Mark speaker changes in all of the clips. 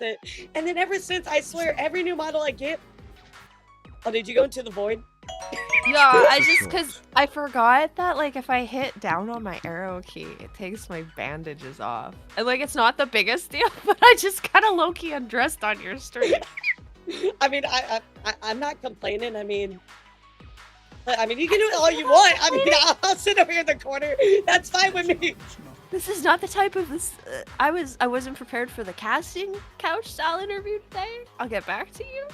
Speaker 1: with it. And then ever since, I swear, every new model I get. Oh, did you go into the void?
Speaker 2: Yeah, because I forgot that, like, if I hit down on my arrow key, it takes my bandages off. And, like, it's not the biggest deal, but I just kind of low-key undressed on your stream.
Speaker 1: I mean, I'm not complaining. I mean, you can do it all you want. I mean, I'll sit over here in the corner. That's fine with me.
Speaker 2: This is not the type of this. I wasn't prepared for the casting couch style interview today. I'll get back to you.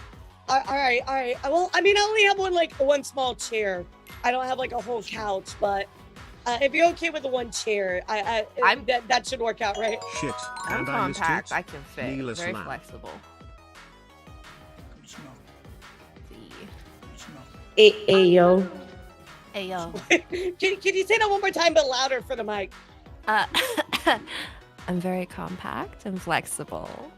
Speaker 1: All right. Well, I mean, I only have one small chair. I don't have like a whole couch, but if you're okay with the one chair, that should work out, right?
Speaker 3: Shit.
Speaker 2: I'm compact. I can fit.
Speaker 3: Neela
Speaker 2: Very
Speaker 3: Slam.
Speaker 2: flexible.
Speaker 1: Hey yo.
Speaker 2: Hey yo.
Speaker 1: Can you say that one more time, but louder for the mic?
Speaker 2: I'm very compact and flexible.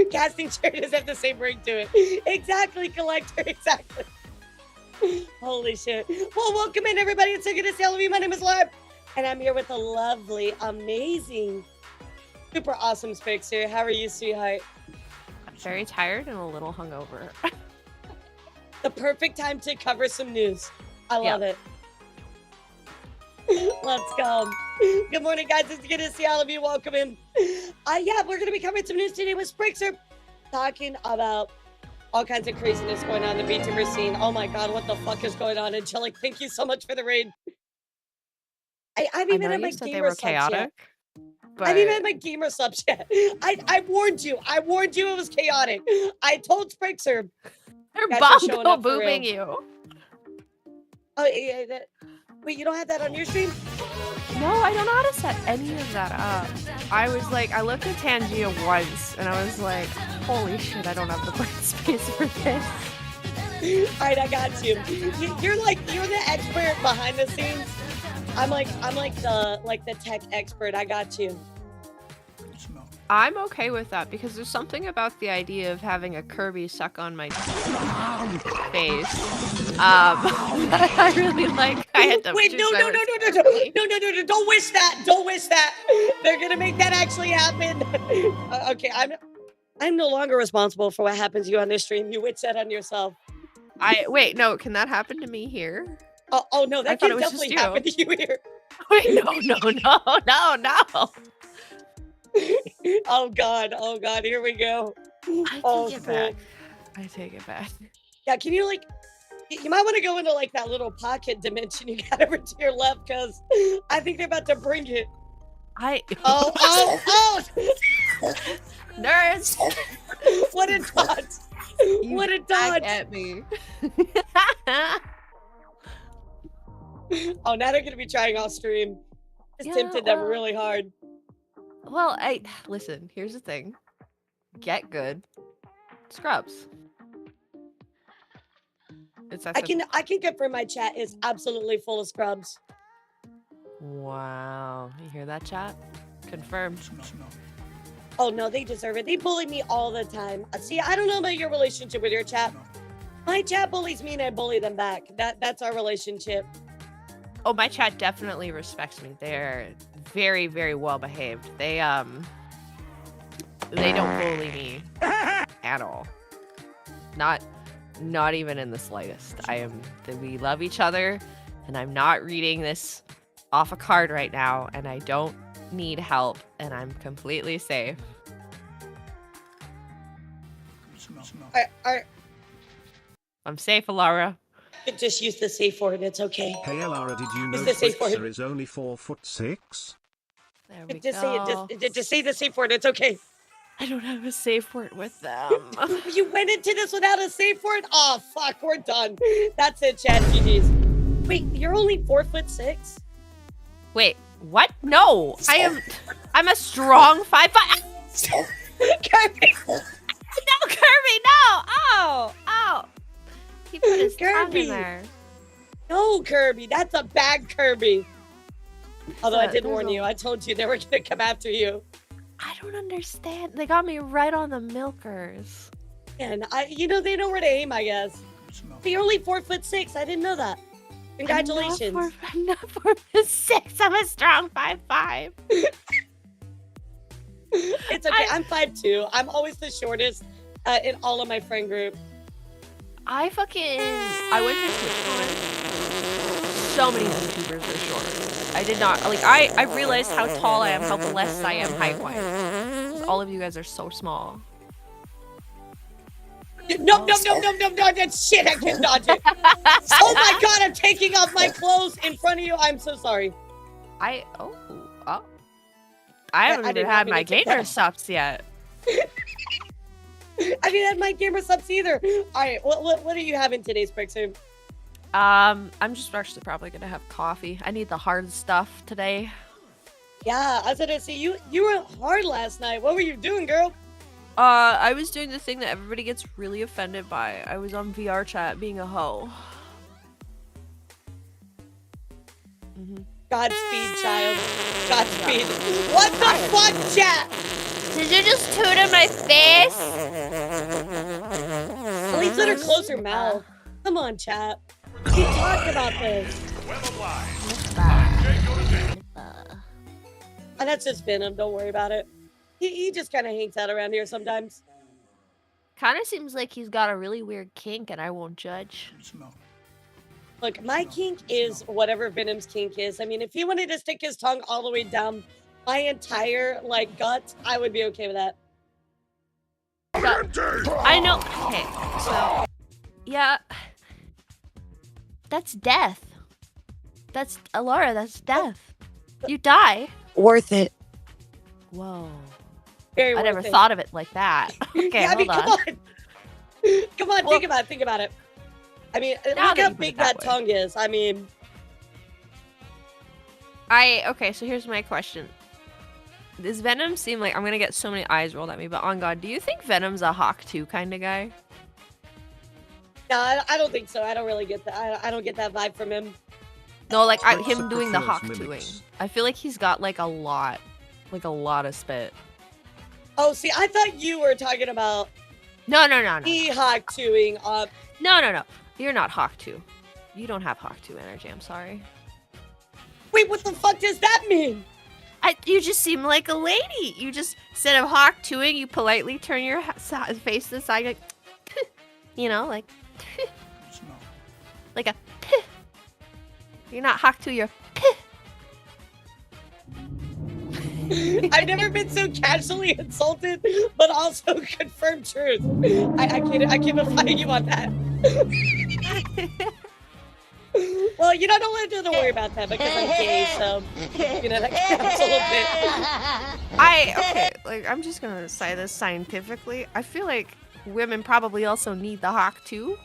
Speaker 1: Casting chair does have the same ring to it. Exactly, Collector. Exactly. Holy shit. Well, welcome in, everybody. It's so good to see all of you. My name is Larb, and I'm here with a lovely, amazing, super awesome Spixer. How are you, sweetheart?
Speaker 2: I'm very tired and a little hungover.
Speaker 1: The perfect time to cover some news. I love it. Let's go. Good morning, guys. It's good to see all of you. Welcome in. Yeah, we're going to be covering some news today with Spixer, talking about all kinds of craziness going on in the Vtuber scene. Oh my God, what the fuck is going on? Angelic, thank you so much for the raid. I've even had my gamer subs yet.
Speaker 2: But...
Speaker 1: I've even had my gamer subs yet. I warned you. I warned you it was chaotic. I told Spixer.
Speaker 2: They're bongo booming you.
Speaker 1: Oh, yeah. Wait, you don't have that on your stream?
Speaker 2: No, I don't know how to set any of that up. I was like, I looked at Tangia once, and I was like, holy shit, I don't have the brain space for this.
Speaker 1: All right, I got you. You're the expert behind the scenes. I'm like the tech expert. I got you.
Speaker 2: I'm okay with that because there's something about the idea of having a Kirby suck on my face. That I really like. I had to
Speaker 1: wait, no, don't wish that. Don't wish that. They're gonna make that actually happen. Okay, I'm no longer responsible for what happens to you on this stream. You wish that on yourself.
Speaker 2: Wait, no, can that happen to me here?
Speaker 1: Oh no, that can definitely happen to you here.
Speaker 2: Wait, no.
Speaker 1: Oh God, here we go.
Speaker 2: I take it back.
Speaker 1: Yeah, can you you might want to go into that little pocket dimension you got over to your left, because I think they're about to bring it. Oh!
Speaker 2: Nerds!
Speaker 1: What a dodge! What a dodge!
Speaker 2: At me.
Speaker 1: Oh, now they're gonna be trying off stream. It's tempted them really hard.
Speaker 2: Well, listen, here's the thing. Get good. Scrubs.
Speaker 1: I can confirm my chat is absolutely full of scrubs.
Speaker 2: Wow. You hear that, chat? Confirmed.
Speaker 1: Oh no, they deserve it. They bully me all the time. See, I don't know about your relationship with your chat. My chat bullies me and I bully them back. That's our relationship.
Speaker 2: Oh, my chat definitely respects me. They're very, very well behaved. They don't bully me at all. Not even in the slightest. We love each other, and I'm not reading this off a card right now, and I don't need help, and I'm completely safe. I'm safe, Elara.
Speaker 1: Just use the safe word. It's okay.
Speaker 3: Hey, Elara, did you know Spixer is only 4'6"?
Speaker 2: There we
Speaker 1: just
Speaker 2: go.
Speaker 1: Just say the safe word. It's okay.
Speaker 2: I don't have a safe word with them.
Speaker 1: You went into this without a safe word? Oh, fuck. We're done. That's it, chat. GG's. Wait, you're only 4'6"?
Speaker 2: Wait, what? No, I'm a strong 5'5".
Speaker 1: Kirby!
Speaker 2: No, Kirby, no! Oh! He put his tongue in there.
Speaker 1: No, Kirby, that's a bad Kirby. Although I did warn you, I told you they were gonna come after you.
Speaker 2: I don't understand. They got me right on the milkers.
Speaker 1: And they know where to aim, I guess. But you're only 4'6". I didn't know that. Congratulations.
Speaker 2: I'm not 4'6". I'm a strong 5'5".
Speaker 1: It's okay. I'm 5'2". I'm always the shortest in all of my friend group.
Speaker 2: I went to TwitchCon. So many YouTubers are short. I did not, like, I realized how tall I am, how blessed I am height-wise. All of you guys are so small.
Speaker 1: No, shit, I can dodge it. Oh my god, I'm taking off my clothes in front of you. I'm so sorry.
Speaker 2: I haven't even had my gamer subs yet.
Speaker 1: I didn't have my gamer subs either. Alright, what are you having today, Sprixer?
Speaker 2: I'm just actually probably gonna have coffee. I need the hard stuff today.
Speaker 1: Yeah, I was gonna say, you were hard last night. What were you doing, girl?
Speaker 2: I was doing the thing that everybody gets really offended by. I was on VR chat being a hoe.
Speaker 1: Godspeed, child. Godspeed. What the fuck, chat?
Speaker 2: Did you just toot in my face?
Speaker 1: At least let her close her mouth. Come on, chat. Keep talking about this. And that's just Venom. Don't worry about it. He just kind of hangs out around here sometimes.
Speaker 2: Kind of seems like he's got a really weird kink, and I won't judge.
Speaker 1: Look, my kink is whatever Venom's kink is. I mean, if he wanted to stick his tongue all the way down my entire, like, guts, I would be okay with that.
Speaker 2: I know. Okay, so yeah, that's death. That's el-ara. That's death. You die.
Speaker 1: Worth it.
Speaker 2: Whoa.
Speaker 1: Very
Speaker 2: I
Speaker 1: worth
Speaker 2: never
Speaker 1: it.
Speaker 2: thought of it like that. Okay,
Speaker 1: Yeah, I mean,
Speaker 2: hold on.
Speaker 1: Come on,
Speaker 2: Well,
Speaker 1: think about it. I mean,
Speaker 2: now
Speaker 1: look
Speaker 2: that
Speaker 1: how
Speaker 2: you put
Speaker 1: big
Speaker 2: it that
Speaker 1: that
Speaker 2: way.
Speaker 1: tongue is. I mean,
Speaker 2: Okay, so here's my question. Does Venom seem like, I'm gonna get so many eyes rolled at me, but on God, do you think Venom's a Hawk 2 kind of guy?
Speaker 1: no, I don't think so. I don't really get that. I don't get that vibe from him.
Speaker 2: No, like him
Speaker 3: Toxic
Speaker 2: doing the
Speaker 3: prefers
Speaker 2: Hawk 2ing.
Speaker 3: mimics.
Speaker 2: I feel like he's got like a lot of spit.
Speaker 1: Oh, see, I thought you were talking about
Speaker 2: No.
Speaker 1: Hawk 2ing up.
Speaker 2: No. You're not Hawk 2. You don't have Hawk 2 energy, I'm sorry.
Speaker 1: Wait, what the fuck does that mean?
Speaker 2: You just seem like a lady. You just, instead of Hawk 2ing, you politely turn your face to the side, like, you know, like, like a, you're not Hawk 2, you're,
Speaker 1: I've never been so casually insulted, but also confirmed truth. I can't defy you on that. Well, you know, don't have to worry about that because I'm gay, so you know that counts a little bit.
Speaker 2: okay, like, I'm just gonna say this scientifically. I feel like women probably also need the Hawk 2.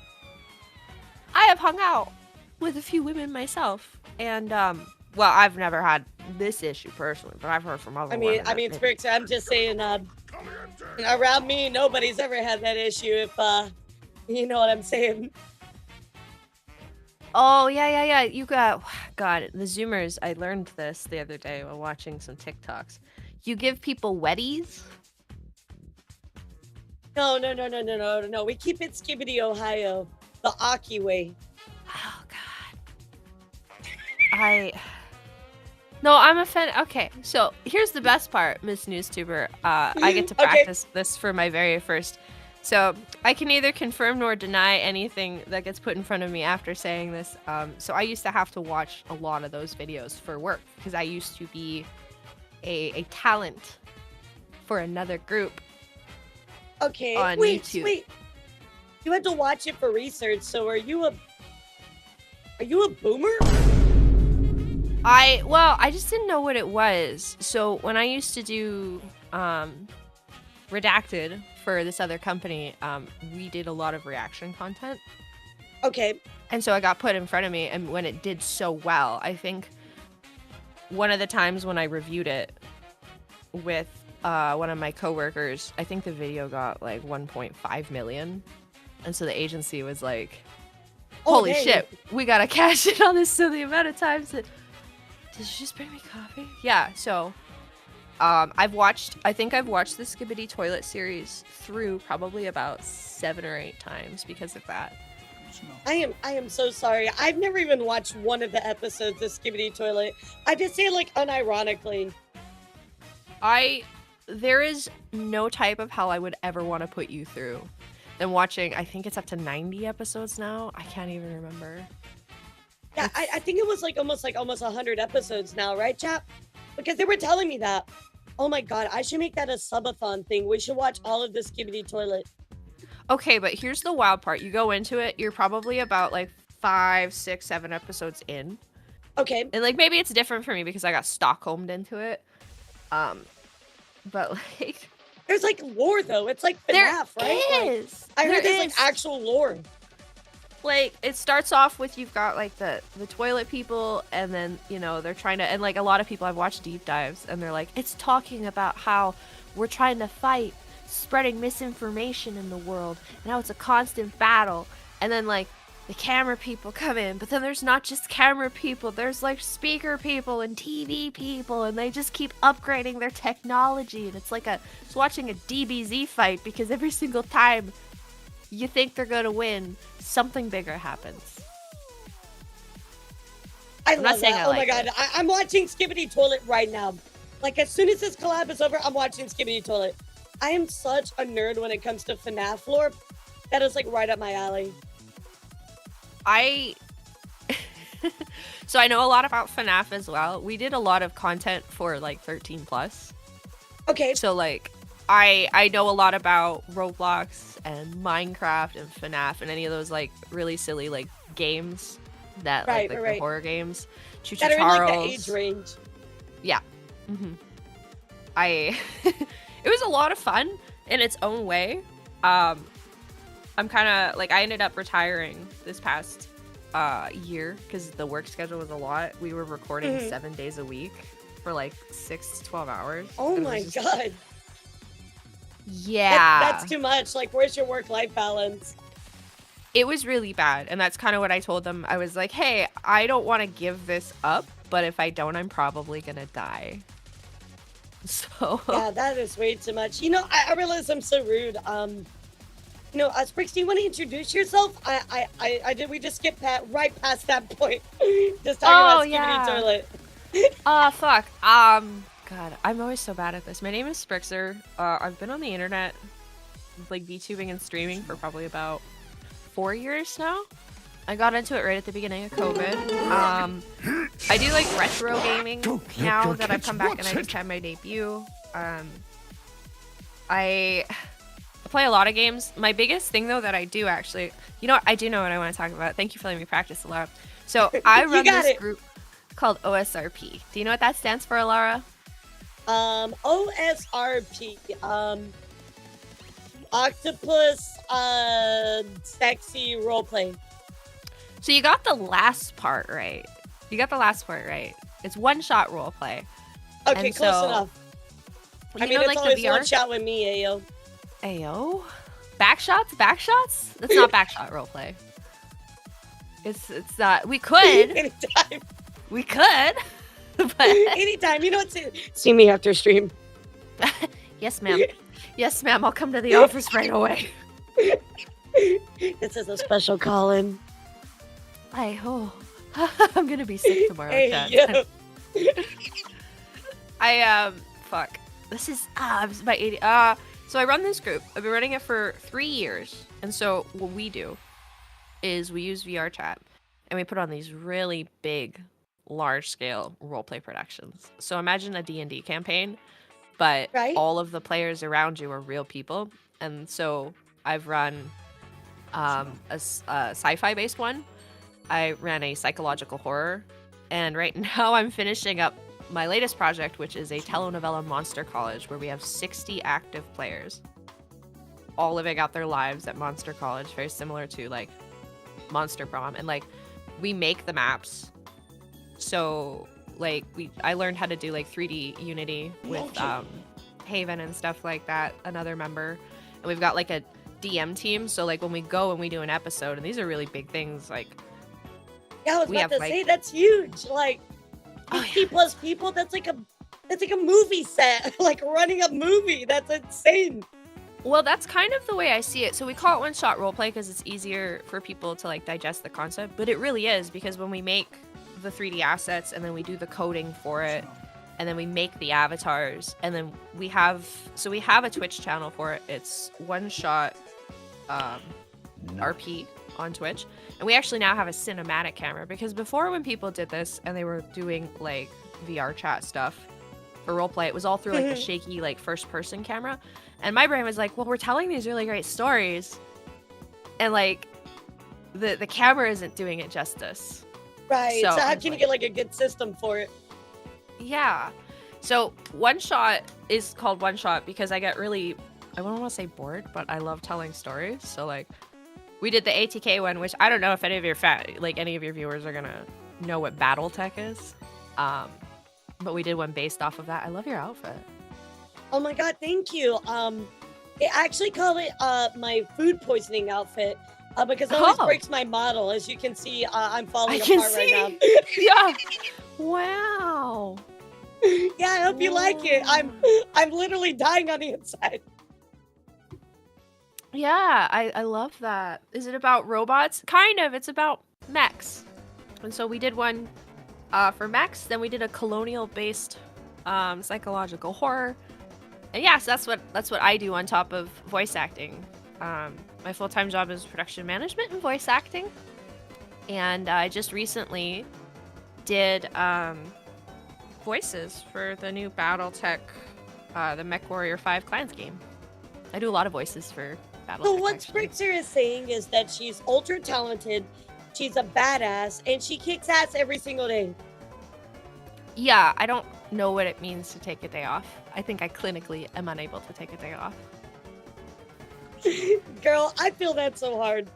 Speaker 2: I have hung out with a few women myself, and well, I've never had this issue personally, but I've heard from other women.
Speaker 1: I mean, Sprix, I'm just saying, around me, nobody's ever had that issue. If you know what I'm saying.
Speaker 2: Oh, yeah. You got, God, the Zoomers, I learned this the other day while watching some TikToks. You give people wetties?
Speaker 1: No. We keep it Skibbity, Ohio, the Aki way.
Speaker 2: Oh, God. No, I'm offended. Okay, so here's the best part, Miss Newstuber. I get to practice this for my very first. So I can neither confirm nor deny anything that gets put in front of me after saying this. So I used to have to watch a lot of those videos for work because I used to be a talent for another group.
Speaker 1: Okay,
Speaker 2: on
Speaker 1: wait.
Speaker 2: YouTube.
Speaker 1: You had to watch it for research. So are you a boomer?
Speaker 2: I just didn't know what it was. So when I used to do Redacted for this other company, we did a lot of reaction content.
Speaker 1: Okay.
Speaker 2: And so it got put in front of me, and when it did so well, I think one of the times when I reviewed it with one of my coworkers, I think the video got like 1.5 million. And so the agency was like, holy shit, we gotta cash in on this. So the amount of times that, did you just bring me coffee? Yeah, so I think I've watched the Skibbity Toilet series through probably about 7 or 8 times because of that.
Speaker 1: I am so sorry. I've never even watched one of the episodes of Skibbity Toilet. I just say it like unironically.
Speaker 2: there is no type of hell I would ever want to put you through than watching, I think it's up to 90 episodes now. I can't even remember.
Speaker 1: Yeah, I think it was like almost 100 episodes now, right, chap? Because they were telling me that. Oh my god, I should make that a subathon thing. We should watch all of the Skibidi Toilet.
Speaker 2: Okay, but here's the wild part. You go into it, you're probably about like 5, 6, 7 episodes in.
Speaker 1: Okay.
Speaker 2: And like maybe it's different for me because I got Stockholmed into it. But like
Speaker 1: there's like lore though. It's like FNAF, right?
Speaker 2: Is.
Speaker 1: Like, I heard there's like actual lore.
Speaker 2: Like it starts off with you've got like the toilet people, and then you know they're trying to, and like a lot of people I've watched deep dives and they're like, it's talking about how we're trying to fight spreading misinformation in the world and how it's a constant battle. And then like the camera people come in, but then there's not just camera people, there's like speaker people and TV people, and they just keep upgrading their technology, and it's like it's watching a DBZ fight, because every single time you think they're gonna win, something bigger happens.
Speaker 1: I'm love that. Oh my god, I'm watching Skibidi Toilet right now. Like as soon as this collab is over, I'm watching Skibidi Toilet. I am such a nerd when it comes to FNAF lore. That is like right up my alley.
Speaker 2: So I know a lot about FNAF as well. We did a lot of content for like 13 plus.
Speaker 1: Okay.
Speaker 2: So like I know a lot about Roblox and Minecraft and FNAF and any of those like really silly like games that like the horror games.
Speaker 1: That are in like the age range.
Speaker 2: Yeah. Mm-hmm. It was a lot of fun in its own way. I'm kind of like, I ended up retiring this past year because the work schedule was a lot. We were recording 7 days a week for like 6 to 12 hours.
Speaker 1: Oh my god.
Speaker 2: Yeah.
Speaker 1: That's too much. Like, where's your work-life balance?
Speaker 2: It was really bad. And that's kind of what I told them. I was like, hey, I don't want to give this up, but if I don't, I'm probably going to die. So.
Speaker 1: Yeah, that is way too much. You know, I realize I'm so rude. You know, Sprix, do you want to introduce yourself? We just skipped right past that point. Just talking about Skibidi Toilet.
Speaker 2: Fuck. God, I'm always so bad at this. My name is Sprixer. I've been on the internet, like VTubing and streaming for probably about 4 years now. I got into it right at the beginning of COVID. I do like retro gaming now that I've come back and I just had my debut. I play a lot of games. My biggest thing though that I do actually, you know what, I do know what I want to talk about. Thank you for letting me practice a lot. So I run this group called OSRP. Do you know what that stands for, Elara?
Speaker 1: OSRP. Octopus sexy roleplay.
Speaker 2: So you got the last part right. It's one-shot roleplay.
Speaker 1: Okay,
Speaker 2: and
Speaker 1: close enough.
Speaker 2: I mean, it's like
Speaker 1: always
Speaker 2: the VR
Speaker 1: one shot with me, Ayo.
Speaker 2: Ayo? Backshots? That's not backshot roleplay. It's not. We could.
Speaker 1: Anytime.
Speaker 2: We could. But
Speaker 1: anytime. You know what? See me after stream.
Speaker 2: Yes, ma'am. Yes, ma'am. I'll come to the office right away.
Speaker 1: This is a special call-in.
Speaker 2: I'm gonna be sick tomorrow.
Speaker 1: Hey,
Speaker 2: Fuck. This is my 80. So I run this group. I've been running it for 3 years, and so what we do is we use VR chat, and we put on these really big, large-scale roleplay productions. So imagine a D&D campaign, but all of the players around you are real people. And so I've run a sci-fi based one. I ran a psychological horror, and right now I'm finishing up my latest project, which is a telenovela Monster College, where we have 60 active players all living out their lives at Monster College, very similar to like Monster Prom. And like we make the maps. So like I learned how to do like 3D Unity with Haven and stuff like that, another member. And we've got like a DM team, so like when we go and we do an episode, and these are really big things, like
Speaker 1: I was about to say that's huge. Like 50 plus people, that's like a movie set. Like running a movie. That's insane.
Speaker 2: Well, that's kind of the way I see it. So we call it one-shot roleplay because it's easier for people to like digest the concept, but it really is, because when we make the 3D assets and then we do the coding for it, and then we make the avatars, and then we have a Twitch channel for it. It's One Shot RP on Twitch, and we actually now have a cinematic camera, because before, when people did this and they were doing like VR chat stuff for roleplay, it was all through like the shaky like first person camera, and my brain was like, well, we're telling these really great stories, and like the camera isn't doing it justice.
Speaker 1: Right. So how can you get like a good system for it?
Speaker 2: Yeah. So One Shot is called One Shot because I get really, I don't want to say bored, but I love telling stories. So like we did the ATK one, which I don't know if any of your any of your viewers are gonna know what BattleTech is. But we did one based off of that. I love your outfit.
Speaker 1: Oh my god, thank you. I actually call it my food poisoning outfit. Because it always breaks my model. As you can see, I'm falling apart right now.
Speaker 2: Yeah. Wow.
Speaker 1: Yeah, I hope you like it. I'm literally dying on the inside.
Speaker 2: Yeah, I love that. Is it about robots? Kind of. It's about mechs. And so we did one for mechs. Then we did a colonial-based psychological horror. And yes, that's what I do on top of voice acting. My full-time job is production management and voice acting, and I just recently did voices for the new BattleTech, the MechWarrior 5 Clans game. I do a lot of voices for BattleTech.
Speaker 1: So what Sprixer is saying is that she's ultra talented, she's a badass, and she kicks ass every single day.
Speaker 2: Yeah, I don't know what it means to take a day off. I think I clinically am unable to take a day off.
Speaker 1: Girl, I feel that so hard.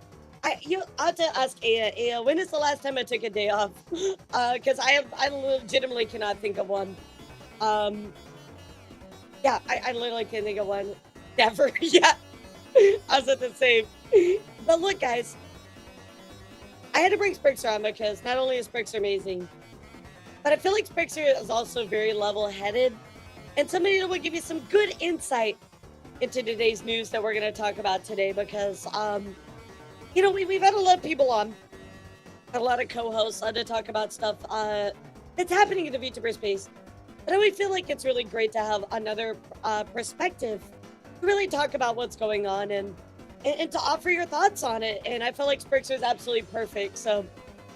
Speaker 1: I have to ask Aya, when is the last time I took a day off? Because I legitimately cannot think of one. Yeah, I literally can't think of one. Never. Yeah, I was at the same. But look, guys, I had to bring Sprixer on because not only is Sprixer amazing, but I feel like Sprixer is also very level-headed and somebody that will give you some good insight into today's news that we're going to talk about today, because you know, we've had a lot of people on, a lot of co-hosts to talk about stuff that's happening in the VTuber space, but I always feel like it's really great to have another perspective to really talk about what's going on and to offer your thoughts on it. And I feel like Sprixer is absolutely perfect, so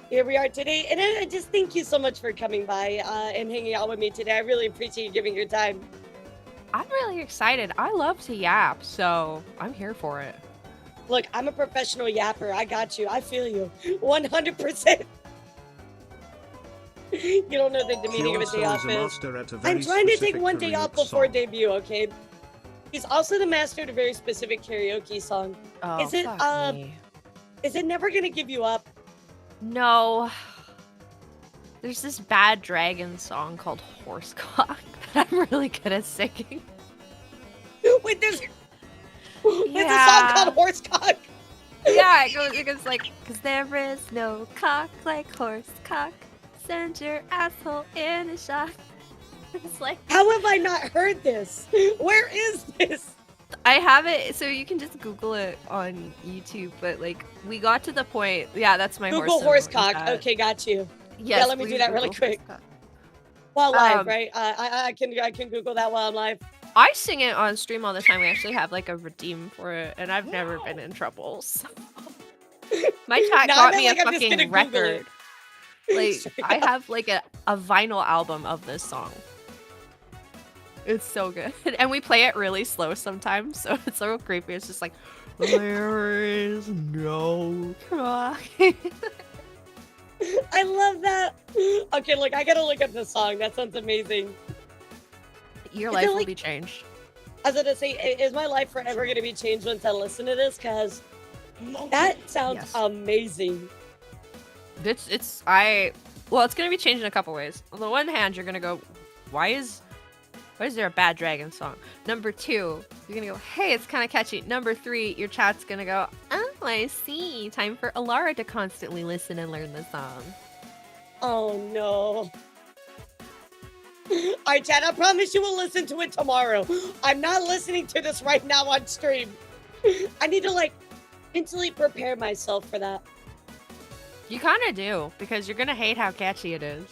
Speaker 1: here we are today, and I just thank you so much for coming by and hanging out with me today. I really appreciate you giving your time.
Speaker 2: I'm really excited. I love to yap, so I'm here for it.
Speaker 1: Look, I'm a professional yapper. I got you. I feel you. 100%. You don't know the meaning of a day off is. I'm trying to take one day off before debut, okay? He's also the master of a very specific karaoke song.
Speaker 2: Oh,
Speaker 1: is it Never Gonna Give You Up?
Speaker 2: No. There's this Bad Dragon song called Horsecock that I'm really good at singing.
Speaker 1: Wait, there's a song called Horsecock.
Speaker 2: Yeah, it goes like, 'cause there is no cock like horsecock. Send your asshole in a shock. It's like,
Speaker 1: how have I not heard this? Where is this?
Speaker 2: I have it, so you can just Google it on YouTube, but like, we got to the point, yeah, that's my
Speaker 1: Google horsecock. Okay, got you.
Speaker 2: Yes,
Speaker 1: yeah, let me do that really quick. While live, right? I can Google that while I'm live.
Speaker 2: I sing it on stream all the time. We actually have like a redeem for it, and I've never been in trouble. So. My chat got me a fucking record. Like, I have like a vinyl album of this song. It's so good. And we play it really slow sometimes, so it's so creepy. It's just like, there is no cock.
Speaker 1: I love that. Okay, look, I gotta look up this song. That sounds amazing.
Speaker 2: Your life will be changed.
Speaker 1: I was gonna say, is my life forever gonna be changed once I listen to this? Because that sounds amazing.
Speaker 2: Well, it's gonna be changed in a couple ways. On the one hand, you're gonna go, why is there a Bad Dragon song? Number 2, you're gonna go, hey, it's kind of catchy. Number 3, your chat's gonna go, oh, I see. Time for Elara to constantly listen and learn the song.
Speaker 1: Oh no. Alright, chat, I promise you will listen to it tomorrow. I'm not listening to this right now on stream. I need to like mentally prepare myself for that.
Speaker 2: You kind of do, because you're gonna hate how catchy it is.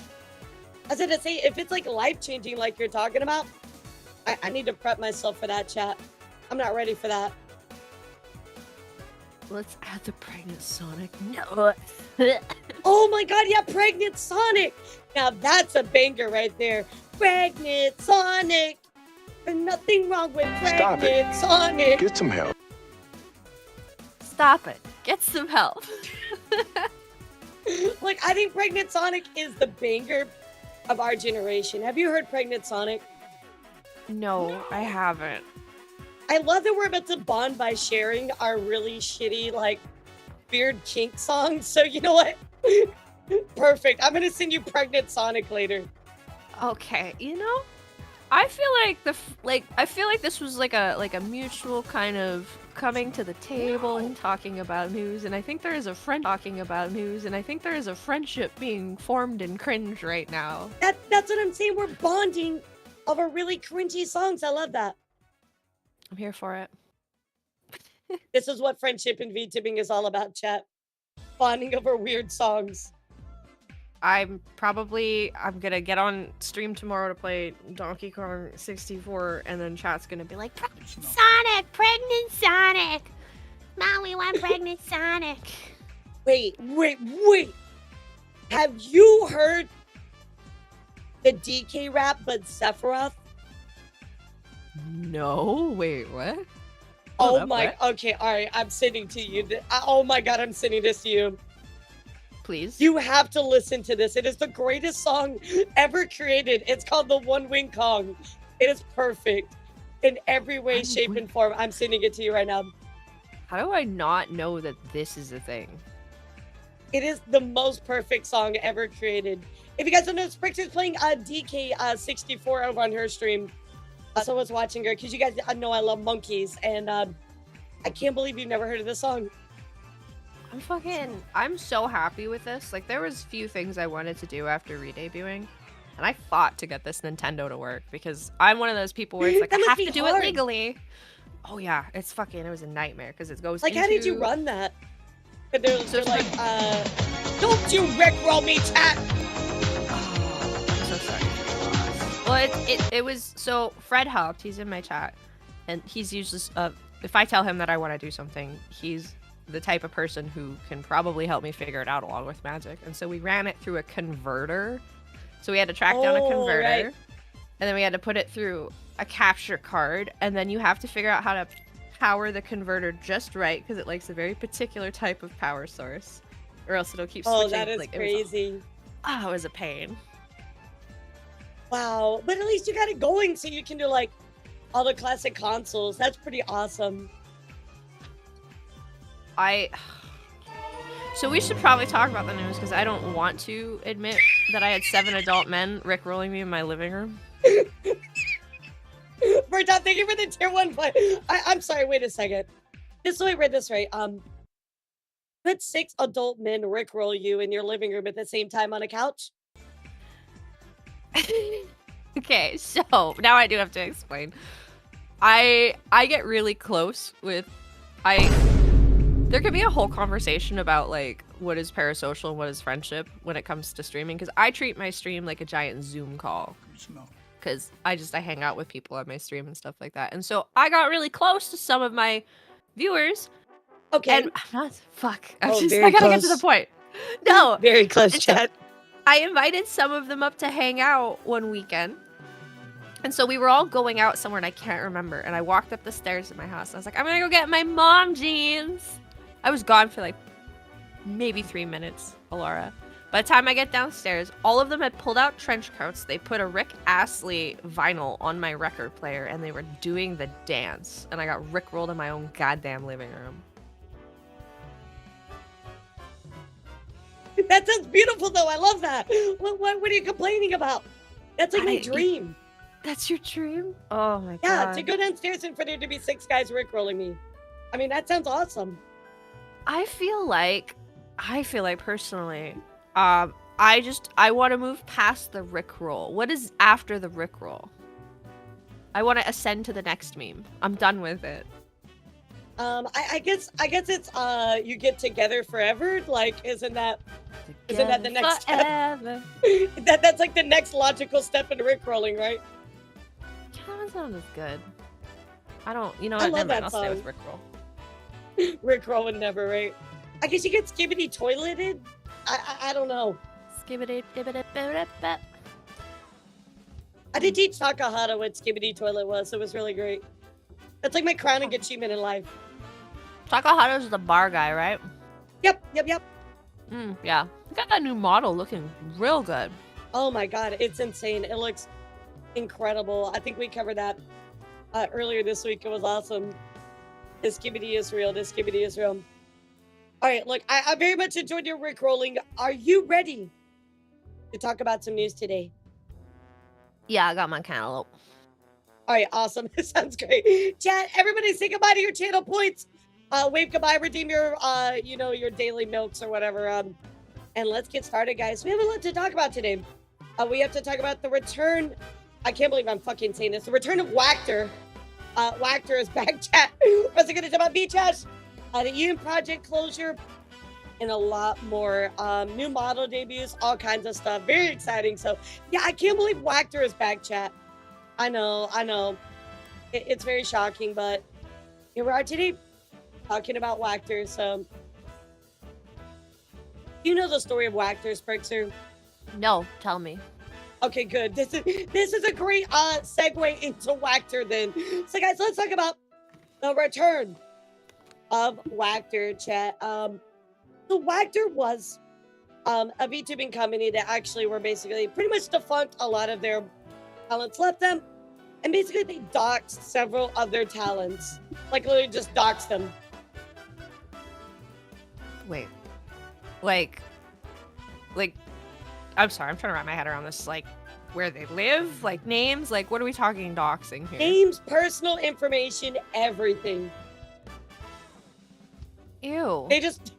Speaker 1: I was gonna say, if it's like life-changing like you're talking about, I need to prep myself for that, chat. I'm not ready for that.
Speaker 2: Let's add the pregnant Sonic. No.
Speaker 1: Oh my god, yeah, Pregnant Sonic! Now that's a banger right there. Pregnant Sonic! There's nothing wrong with Pregnant Sonic!
Speaker 4: Get some help.
Speaker 2: Stop it. Get some help.
Speaker 1: Like, I think Pregnant Sonic is the banger of our generation. Have you heard Pregnant Sonic?
Speaker 2: No, I haven't.
Speaker 1: I love that we're about to bond by sharing our really shitty, like, weird kink songs. So you know what? Perfect. I'm gonna send you Pregnant Sonic later.
Speaker 2: Okay, you know, I feel like I feel like this was like a mutual kind of coming to the table and talking about news, and I think there is a friend talking about news, and I think there is a friendship being formed in cringe right now.
Speaker 1: That's what I'm saying. We're bonding over really cringy songs. I love that.
Speaker 2: I'm here for it.
Speaker 1: This is what friendship and VTubing is all about, chat. Bonding over weird songs.
Speaker 2: I'm gonna get on stream tomorrow to play Donkey Kong 64, and then chat's gonna be like, Pregnant Sonic! Mom, we want Pregnant Sonic!
Speaker 1: Wait. Have you heard the DK rap but Sephiroth?
Speaker 2: No, wait, what?
Speaker 1: Oh my, okay, alright, I'm sending to you. Oh my god, I'm sending this to you.
Speaker 2: Please.
Speaker 1: You have to listen to this. It is the greatest song ever created. It's called The One Wing Kong. It is perfect in every way, shape, and form. I'm sending it to you right now.
Speaker 2: How do I not know that this is a thing?
Speaker 1: It is the most perfect song ever created. If you guys don't know, Sprixer's playing DK64 over on her stream. So I was watching her because you guys know I love monkeys, and I can't believe you've never heard of this song.
Speaker 2: I'm so happy with this. Like, there was few things I wanted to do after re-debuting, and I fought to get this Nintendo to work because I'm one of those people where it's like, I have to do it legally. Oh yeah, it was a nightmare because it goes
Speaker 1: like, how did you run that? But they're like, don't you rickroll me, chat!
Speaker 2: Oh, I'm so sorry. Well, it was, so Fred helped, he's in my chat, and he's usually, if I tell him that I want to do something, he's the type of person who can probably help me figure it out along with magic. And so we ran it through a converter. So we had to track down a converter, right. And then we had to put it through a capture card, and then you have to figure out how to power the converter just right because it likes a very particular type of power source, or else it'll keep switching. Oh,
Speaker 1: that is crazy.
Speaker 2: It was a pain.
Speaker 1: Wow, but at least you got it going so you can do like all the classic consoles. That's pretty awesome.
Speaker 2: So we should probably talk about the news because I don't want to admit that I had 7 adult men rickrolling me in my living room.
Speaker 1: Bertha, thank you for the tier 1 play. I'm sorry, wait a second. Just so I read this right. Put 6 adult men rickroll you in your living room at the same time on a couch?
Speaker 2: Okay, so now I do have to explain. I get really close with there could be a whole conversation about like what is parasocial and what is friendship when it comes to streaming, because I treat my stream like a giant Zoom call. Because I hang out with people on my stream and stuff like that. And so I got really close to some of my viewers.
Speaker 1: Okay.
Speaker 2: And I gotta get to the point. No.
Speaker 1: Very close, chat.
Speaker 2: So I invited some of them up to hang out one weekend. And so we were all going out somewhere and I can't remember. And I walked up the stairs to my house. And I was like, I'm gonna go get my mom jeans. I was gone for like maybe 3 minutes, Elara. By the time I get downstairs, all of them had pulled out trench coats. They put a Rick Astley vinyl on my record player and they were doing the dance. And I got rickrolled in my own goddamn living room.
Speaker 1: That sounds beautiful though. I love that. What are you complaining about? That's like my dream.
Speaker 2: That's your dream? Oh my god.
Speaker 1: Yeah, to go downstairs and for there to be 6 guys rickrolling me. I mean, that sounds awesome.
Speaker 2: I feel like personally, I want to move past the rickroll. What is after the rickroll? I want to ascend to the next meme. I'm done with it.
Speaker 1: I guess it's you get together forever. Like, isn't that the next step? That's like the next logical step in Rickrolling, right?
Speaker 2: That sounds good. I don't, you know
Speaker 1: I
Speaker 2: what?
Speaker 1: love
Speaker 2: Never mind,
Speaker 1: that
Speaker 2: I'll stay
Speaker 1: song.
Speaker 2: with Rickroll.
Speaker 1: Rickroll would never, right? I guess you get skibbity toileted. I don't know.
Speaker 2: Skibbity dibbity bibbity bap.
Speaker 1: I did teach Takahata what skibbity toilet was. It was really great. That's like my crowning achievement in life.
Speaker 2: Takahata's the bar guy, right?
Speaker 1: Yep.
Speaker 2: Yeah. I got that new model looking real good.
Speaker 1: Oh my god, it's insane. It looks incredible. I think we covered that earlier this week. It was awesome. This skibbity is real. This skibbity is real. All right, look, I very much enjoyed your Rickrolling. Are you ready to talk about some news today?
Speaker 2: Yeah, I got my cantaloupe.
Speaker 1: All right, awesome. This sounds great. Chat, everybody say goodbye to your channel points. Wave goodbye, redeem your, your daily milks or whatever. And let's get started, guys. We have a lot to talk about today. We have to talk about the return. I can't believe I'm fucking saying this. The return of Wactor. Wactor is back, chat. What's it going to talk about, B-Chat? The EIEN Project closure, and a lot more. New model debuts, all kinds of stuff. Very exciting. So, yeah, I can't believe Wactor is back, chat. I know. It's very shocking, but here we are today talking about Wactor. So, you know the story of Wactor, Sprixer?
Speaker 2: No, tell me.
Speaker 1: Okay, good. This is a great segue into Wactor then. So, guys, let's talk about the return of Wactor, chat. So Wactor was a VTubing company that actually were basically pretty much defunct. A lot of their talents left them, and basically they doxed several of their talents. Like literally just doxed them.
Speaker 2: Wait. Like, I'm sorry, I'm trying to wrap my head around this. Like, where they live, like names, like what are we talking doxing here?
Speaker 1: Names, personal information, everything.
Speaker 2: Ew.
Speaker 1: They just,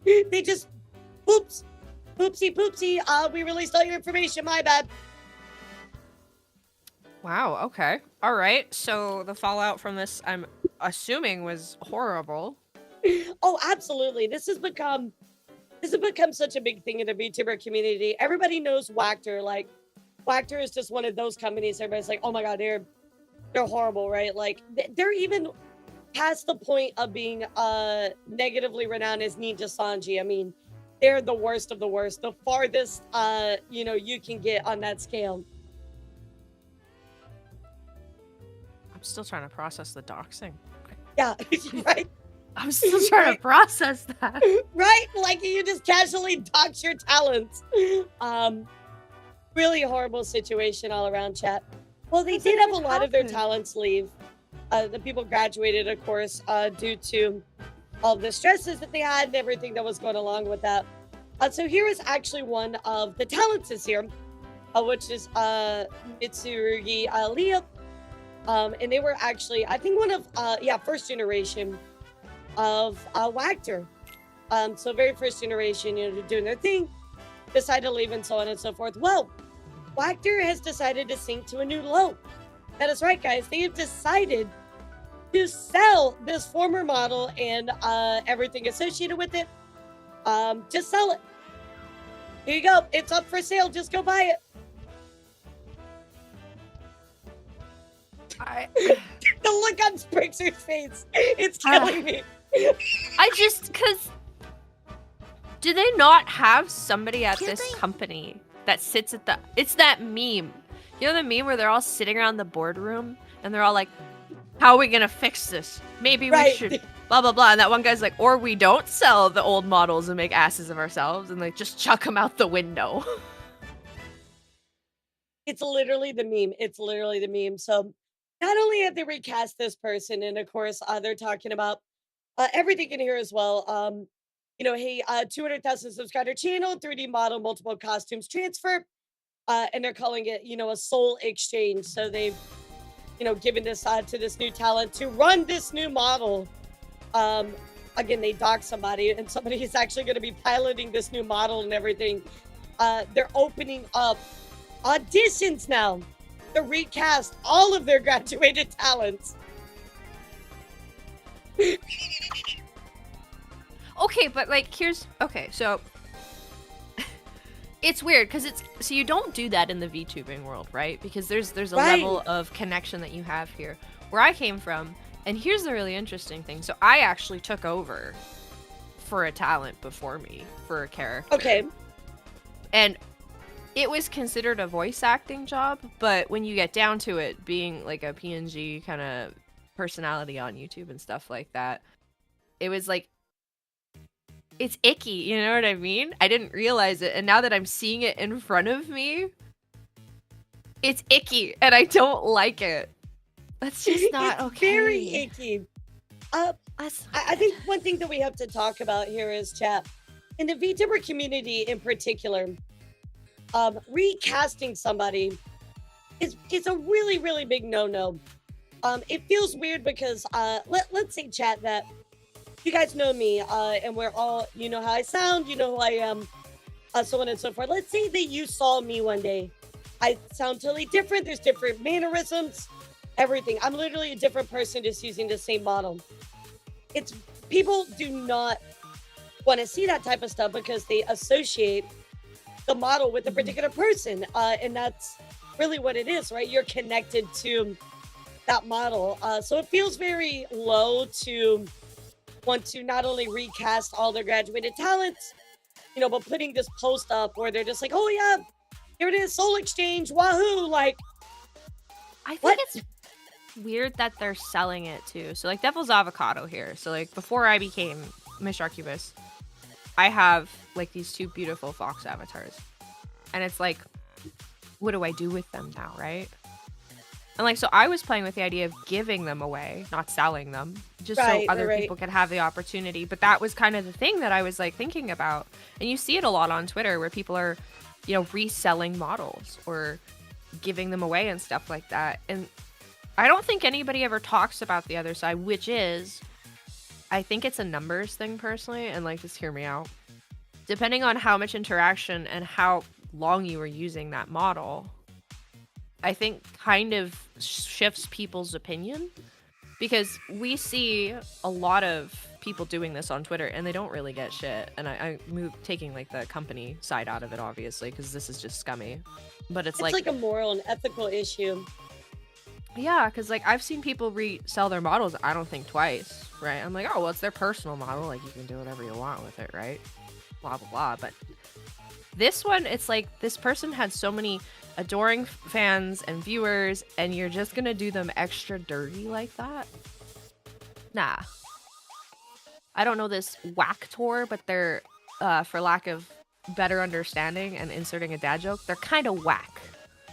Speaker 1: oops, poopsie. We released all your information. My bad.
Speaker 2: Wow. Okay. All right. So the fallout from this, I'm assuming, was horrible.
Speaker 1: Oh, absolutely. This has become such a big thing in the VTuber community. Everybody knows Wactor. Like, Wactor is just one of those companies. Everybody's like, oh my god, they're horrible, right? Like, they're even past the point of being negatively renowned as Nijisanji. I mean, they're the worst of the worst, the farthest you can get on that scale.
Speaker 2: I'm still trying to process the doxing.
Speaker 1: Yeah, right.
Speaker 2: I'm still trying to process that.
Speaker 1: Right? Like you just casually dox your talents. Really horrible situation all around, chat. Well, they did have a lot of their talents leave. The people graduated, of course, due to all the stresses that they had and everything that was going along with that. So here is actually one of the talents is here, which is Mitsurugi Leah. And they were actually, I think, one of, first generation of Wactor. So very first generation, doing their thing, decided to leave and so on and so forth. Well, Wactor has decided to sink to a new low. That is right, guys. They have decided to sell this former model and everything associated with it. Just sell it. Here you go. It's up for sale. Just go buy it. The look on Sprixer's face. It's killing me.
Speaker 2: Because do they not have somebody at this company that sits at the, it's that meme. You know the meme where they're all sitting around the boardroom and they're all like, how are we gonna fix this? Maybe we should blah, blah, blah. And that one guy's like, or we don't sell the old models and make asses of ourselves and like just chuck them out the window.
Speaker 1: It's literally the meme. It's literally the meme. So not only have they recast this person, and of course, they're talking about everything in here as well. Hey, 200,000 subscriber channel, 3D model, multiple costumes transfer. And they're calling it, a soul exchange. So they've, given this to this new talent to run this new model. Again, they dock somebody, and somebody is actually going to be piloting this new model and everything. They're opening up auditions now to recast all of their graduated talents.
Speaker 2: Okay, but like so it's weird because so you don't do that in the VTubing world, right? Because there's a level of connection that you have here. Where I came from, and here's the really interesting thing. So I actually took over for a talent before me for a character.
Speaker 1: Okay.
Speaker 2: And it was considered a voice acting job, but when you get down to it, being like a PNG kind of personality on YouTube and stuff like that, it was like, it's icky, you know what I mean? I didn't realize it, and now that I'm seeing it in front of me, it's icky, and I don't like it. That's just not okay.
Speaker 1: Very icky. I think one thing that we have to talk about here is, chat, in the VTuber community in particular, recasting somebody is a really, really big no-no. It feels weird because let's say, chat, that you guys know me, and we're all, you know how I sound, you know who I am, so on and so forth. Let's say that you saw me one day. I sound totally different. There's different mannerisms, everything. I'm literally a different person just using the same model. People do not want to see that type of stuff because they associate the model with a particular person, and that's really what it is, right? You're connected to that model, so it feels very low to want to not only recast all their graduated talents, you know, but putting this post up where they're just like, oh yeah, here it is, Soul Exchange, wahoo, like,
Speaker 2: I think it's weird that they're selling it too. So like Devil's Avocado here. So like before I became Miss Arcubus, I have like these two beautiful fox avatars. And it's like, what do I do with them now, right? And like, so I was playing with the idea of giving them away, not selling them, just so other people could have the opportunity. But that was kind of the thing that I was like thinking about. And you see it a lot on Twitter where people are, you know, reselling models or giving them away and stuff like that. And I don't think anybody ever talks about the other side, which is, I think it's a numbers thing personally. And like, just hear me out. Depending on how much interaction and how long you were using that model, I think kind of shifts people's opinion, because we see a lot of people doing this on Twitter and they don't really get shit. And I taking like the company side out of it, obviously, because this is just scummy. But it's like a
Speaker 1: moral and ethical issue.
Speaker 2: Yeah, because like I've seen people resell their models, I don't think twice, right? I'm like, oh, well, it's their personal model. Like, you can do whatever you want with it, right? Blah, blah, blah. But this one, it's like this person had so many adoring fans and viewers, and you're just gonna do them extra dirty like that? Nah. I don't know this Wactor, but they're, for lack of better understanding and inserting a dad joke, they're kind of whack.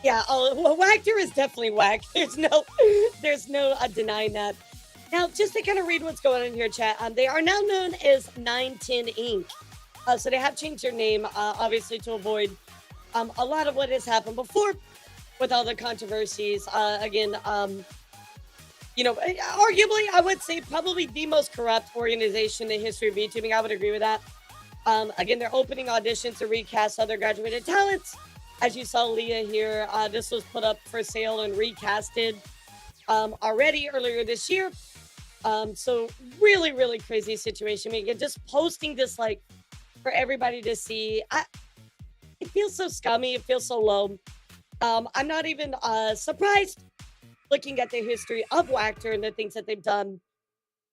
Speaker 1: Yeah, well, Wactor is definitely whack. There's no denying that. Now, just to kind of read what's going on here, chat, they are now known as 910 Inc. So they have changed their name, obviously, to avoid a lot of what has happened before with all the controversies. Again, you know, arguably, I would say probably the most corrupt organization in the history of VTubing. I would agree with that. Again, they're opening auditions to recast other graduated talents. As you saw Leah here, this was put up for sale and recasted already earlier this year. So really, really crazy situation. I mean, again, just posting this like for everybody to see. It feels so scummy. It feels so low. I'm not even surprised looking at the history of Wactor and the things that they've done.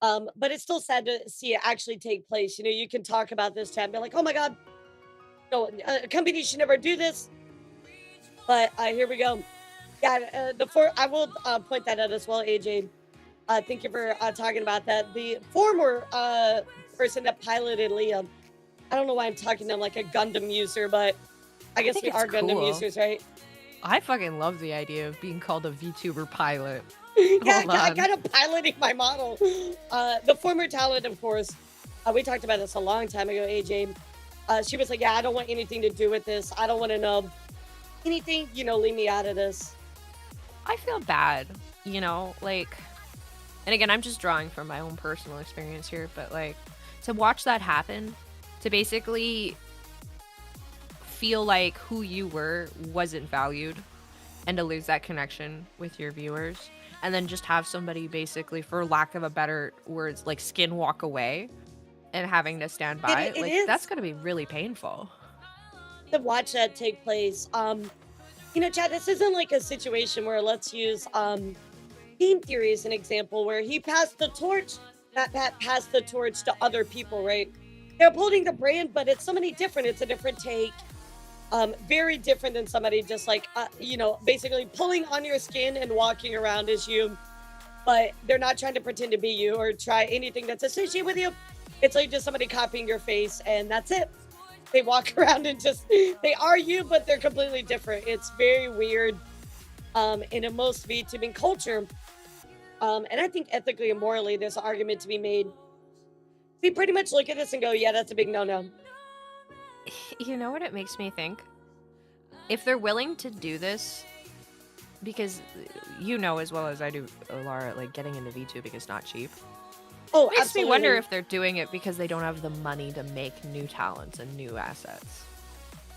Speaker 1: But it's still sad to see it actually take place. You know, you can talk about this, chat, and be like, oh my God, no, a company should never do this. But here we go. Yeah, I will point that out as well, AJ. Thank you for talking about that. The former person that piloted Leah, I don't know why I'm talking to him like a Gundam user, but I guess we are Gundam users, right?
Speaker 2: I fucking love the idea of being called a VTuber pilot.
Speaker 1: Yeah, I kind of piloting my model. The former talent, of course, we talked about this a long time ago, AJ. She was like, yeah, I don't want anything to do with this. I don't want to know anything, you know, leave me out of this.
Speaker 2: I feel bad, you know, like, and again, I'm just drawing from my own personal experience here, but like, to watch that happen, to basically feel like who you were wasn't valued, and to lose that connection with your viewers, and then just have somebody basically, for lack of a better words, like skin walk away, and having to stand by,
Speaker 1: it
Speaker 2: like,
Speaker 1: is.
Speaker 2: that's gonna be really painful.
Speaker 1: To watch that take place. You know, Chad, this isn't like a situation where let's use Game Theory as an example where he passed the torch, that passed the torch to other people, right? They're upholding the brand, but it's somebody different. It's a different take. Very different than somebody just like, you know, basically pulling on your skin and walking around as you, but they're not trying to pretend to be you or try anything that's associated with you. It's like just somebody copying your face and that's it. They walk around and just, they are you, but they're completely different. It's very weird in most VTubing culture. And I think ethically and morally, there's an argument to be made. We pretty much look at this and go, yeah, that's a big no-no.
Speaker 2: You know what it makes me think? If they're willing to do this, because you know as well as I do, Elara, like getting into VTubing is not cheap.
Speaker 1: Oh,
Speaker 2: It makes
Speaker 1: absolutely.
Speaker 2: me wonder if they're doing it because they don't have the money to make new talents and new assets.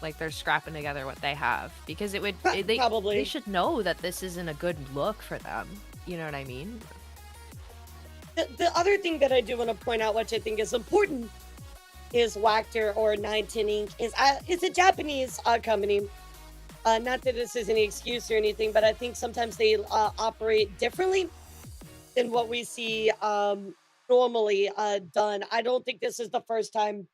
Speaker 2: Like they're scrapping together what they have because it would
Speaker 1: Probably.
Speaker 2: they should know that this isn't a good look for them. You know what I mean?
Speaker 1: The other thing that I do want to point out, which I think is important, is Wactor or 910 Inc. is a Japanese company. Not that this is any excuse or anything, but I think sometimes they operate differently than what we see normally done. I don't think this is the first time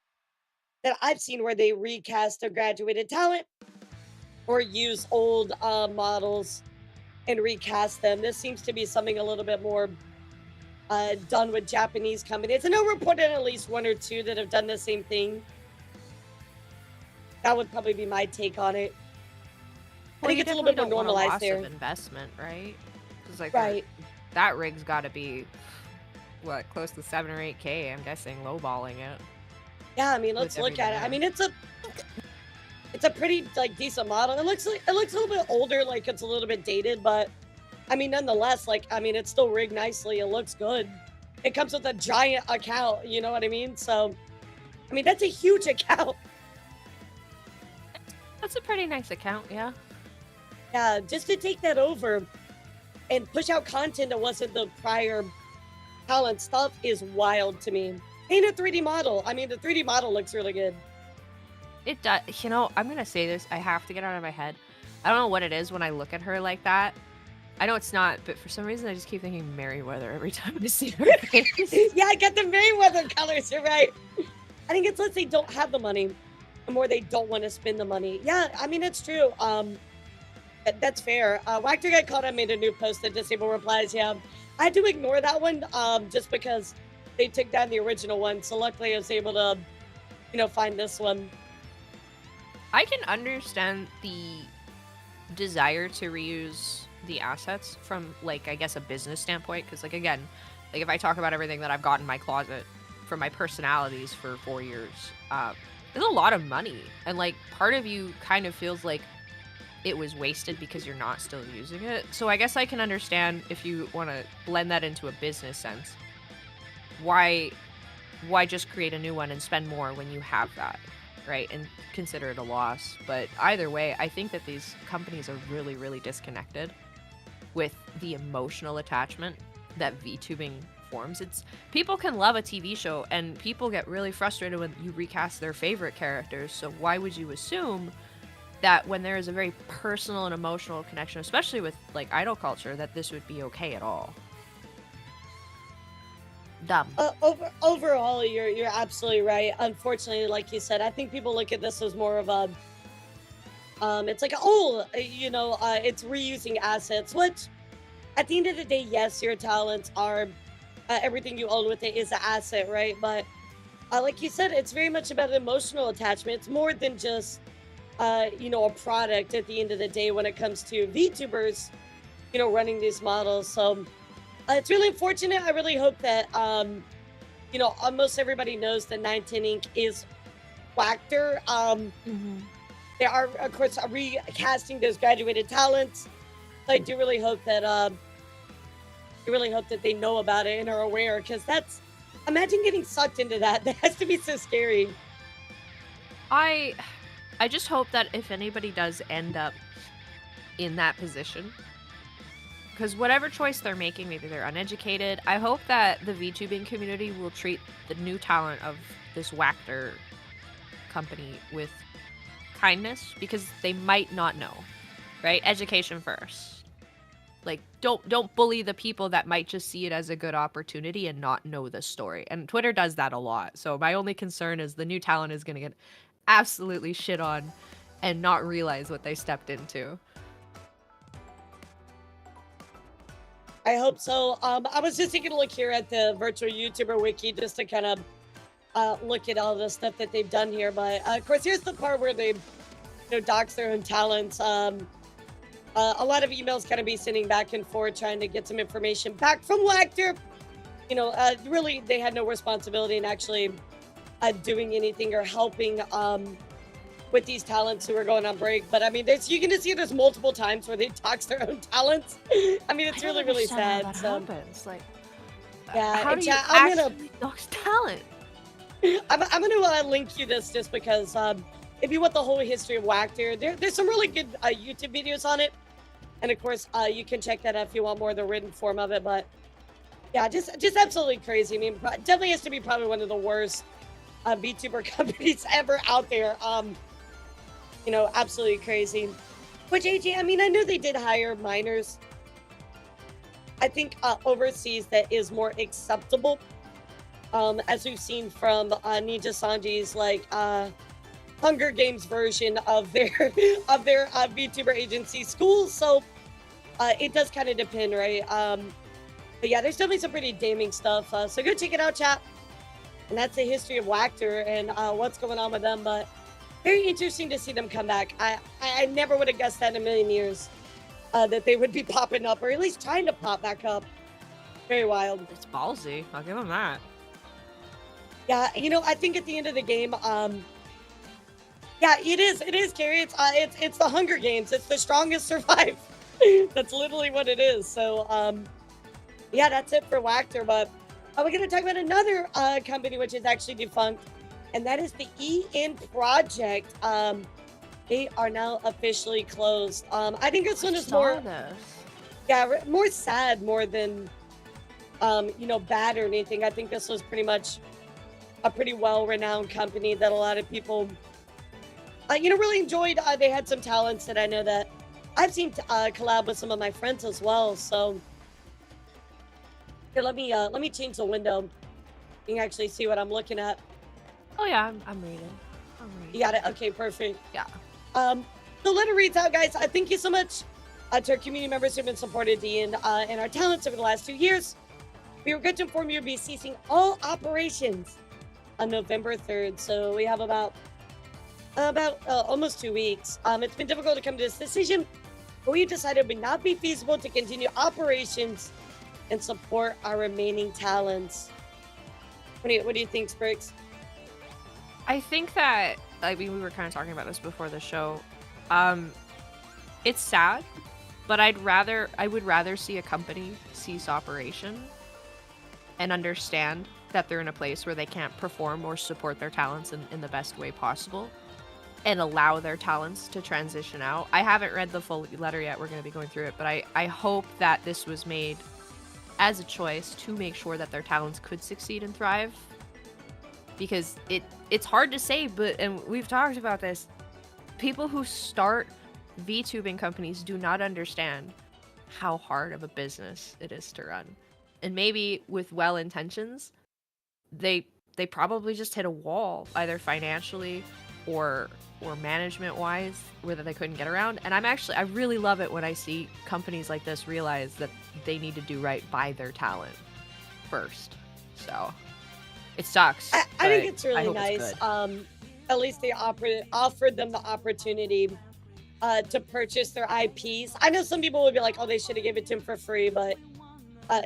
Speaker 1: that I've seen where they recast a graduated talent or use old models and recast them. This seems to be something a little bit more done with Japanese companies. I know reported at least one or two that have done the same thing. That would probably be my take on it. I think it's a little bit more normalized there.
Speaker 2: Of investment, right? Because like
Speaker 1: Right.
Speaker 2: that rig's got to be what, close to 7 or 8K. I'm guessing lowballing it.
Speaker 1: Yeah, I mean, let's
Speaker 2: with
Speaker 1: look at it. I
Speaker 2: everything
Speaker 1: mean, it's a pretty like decent model. It looks a little bit older, like it's a little bit dated, but I mean, nonetheless, like I mean, it's still rigged nicely. It looks good. It comes with a giant account. You know what I mean? So, I mean, that's a huge account.
Speaker 2: That's a pretty nice account, yeah.
Speaker 1: Yeah, just to take that over and push out content that wasn't the prior talent stuff is wild to me. Ain't a 3D model. I mean, the 3D model looks really good.
Speaker 2: It does. You know, I'm gonna say this. I have to get it out of my head. I don't know what it is when I look at her like that. I know it's not, but for some reason I just keep thinking Merryweather every time I see her face.
Speaker 1: Yeah, I got the Merryweather colors. You're right. I think it's less they don't have the money, the more they don't want to spend the money. Yeah, I mean it's true. That's fair. Wactor got caught. I made a new post that disabled replies. Yeah, I had to ignore that one just because they took down the original one. So luckily I was able to, you know, find this one.
Speaker 2: I can understand the desire to reuse the assets from, like, I guess a business standpoint, because, like, again, like, if I talk about everything that I've got in my closet for my personalities for 4 years, there's a lot of money, and, like, part of you kind of feels like it was wasted because you're not still using it. So I guess I can understand if you want to blend that into a business sense, why just create a new one and spend more when you have that, right? And consider it a loss. But either way, I think that these companies are really, really disconnected with the emotional attachment that VTubing forms. It's people can love a TV show and people get really frustrated when you recast their favorite characters. So why would you assume that when there is a very personal and emotional connection, especially with like idol culture, that this would be okay at all? Dumb.
Speaker 1: Overall, you're absolutely right. Unfortunately, like you said, I think people look at this as more of a it's like, oh, you know, it's reusing assets, which at the end of the day, yes, your talents are everything you own with it is an asset, right? But like you said, it's very much about emotional attachment. It's more than just you know, a product at the end of the day when it comes to VTubers, you know, running these models. So it's really unfortunate. I really hope that, you know, almost everybody knows that 910 Inc. is Wactor. They are, of course, recasting those graduated talents. I do really hope that, they know about it and are aware, because that's, imagine getting sucked into that. That has to be so scary.
Speaker 2: I just hope that if anybody does end up in that position, because whatever choice they're making, maybe they're uneducated. I hope that the VTubing community will treat the new talent of this Wactor company with kindness, because they might not know, right? Education first. Like, don't bully the people that might just see it as a good opportunity and not know the story. And Twitter does that a lot. So my only concern is the new talent is going to get absolutely shit on and not realize what they stepped into.
Speaker 1: I hope so. I was just taking a look here at the virtual YouTuber wiki just to kind of look at all the stuff that they've done here. But of course, here's the part where they dox their own talents. A lot of emails kind of be sending back and forth trying to get some information back from Wactor. Really, they had no responsibility in actually doing anything or helping with these talents who are going on break. But I mean, you can just see there's multiple times where they dox their own talents. I mean, it's really, really sad.
Speaker 2: How that happens. Like,
Speaker 1: yeah,
Speaker 2: how do you
Speaker 1: I'm
Speaker 2: actually dox talent?
Speaker 1: I'm gonna link you this just because if you want the whole history of Wactor, there's some really good YouTube videos on it, and of course you can check that out if you want more of the written form of it. But yeah, just absolutely crazy. I mean, definitely has to be probably one of the worst VTuber companies ever out there. Absolutely crazy. Which AJ, I mean, I knew they did hire minors. I think overseas that is more acceptable. As we've seen from Nijisanji's Hunger Games version of their VTuber agency school. So it does kind of depend, right? But yeah, there's definitely some pretty damning stuff. So go check it out, chat. And that's the history of Wactor and what's going on with them. But very interesting to see them come back. I never would have guessed that in a million years that they would be popping up, or at least trying to pop back up. Very wild.
Speaker 2: It's ballsy. I'll give them that.
Speaker 1: Yeah, I think at the end of the game, yeah, it is, Carrie. It's the Hunger Games. It's the strongest survive. That's literally what it is. So, yeah, that's it for Wactor. But we're going to talk about another company which is actually defunct, and that is the EIEN Project. They are now officially closed. I think this one is more, yeah, more sad more than, bad or anything. I think this was pretty much a pretty well-renowned company that a lot of people, really enjoyed. They had some talents that I know that I've seen collab with some of my friends as well. So here, let me change the window. You can actually see what I'm looking at.
Speaker 2: Oh yeah, I'm reading.
Speaker 1: You got it. Okay, perfect.
Speaker 2: Yeah.
Speaker 1: The letter reads out, guys. Thank you so much to our community members who have been supported and our talents over the last 2 years. We regret to inform you we'll be ceasing all operations on November 3rd. So we have about almost 2 weeks. It's been difficult to come to this decision, but we've decided it would not be feasible to continue operations and support our remaining talents. What do you think, Spriggs?
Speaker 2: I think that, I mean, we were kind of talking about this before the show. It's sad, but I would rather see a company cease operation and understand that they're in a place where they can't perform or support their talents in the best way possible, and allow their talents to transition out. I haven't read the full letter yet. We're going to be going through it, but I hope that this was made as a choice to make sure that their talents could succeed and thrive. Because it's hard to say, and we've talked about this, people who start VTubing companies do not understand how hard of a business it is to run. And maybe with well intentions, they probably just hit a wall, either financially or management wise, where they couldn't get around. And I really love it when I see companies like this realize that they need to do right by their talent first. So it sucks.
Speaker 1: I think it's really nice. At least they offered them the opportunity to purchase their IPs. I know some people would be like, oh, they should have given it to them for free, but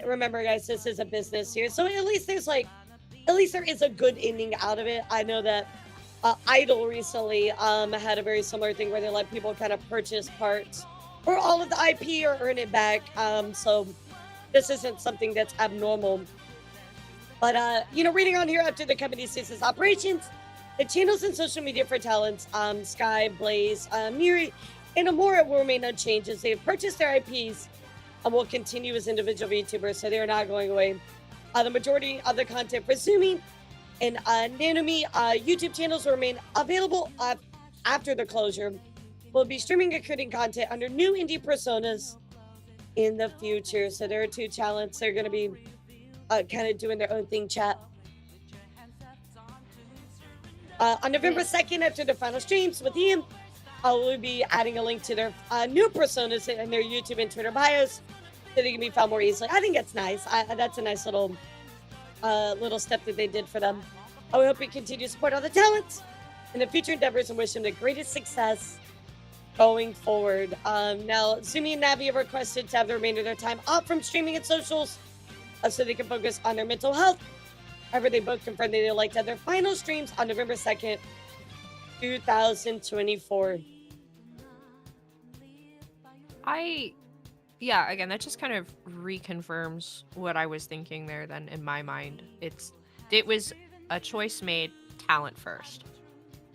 Speaker 1: remember, guys, this is a business here. So at least there is a good ending out of it. I know that Idol recently had a very similar thing where they let people kind of purchase parts or all of the IP or earn it back. So this isn't something that's abnormal. But, reading on here, after the company ceases operations, the channels and social media for talents, Sky, Blaze, Miri, and Amora will remain unchanged as they have purchased their IPs and will continue as individual VTubers, so they're not going away. The majority of the content for Zumi and Nanami YouTube channels will remain available after the closure. We'll be streaming and creating content under new indie personas in the future. So there are 2 talents. They're going to be kind of doing their own thing, chat. On November 2nd, after the final streams with Ian, we'll be adding a link to their new personas in their YouTube and Twitter bios so they can be found more easily. I think that's nice. That's a nice little step that they did for them. I hope you continue to support all the talents in the future endeavors and wish them the greatest success going forward. Now, Zumi and Navi have requested to have the remainder of their time off from streaming and socials so they can focus on their mental health. However, they both confirmed that they'd like to have their final streams on November 2nd, 2024.
Speaker 2: Yeah, again, that just kind of reconfirms what I was thinking there then in my mind. It was a choice made talent first.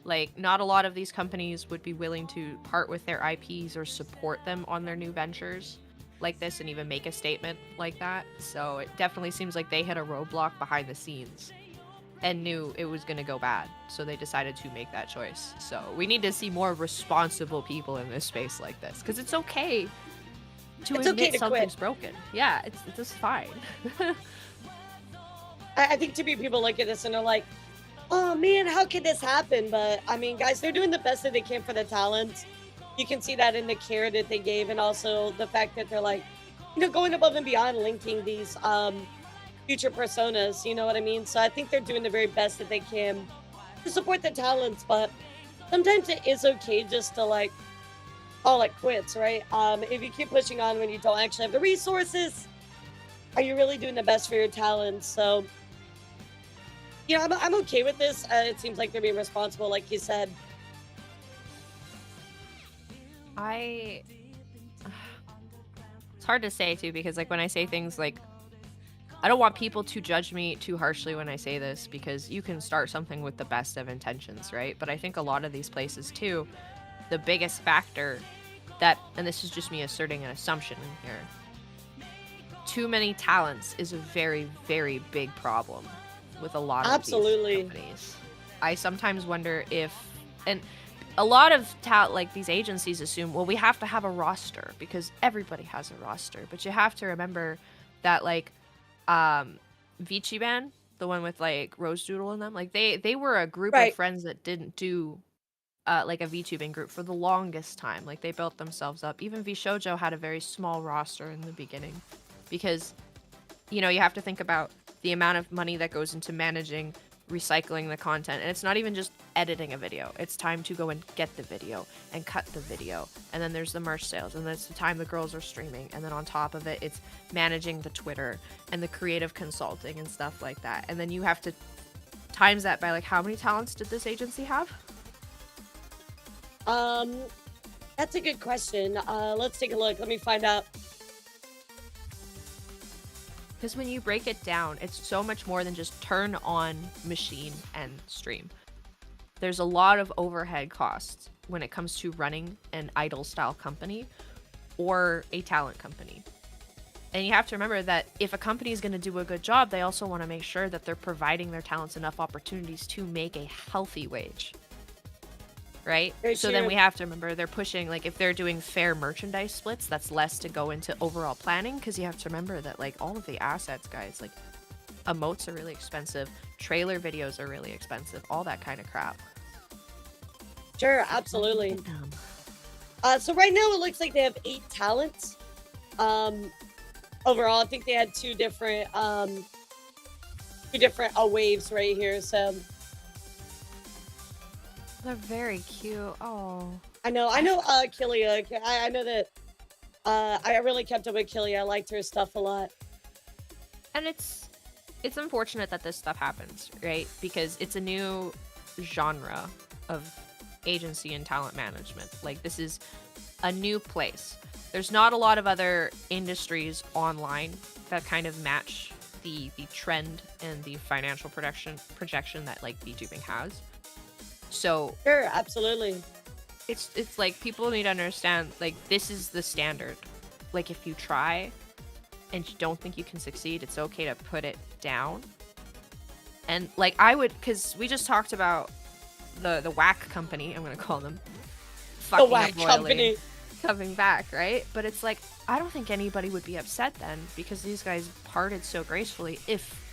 Speaker 2: Like, not a lot of these companies would be willing to part with their IPs or support them on their new ventures like this and even make a statement like that. So it definitely seems like they hit a roadblock behind the scenes and knew it was going to go bad. So they decided to make that choice. So we need to see more responsible people in this space like this, because it's okay to admit something's broken. Yeah, it's just fine.
Speaker 1: I think too many people look at this and they're like, oh man, how could this happen? But I mean, guys, they're doing the best that they can for the talents. You can see that in the care that they gave, and also the fact that they're like, going above and beyond linking these future personas, you know what I mean? So I think they're doing the very best that they can to support the talents, but sometimes it is okay just to like call it quits, right? If you keep pushing on when you don't actually have the resources, are you really doing the best for your talents? So, I'm okay with this. It seems like they're being responsible, like you said.
Speaker 2: It's hard to say too, because like when I say things like, I don't want people to judge me too harshly when I say this, because you can start something with the best of intentions, right? But I think a lot of these places too, the biggest factor that, and this is just me asserting an assumption in here, too many talents is a very, very big problem with a lot of these companies. I sometimes wonder if, and a lot of these agencies assume, well, we have to have a roster because everybody has a roster. But you have to remember that Vichiban, the one with like Rose Doodle in them, like they were a group of friends that didn't do like a VTubing group for the longest time. Like they built themselves up. Even VShojo had a very small roster in the beginning because, you have to think about the amount of money that goes into managing, recycling the content. And it's not even just editing a video. It's time to go and get the video and cut the video. And then there's the merch sales. And that's the time the girls are streaming. And then on top of it, it's managing the Twitter and the creative consulting and stuff like that. And then you have to times that by like, how many talents did this agency have?
Speaker 1: That's a good question. Let's take a look. Let me find out.
Speaker 2: Because when you break it down, it's so much more than just turn on machine and stream. There's a lot of overhead costs when it comes to running an idol style company or a talent company. And you have to remember that if a company is going to do a good job, they also want to make sure that they're providing their talents enough opportunities to make a healthy wage. Right? So then we have to remember they're pushing, like if they're doing fair merchandise splits, that's less to go into overall planning, because you have to remember that like all of the assets, guys, like emotes are really expensive, trailer videos are really expensive, all that kind of crap.
Speaker 1: Sure, absolutely. So right now it looks like they have 8 talents. Overall, I think they had two different waves right here, so
Speaker 2: they're very cute. Oh,
Speaker 1: I know. Killia. I know that. I really kept up with Killia. I liked her stuff a lot.
Speaker 2: And it's unfortunate that this stuff happens, right? Because it's a new genre of agency and talent management. Like this is a new place. There's not a lot of other industries online that kind of match the trend and the financial projection that like VTubing has. So
Speaker 1: sure, absolutely.
Speaker 2: It's like people need to understand like this is the standard. like if you try and you don't think you can succeed, it's okay to put it down. And like I would, because we just talked about the whack company, I'm gonna call them, fucking
Speaker 1: whack
Speaker 2: up royally,
Speaker 1: company.
Speaker 2: coming back, right? But it's like, I don't think anybody would be upset then, because these guys parted so gracefully. If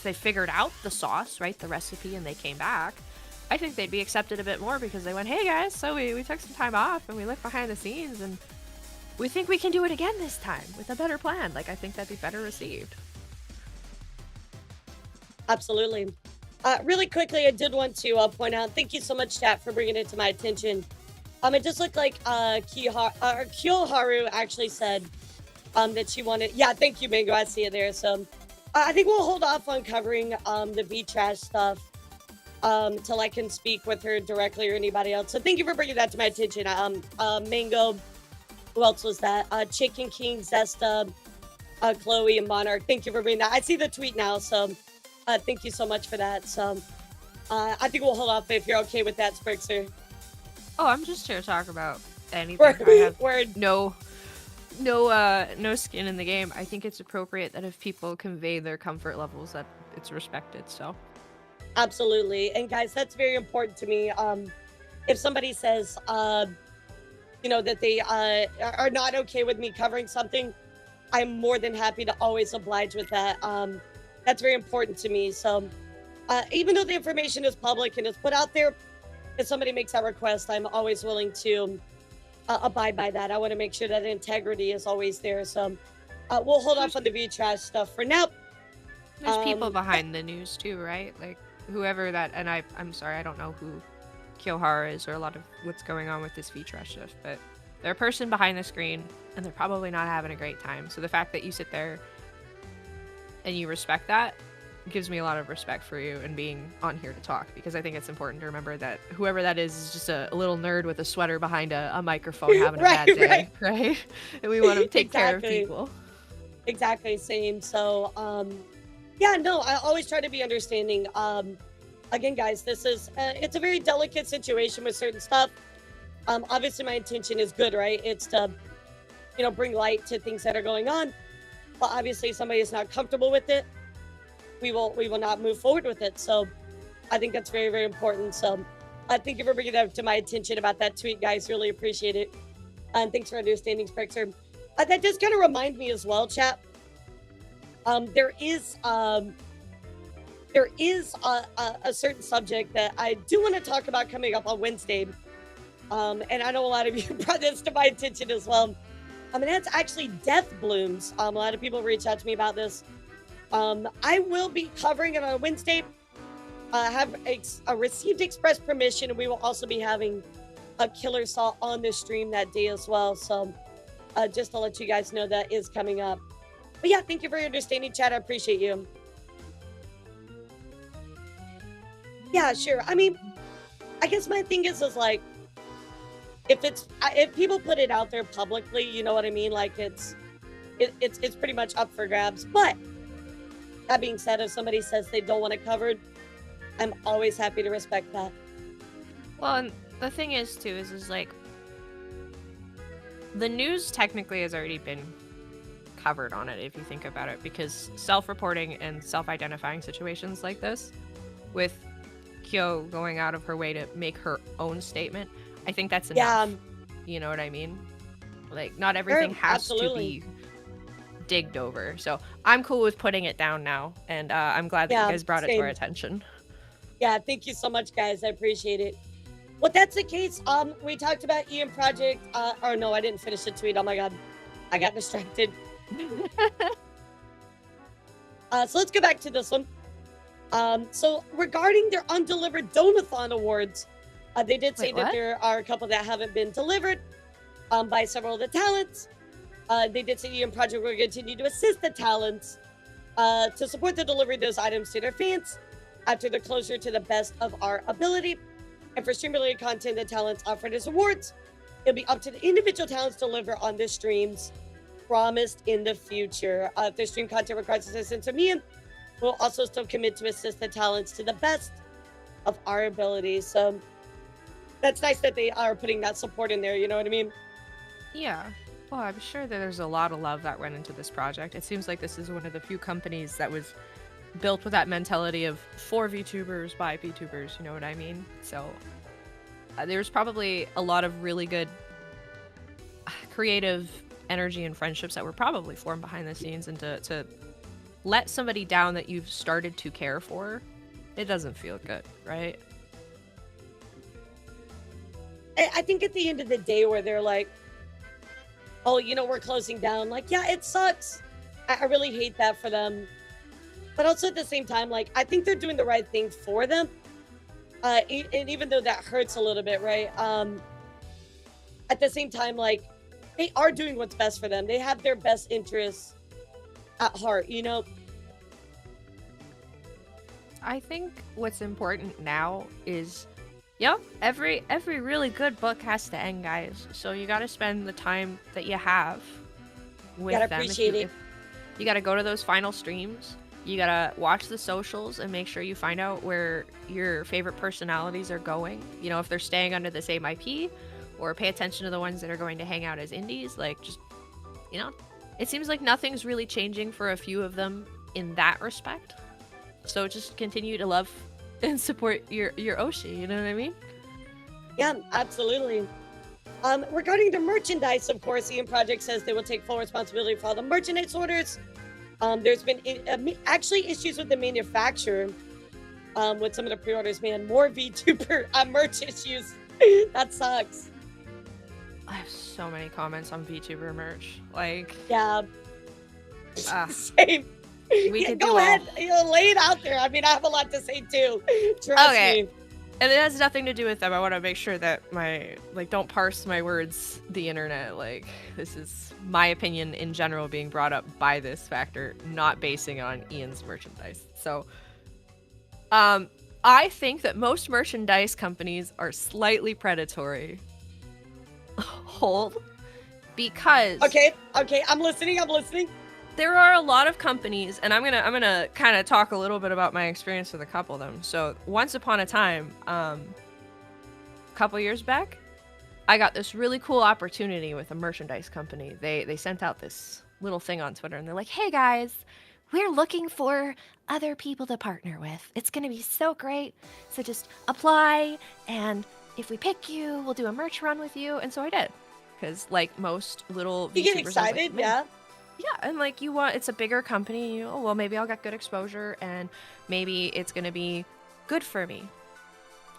Speaker 2: they figured out the sauce, right, the recipe, and they came back, I think they'd be accepted a bit more, because they went, hey guys, so we took some time off and we looked behind the scenes and we think we can do it again this time with a better plan. Like, I think that'd be better received.
Speaker 1: Absolutely. Really quickly, I did want to point out, thank you so much, chat, for bringing it to my attention. It just looked like Kyoharu actually said that she wanted, yeah, thank you, Mango, I see it there. So I think we'll hold off on covering the V-Trash stuff till I can speak with her directly or anybody else. So thank you for bringing that to my attention. Mango, who else was that? Chicken King, Zesta, Chloe, and Monarch. Thank you for bringing that. I see the tweet now, so thank you so much for that. So I think we'll hold off if you're okay with that, Sprixer.
Speaker 2: Oh, I'm just here to talk about anything. I have
Speaker 1: Word.
Speaker 2: no skin in the game. I think it's appropriate that if people convey their comfort levels, that it's respected. So
Speaker 1: absolutely. And guys, that's very important to me. If somebody says that they are not okay with me covering something, I'm more than happy to always oblige with that. That's very important to me. So even though the information is public and is put out there, if somebody makes that request, I'm always willing to abide by that. I want to make sure that integrity is always there. So we'll hold off on the V-Trash stuff for now.
Speaker 2: There's people behind the news too, right? Like whoever that, and I'm sorry, I don't know who Kyohara is or a lot of what's going on with this V-Trash stuff, but they're a person behind the screen and they're probably not having a great time. So the fact that you sit there and you respect that gives me a lot of respect for you and being on here to talk, because I think it's important to remember that whoever that is just a little nerd with a sweater behind a microphone having a bad day, right? And we want to take care of people.
Speaker 1: Exactly, same. So, yeah, no, I always try to be understanding. Again, guys, this is, it's a very delicate situation with certain stuff. Obviously, my intention is good, right? It's to, bring light to things that are going on. But obviously, if somebody is not comfortable with it, we will not move forward with it. So I think that's very, very important. So thank you for bringing that to my attention about that tweet, guys. Really appreciate it. And thanks for understanding, Sprixer. That does kind of remind me as well, chat. There is a certain subject that I do want to talk about coming up on Wednesday. And I know a lot of you brought this to my attention as well. That's actually death blooms. A lot of people reach out to me about this. I will be covering it on Wednesday. Have received express permission, and we will also be having a killer saw on the stream that day as well. So just to let you guys know that is coming up. But yeah, thank you for your understanding, chat. I appreciate you. Yeah, sure. I guess my thing is like, if people put it out there publicly, you know what I mean? Like it's pretty much up for grabs. But that being said, if somebody says they don't want it covered, I'm always happy to respect that.
Speaker 2: Well, and the thing is too, is like the news technically has already been covered on it, if you think about it, because self-reporting and self-identifying situations like this, with Kyo going out of her way to make her own statement, I think that's enough. Yeah. You know what I mean? Like, not everything has to be digged over. So I'm cool with putting it down now, and I'm glad that you guys brought it to our attention.
Speaker 1: Yeah, thank you so much, guys. I appreciate it. Well, that's the case. We talked about EIEN Project. Or no, I didn't finish the tweet. Oh my god, I got distracted. So let's go back to this one. So regarding their undelivered Donathon awards, they did say that there are a couple that haven't been delivered by several of the talents. They did say EIEN Project will continue to assist the talents to support the delivery of those items to their fans after the closure to the best of our ability. And for stream-related content, the talents offered as awards, it'll be up to the individual talents to deliver on the streams promised in the future. If their stream content requires assistance from EIEN, we'll also still commit to assist the talents to the best of our abilities. So that's nice that they are putting that support in there, you know what I mean?
Speaker 2: Yeah. Well, I'm sure that there's a lot of love that went into this project. It seems like this is one of the few companies that was built with that mentality of for VTubers, by VTubers, you know what I mean? So there's probably a lot of really good creative energy and friendships that were probably formed behind the scenes, and to let somebody down that you've started to care for, it doesn't feel good, right?
Speaker 1: I think at the end of the day where they're like, oh, you know, we're closing down. Like, yeah, it sucks. I really hate that for them. But also at the same time, like, I think they're doing the right thing for them. And even though that hurts a little bit, right? At the same time, like, they are doing what's best for them. They have their best interests at heart, you know?
Speaker 2: I think what's important now is, yep, every really good book has to end, guys. So you got to spend the time that you have with them.
Speaker 1: Appreciate it.
Speaker 2: You got to go to those final streams. You got to watch the socials and make sure you find out where your favorite personalities are going. You know, if they're staying under the same IP, or pay attention to the ones that are going to hang out as indies. Like, just, you know, it seems like nothing's really changing for a few of them in that respect. So just continue to love and support your Oshi, you know what I mean?
Speaker 1: Yeah, absolutely. Regarding the merchandise, of course, EIEN Project says they will take full responsibility for all the merchandise orders. There's been actually issues with the manufacturer with some of the pre-orders, man. More VTuber merch issues. That sucks.
Speaker 2: I have so many comments on VTuber merch. Like,
Speaker 1: yeah. Same.
Speaker 2: We could
Speaker 1: go ahead. You know, lay it out there. I mean, I have a lot to say too. Trust me.
Speaker 2: And it has nothing to do with them. I want to make sure that don't parse my words the internet. Like, this is my opinion in general being brought up by this factor, not basing on EIEN's merchandise. So, I think that most merchandise companies are slightly predatory. Hold. Because... Okay,
Speaker 1: I'm listening.
Speaker 2: There are a lot of companies, and I'm gonna kind of talk a little bit about my experience with a couple of them. So once upon a time, a couple years back, I got this really cool opportunity with a merchandise company. They sent out this little thing on Twitter, and they're like, "Hey guys, we're looking for other people to partner with. It's gonna be so great. So just apply, and if we pick you, we'll do a merch run with you." And so I did, because like most little
Speaker 1: you
Speaker 2: VTubers,
Speaker 1: get excited, yeah.
Speaker 2: Yeah, and like it's a bigger company, oh, well, maybe I'll get good exposure and maybe it's gonna be good for me.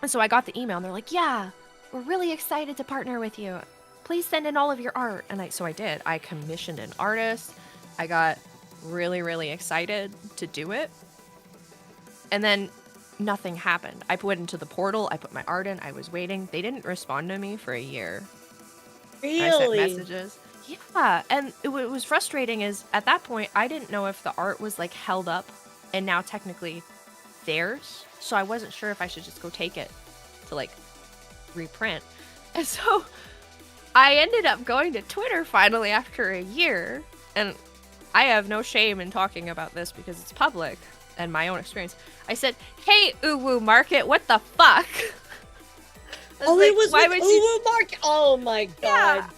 Speaker 2: And so I got the email and they're like, yeah, we're really excited to partner with you. Please send in all of your art. And so I did. I commissioned an artist. I got really, really excited to do it. And then nothing happened. I went into the portal, I put my art in, I was waiting. They didn't respond to me for a year.
Speaker 1: Really?
Speaker 2: I sent messages. Yeah, and what was frustrating is at that point I didn't know if the art was like held up and now technically theirs, so I wasn't sure if I should just go take it to like reprint. And so I ended up going to Twitter finally after a year, and I have no shame in talking about this because it's public and my own experience. I said, "Hey, Uwu Market, what the fuck?"
Speaker 1: Oh, like, it was why with Uwu Market. Oh my god.
Speaker 2: Yeah.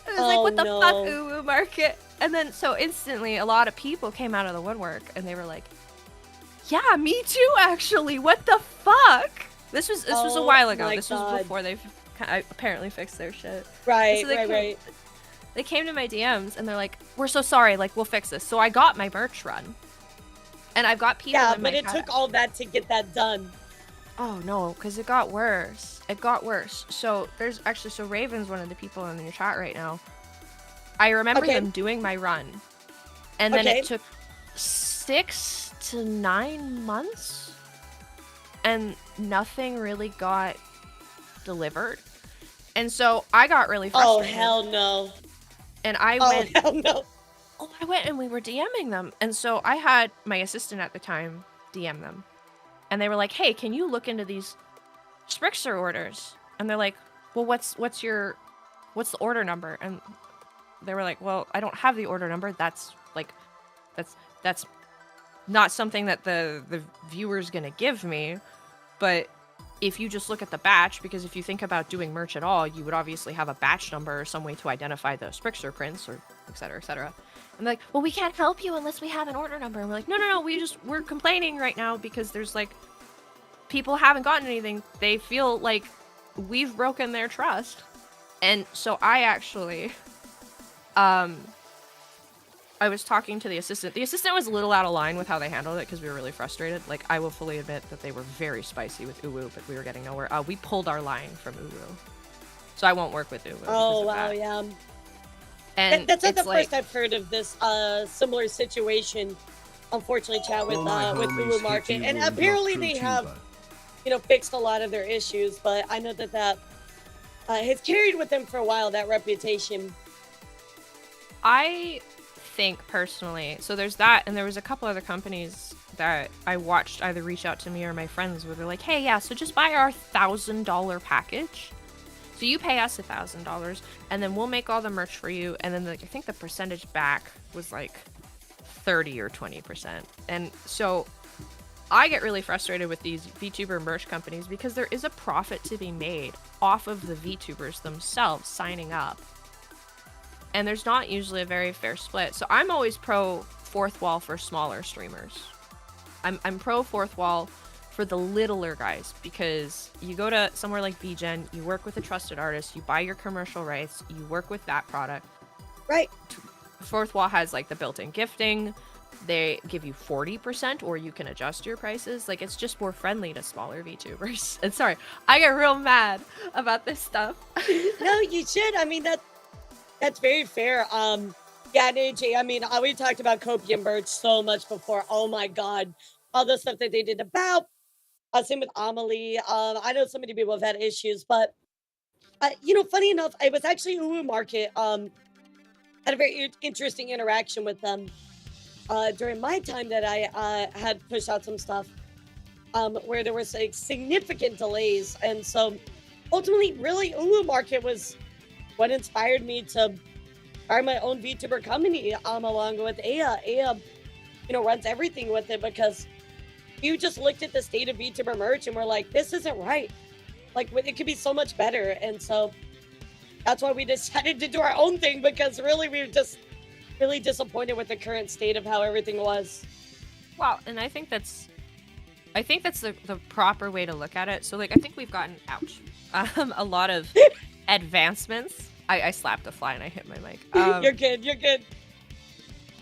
Speaker 2: I was like, what the fuck, Uwu Market? And then, so instantly, a lot of people came out of the woodwork, and they were like, yeah, me too, actually. What the fuck? This was a while ago. This was before they apparently fixed their shit.
Speaker 1: Right,
Speaker 2: so
Speaker 1: right.
Speaker 2: They came to my DMs, and they're like, we're so sorry, like, we'll fix this. So I got my merch run. And I've got people in my
Speaker 1: but it took all that to get that done.
Speaker 2: Oh, no, because it got worse. It got worse. So there's actually, so Raven's one of the people in your chat right now. I remember them doing my run. And then it took 6 to 9 months. And nothing really got delivered. And so I got really frustrated.
Speaker 1: Oh, hell no.
Speaker 2: And I went.
Speaker 1: Oh, hell no.
Speaker 2: Oh, I went and we were DMing them. And so I had my assistant at the time DM them. And they were like, hey, can you look into these Sprixer orders? And they're like, well, what's the order number? And they were like, well, I don't have the order number. That's not something that the viewer's gonna give me. But if you just look at the batch, because if you think about doing merch at all, you would obviously have a batch number or some way to identify the Sprixer prints, or et cetera, et cetera. And they're like, well, we can't help you unless we have an order number. And we're like, no, we're complaining right now because there's like, people haven't gotten anything. They feel like we've broken their trust. And so I actually, I was talking to the assistant. The assistant was a little out of line with how they handled it because we were really frustrated. Like, I will fully admit that they were very spicy with Uwu, but we were getting nowhere. We pulled our line from Uwu. So I won't work with Uwu.
Speaker 1: Oh, wow, yeah. And that's not the first I've heard of this similar situation. Unfortunately, chat with Uwu Market. And apparently they have, fixed a lot of their issues. But I know that has carried with them for a while, that reputation.
Speaker 2: I think personally, so there's that, and there was a couple other companies that I watched either reach out to me or my friends where they're like, hey, yeah, so just buy our $1,000 package. So you pay us $1,000 and then we'll make all the merch for you. And then I think the percentage back was like 30 or 20%. And so I get really frustrated with these VTuber merch companies because there is a profit to be made off of the VTubers themselves signing up. And there's not usually a very fair split. So I'm always pro fourth wall for smaller streamers. I'm pro fourth wall for the littler guys, because you go to somewhere like VGen, you work with a trusted artist, you buy your commercial rights, you work with that product.
Speaker 1: Right.
Speaker 2: Fourth wall has like the built-in gifting. They give you 40%, or you can adjust your prices. Like, it's just more friendly to smaller VTubers. And sorry, I get real mad about this stuff.
Speaker 1: No, you should. I mean, that's very fair. Yeah, AJ, I mean, we talked about Copium merch so much before. Oh my God. All the stuff that they did about, same with Amelie. I know so many people have had issues, but, funny enough, I was actually Uwu Market, had a very interesting interaction with them during my time that I had pushed out some stuff where there was like significant delays. And so ultimately, really, Uwu Market was what inspired me to start my own VTuber company along with Aya. Aya, runs everything with it, because you just looked at the state of VTuber merch and we're like, this isn't right. Like, it could be so much better. And so that's why we decided to do our own thing, because really we were just really disappointed with the current state of how everything was.
Speaker 2: Wow, and I think that's the proper way to look at it. So, like, I think we've gotten, a lot of advancements. I slapped a fly and I hit my mic.
Speaker 1: You're good.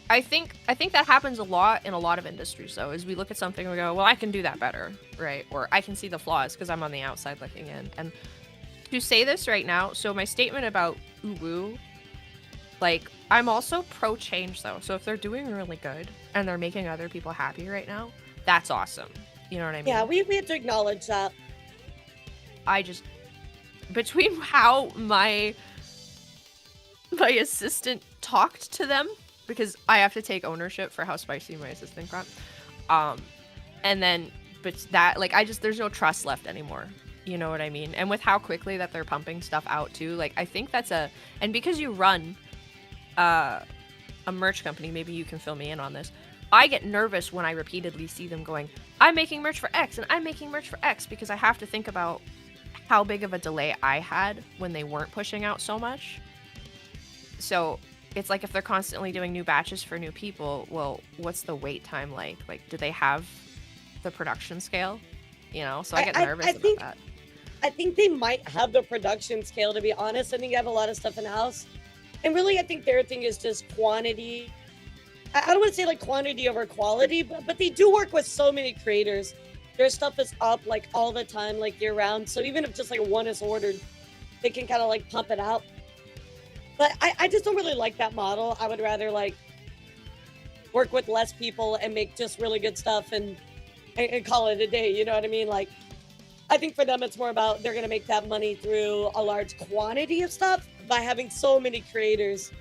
Speaker 2: I think that happens a lot in a lot of industries, though, is we look at something and we go, well, I can do that better, right? Or I can see the flaws because I'm on the outside looking in. And to say this right now, so my statement about Uwu, like, I'm also pro change, though. So if they're doing really good and they're making other people happy right now, that's awesome. You know what I mean?
Speaker 1: Yeah, we have to acknowledge that.
Speaker 2: Between how my assistant talked to them, because I have to take ownership for how spicy my assistant got, and then, but that, like, there's no trust left anymore. You know what I mean? And with how quickly that they're pumping stuff out too, like, I think that's and because you run a merch company, maybe you can fill me in on this. I get nervous when I repeatedly see them going, I'm making merch for X and I'm making merch for X, because I have to think about how big of a delay I had when they weren't pushing out so much. So it's like, if they're constantly doing new batches for new people, well, what's the wait time like? Like, do they have the production scale? So I get nervous about that.
Speaker 1: I think they might have the production scale, to be honest. I think they have a lot of stuff in-house. And really, I think their thing is just quantity. I don't want to say like quantity over quality, but they do work with so many creators. Their stuff is up like all the time, like year round. So even if just like one is ordered, they can kind of like pump it out. But I just don't really like that model. I would rather like work with less people and make just really good stuff and call it a day. You know what I mean? Like, I think for them, it's more about they're going to make that money through a large quantity of stuff by having so many creators.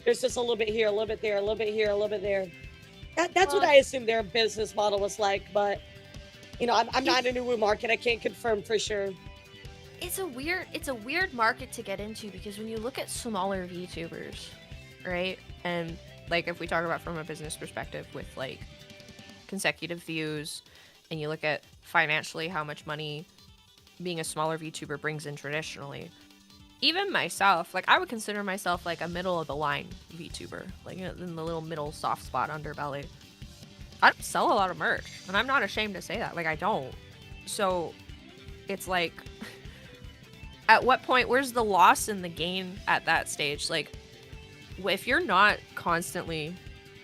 Speaker 1: There's just a little bit here, a little bit there, a little bit here, a little bit there. That's what I assume their business model was like. But, I'm not in a Uwu Market. I can't confirm for sure.
Speaker 2: It's a weird market to get into, because when you look at smaller VTubers, right? And like, if we talk about from a business perspective with like consecutive views, and you look at financially how much money being a smaller VTuber brings in traditionally. Even myself, like I would consider myself like a middle of the line VTuber, like in the little middle soft spot underbelly. I don't sell a lot of merch, and I'm not ashamed to say that. Like I don't. So it's like, at what point, where's the loss and the gain at that stage? Like, if you're not constantly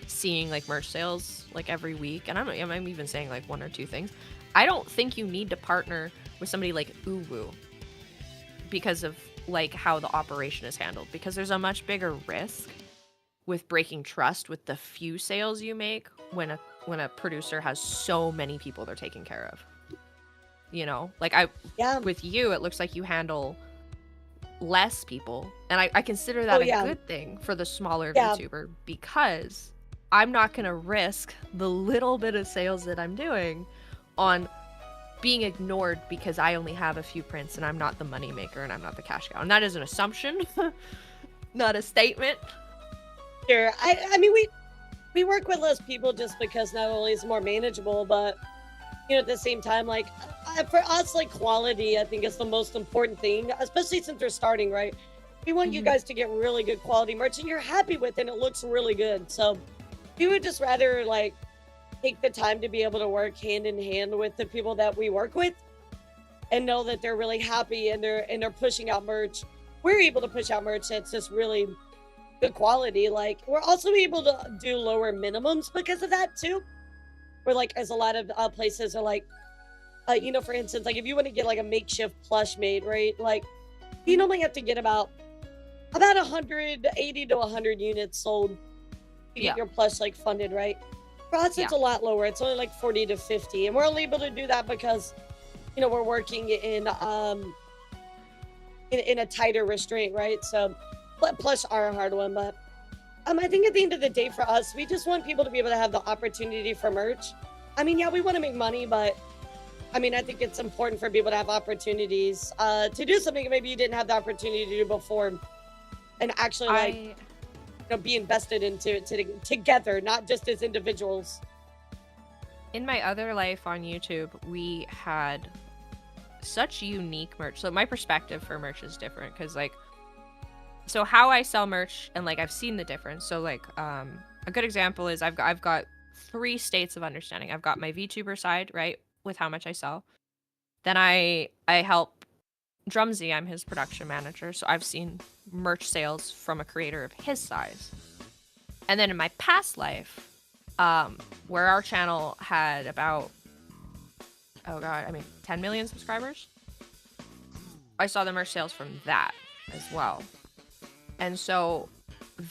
Speaker 2: seeing like merch sales like every week, and I'm even saying like 1 or 2 things, I don't think you need to partner with somebody like Uwu because of like how the operation is handled, because there's a much bigger risk with breaking trust with the few sales you make when a producer has so many people they're taking care of. You know, like with you, it looks like you handle less people, and I consider that a good thing for the smaller VTuber, because I'm not gonna risk the little bit of sales that I'm doing on being ignored because I only have a few prints and I'm not the money maker and I'm not the cash cow. And that is an assumption, not a statement.
Speaker 1: Sure. I mean, we work with less people just because not only is it more manageable, but you know, at the same time, like for us, like quality, I think is the most important thing, especially since we're starting, right? We want you guys to get really good quality merch and you're happy with it and it looks really good. So we would just rather like take the time to be able to work hand in hand with the people that we work with and know that they're really happy and they're pushing out merch. We're able to push out merch that's just really good quality. Like we're also able to do lower minimums because of that too. Where like as a lot of places are like, you know, for instance, like if you want to get like a makeshift plush made, right? Like you normally have to get about 180 to 100 units sold to get your plush like funded, right? For us, it's a lot lower. It's only like 40 to 50. And we're only able to do that because, you know, we're working in a tighter restraint, right? So plush are a hard one, but I think at the end of the day for us, we just want people to be able to have the opportunity for merch. I mean, yeah, we want to make money, but I mean, I think it's important for people to have opportunities to do something maybe you didn't have the opportunity to do before, and actually like you know, be invested into it together, not just as individuals.
Speaker 2: In my other life on YouTube, we had such unique merch. So my perspective for merch is different because like, so how I sell merch and like I've seen the difference. So like a good example is I've got 3 states of understanding. I've got my VTuber side, right, with how much I sell. Then I help Drumsy, I'm his production manager, so I've seen merch sales from a creator of his size. And then in my past life, where our channel had about 10 million subscribers, I saw the merch sales from that as well. And so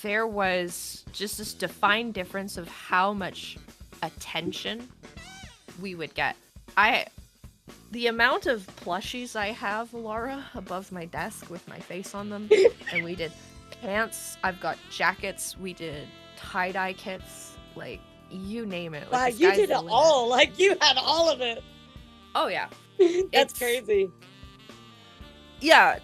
Speaker 2: there was just this defined difference of how much attention we would get. The amount of plushies I have, Elara, above my desk with my face on them, and we did pants, I've got jackets, we did tie-dye kits, like, you name it.
Speaker 1: Wow, you did it all. Like, you had all of it.
Speaker 2: Oh, yeah.
Speaker 1: That's crazy.
Speaker 4: Yeah,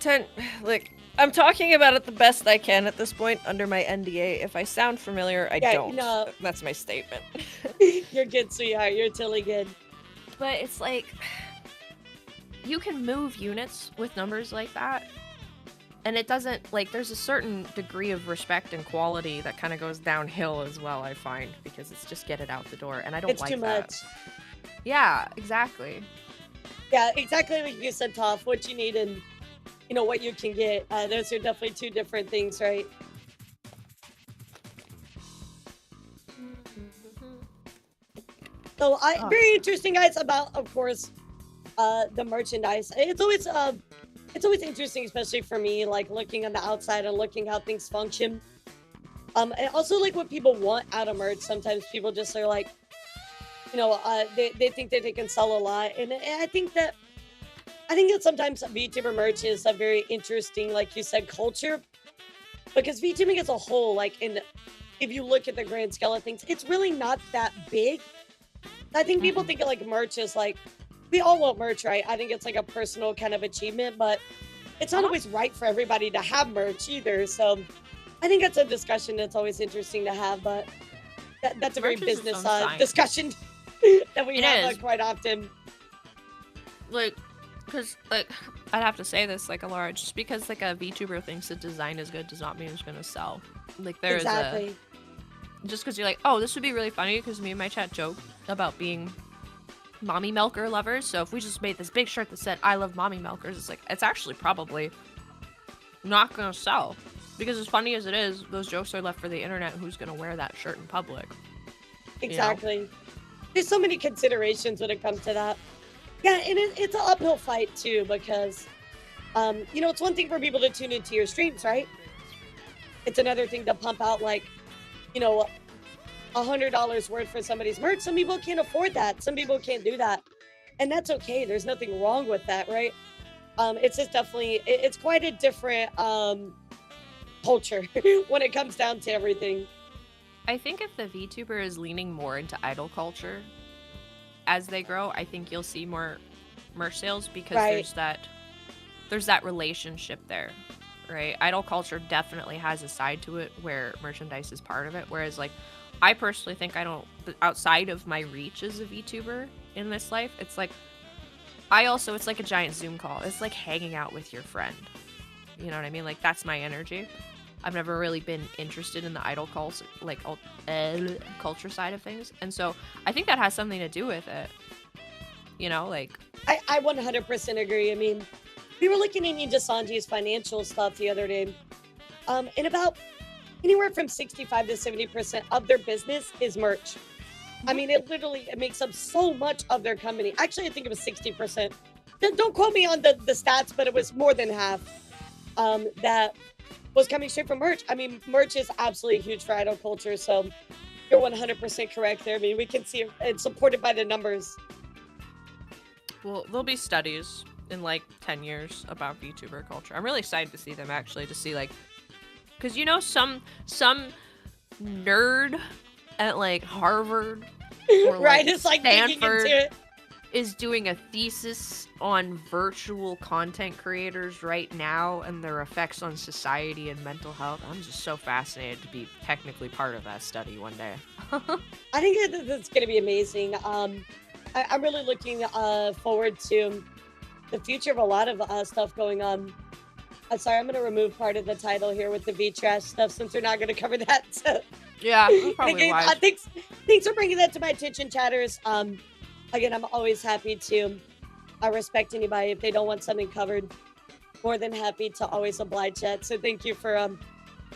Speaker 4: like, I'm talking about it the best I can at this point under my NDA. If I sound familiar, I don't. No. That's my statement.
Speaker 1: You're good, sweetheart. You're totally good.
Speaker 2: But it's like, you can move units with numbers like that, and it doesn't, like, there's a certain degree of respect and quality that kind of goes downhill as well, I find, because it's just get it out the door, and I don't like that. It's too much. Yeah, exactly.
Speaker 1: Yeah, exactly like you said, Toph, what you need and, you know, what you can get. Those are definitely 2 different things, right? So, very interesting, guys, about, of course, the merchandise. It's always interesting, especially for me, like looking on the outside and looking how things function. And also like what people want out of merch. Sometimes people just are like, you know, they think that they can sell a lot, and I think that sometimes VTuber merch is a very interesting, like you said, culture, because VTubing as a whole, like if you look at the grand scale of things, it's really not that big. I think people think of like merch as like, we all want merch, right? I think it's like a personal kind of achievement, but it's not always right for everybody to have merch either. So I think that's a discussion that's always interesting to have, but that's a very business discussion that we have quite often.
Speaker 2: Like, Because, like, I'd have to say this, like, Elara, just because, like, a VTuber thinks the design is good does not mean it's going to sell. Like, there is a... Just because you're like, oh, this would be really funny because me and my chat joke about being mommy milker lovers. So if we just made this big shirt that said, I love mommy milkers, it's like, it's actually probably not going to sell. Because as funny as it is, those jokes are left for the internet. Who's going to wear that shirt in public?
Speaker 1: Exactly.
Speaker 2: You know?
Speaker 1: There's so many considerations when it comes to that. Yeah, and it's an uphill fight too because, you know, it's one thing for people to tune into your streams, right? It's another thing to pump out like, you know, $100 worth for somebody's merch. Some people can't afford that. Some people can't do that. And that's okay. There's nothing wrong with that, right? It's just definitely, it's quite a different culture when it comes down to everything.
Speaker 2: I think if the VTuber is leaning more into idol culture as they grow, I think you'll see more merch sales because there's that relationship there, right? Idol culture definitely has a side to it where merchandise is part of it, whereas like I personally think outside of my reach as a VTuber in this life, it's like it's like a giant Zoom call. It's like hanging out with your friend. You know what I mean? Like that's my energy. I've never really been interested in the idol culture, like culture side of things, and so I think that has something to do with it. You know, like
Speaker 1: I 100% agree. I mean, we were looking at Nijisanji's financial stuff the other day, and about anywhere from 65 to 70% of their business is merch. I mean, it makes up so much of their company. Actually, I think it was 60%. Don't quote me on the stats, but it was more than half that was coming straight from merch. I mean, merch is absolutely huge for idol culture, so you're 100% correct there. I mean, we can see it's supported by the numbers.
Speaker 2: Well, there'll be studies in like 10 years about VTuber culture. I'm really excited to see them actually, to see like, because you know some nerd at like Harvard or
Speaker 1: right,
Speaker 2: like
Speaker 1: it's like
Speaker 2: Stanford
Speaker 1: into it.
Speaker 2: Is doing a thesis on virtual content creators right now and their effects on society and mental health. I'm just so fascinated to be technically part of that study one day.
Speaker 1: I think that's going to be amazing. I'm really looking forward to the future of a lot of stuff going on. I'm sorry, I'm going to remove part of the title here with the V-Trash stuff since we're not going to cover that. So.
Speaker 2: Yeah, probably wise.
Speaker 1: Thanks for bringing that to my attention, chatters. Again, I'm always happy to respect anybody if they don't want something covered. More than happy to always oblige that. So thank you for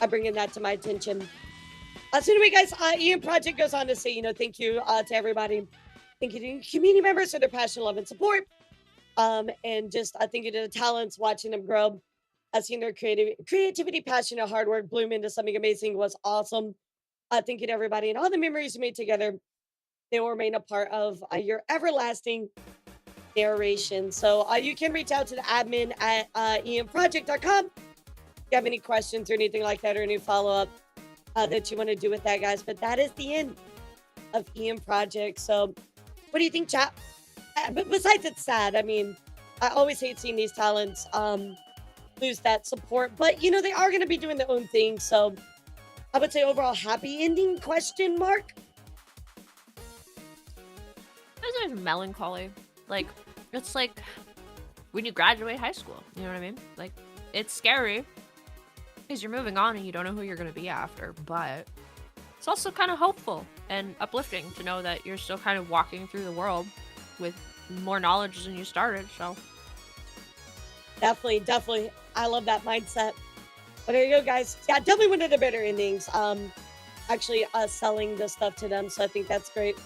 Speaker 1: bringing that to my attention. So anyway, guys, EIEN Project goes on to say, you know, thank you to everybody. Thank you to community members for their passion, love, and support. And just thank you to the talents, watching them grow. Seeing their creativity, passion, and hard work bloom into something amazing was awesome. Thank you to everybody and all the memories you made together. They will remain a part of your everlasting narration. So you can reach out to the admin at EIENproject.com. If you have any questions or anything like that or any follow-up that you want to do with that, guys. But that is the end of EIEN Project. So what do you think, chat? But besides it's sad, I mean, I always hate seeing these talents lose that support. But, you know, they are going to be doing their own thing. So I would say overall happy ending, question mark.
Speaker 2: It's melancholy. Like, it's like when you graduate high school. You know what I mean? Like, it's scary because you're moving on and you don't know who you're going to be after. But it's also kind of hopeful and uplifting to know that you're still kind of walking through the world with more knowledge than you started. So
Speaker 1: definitely. I love that mindset. But there you go, guys. Yeah, definitely one of the better endings. Actually, selling the stuff to them. So I think that's great.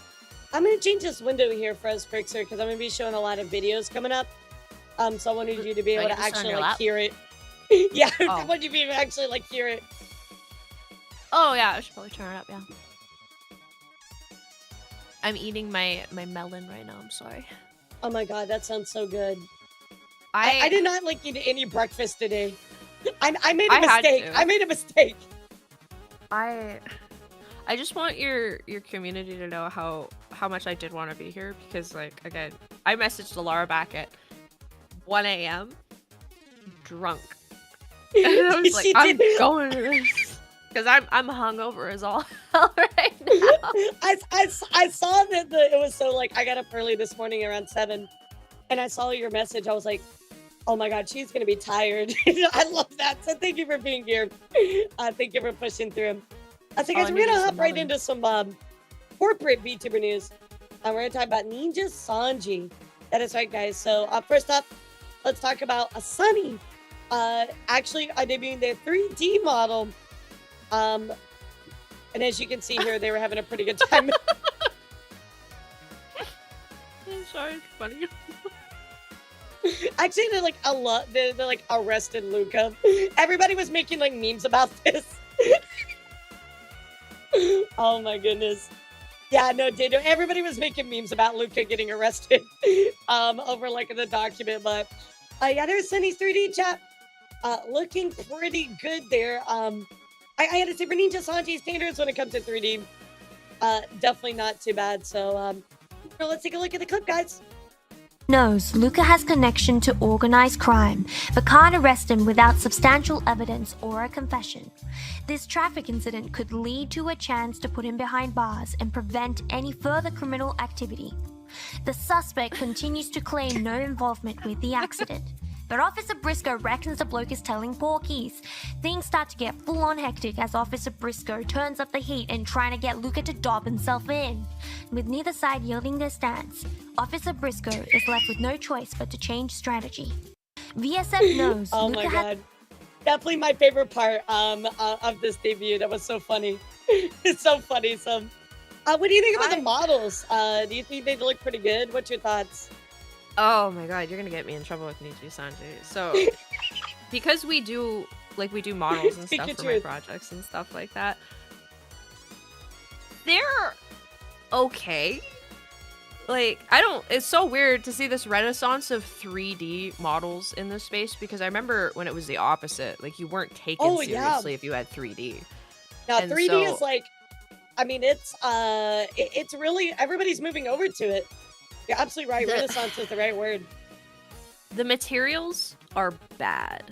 Speaker 1: I'm going to change this window here for us, Brixer, because I'm going to be showing a lot of videos coming up. So I wanted you to be able to actually like hear it. Yeah, I want you to be able to actually like hear it.
Speaker 2: Oh yeah, I should probably turn it up. Yeah. I'm eating my melon right now. I'm sorry.
Speaker 1: Oh my god, that sounds so good. I did not like eat any breakfast today. I made a mistake. I made a mistake.
Speaker 2: I just want your community to know how much I did want to be here because, like, again, I messaged Elara back at 1 a.m. drunk. And I was like, I'm going to this because I'm hungover as all hell right now.
Speaker 1: I saw that it was so like I got up early this morning around 7, and I saw your message, I was like, oh my God, she's gonna be tired. I love that. So thank you for being here. Thank you for pushing through. So guys, we're gonna hop right into some corporate VTuber news. We're gonna talk about Nijisanji. That is right, guys. So first up, let's talk about Sunny. Actually, debuting their 3D model. And as you can see here, they were having a pretty good time.
Speaker 4: I'm sorry, it's funny.
Speaker 1: Actually, they're like they're like arrested Luca. Everybody was making like memes about this. Oh my goodness. Yeah, no, everybody was making memes about Luca getting arrested over like in the document, but yeah, there's Sunny's 3D chat. Looking pretty good there. I had to say for Nijisanji standards when it comes to 3D, definitely not too bad. So let's take a look at the clip, guys.
Speaker 5: Knows Luca has connection to organized crime, but can't arrest him without substantial evidence or a confession. This traffic incident could lead to a chance to put him behind bars and prevent any further criminal activity. The suspect continues to claim no involvement with the accident, but Officer Briscoe reckons the bloke is telling porkies. Things start to get full-on hectic as Officer Briscoe turns up the heat and trying to get Luca to dob himself in. With neither side yielding their stance, Officer Briscoe is left with no choice but to change strategy. VSF knows
Speaker 1: oh
Speaker 5: Luca
Speaker 1: my God. Definitely my favorite part of this debut. That was so funny. It's so funny. So, what do you think about the models? Do you think they look pretty good? What's your thoughts?
Speaker 4: Oh my God, you're gonna get me in trouble with Nijisanji. So, because we do models and stuff for my projects and stuff like that, they're okay. Like, it's so weird to see this renaissance of 3D models in this space, because I remember when it was the opposite. Like, you weren't taken seriously if you had 3D.
Speaker 1: Now, 3D is like, I mean, it's really, everybody's moving over to it. You're absolutely right. Renaissance is the right word.
Speaker 4: The materials are bad.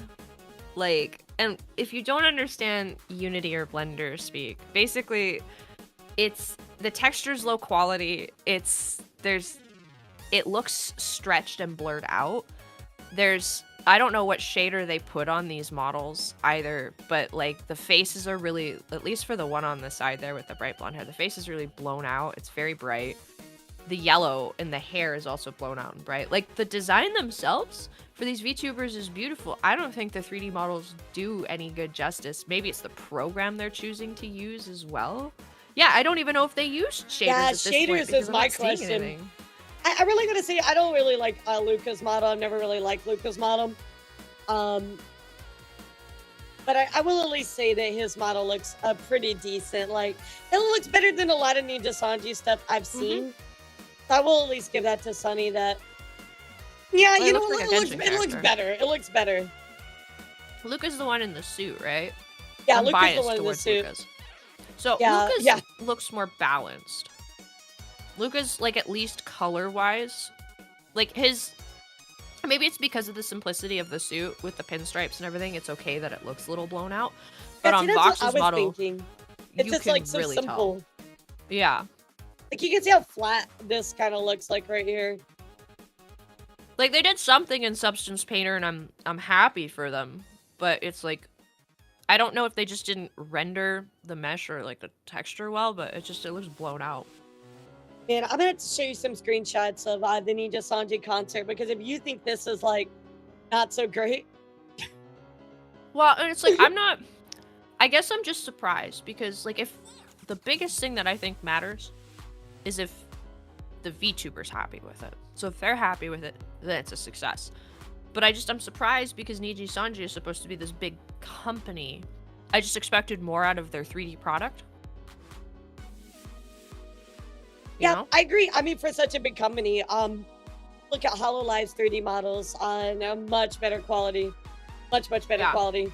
Speaker 4: Like, and if you don't understand Unity or Blender speak, basically, the texture's low quality. It looks stretched and blurred out. I don't know what shader they put on these models either, but like the faces are really, at least for the one on the side there with the bright blonde hair, the face is really blown out. It's very bright. The yellow in the hair is also blown out and bright. Like, the design themselves for these VTubers is beautiful. I don't think the 3D models do any good justice. Maybe it's the program they're choosing to use as well. Yeah, I don't even know if they use shaders at this point.
Speaker 1: Yeah, shaders is my question. I really gotta say, I don't really like Luca's model. I've never really liked Luca's model. But I will at least say that his model looks pretty decent. Like, it looks better than a lot of Nijisanji stuff I've seen. So I will at least give that to Sunny. That, yeah, well, you know, it looks better. It looks better.
Speaker 4: Luca's the one in the suit, right?
Speaker 1: Yeah, Luca's the one in the suit.
Speaker 4: Lucas. So Luca's looks more balanced. Luca's, like, at least color-wise, like, maybe it's because of the simplicity of the suit with the pinstripes and everything. It's okay that it looks a little blown out. But on Vox's model,
Speaker 1: it's just like so
Speaker 4: really
Speaker 1: simple.
Speaker 4: Tell. Yeah.
Speaker 1: Like, you can see how flat this kind of looks like right here.
Speaker 4: Like, they did something in Substance Painter, and I'm happy for them. But it's like, I don't know if they just didn't render the mesh or like the texture well, but it looks blown out.
Speaker 1: Man, I'm gonna have to show you some screenshots of the Nijisanji concert, because if you think this is like not so great.
Speaker 4: Well, and it's like, I guess I'm just surprised, because like, if the biggest thing that I think matters is if the VTuber's happy with it. So if they're happy with it, then it's a success. But I'm surprised, because Nijisanji is supposed to be this big company. I just expected more out of their 3D product. You know?
Speaker 1: I agree. I mean, for such a big company, look at Hololive's 3D models on a much better quality. Much better quality.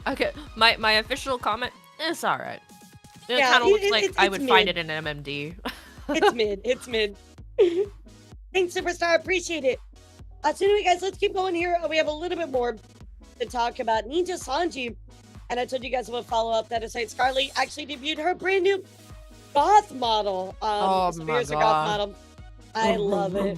Speaker 4: Okay, my official comment, it's alright. It kind of looks like I would find it in MMD.
Speaker 1: It's mid. Thanks, Superstar. Appreciate it. So anyway, guys, let's keep going here. We have a little bit more to talk about. Nijisanji, and I told you guys we'll follow up that aside. Scarlett actually debuted her brand new goth model.
Speaker 4: Oh my God.
Speaker 1: Goth model. I love it.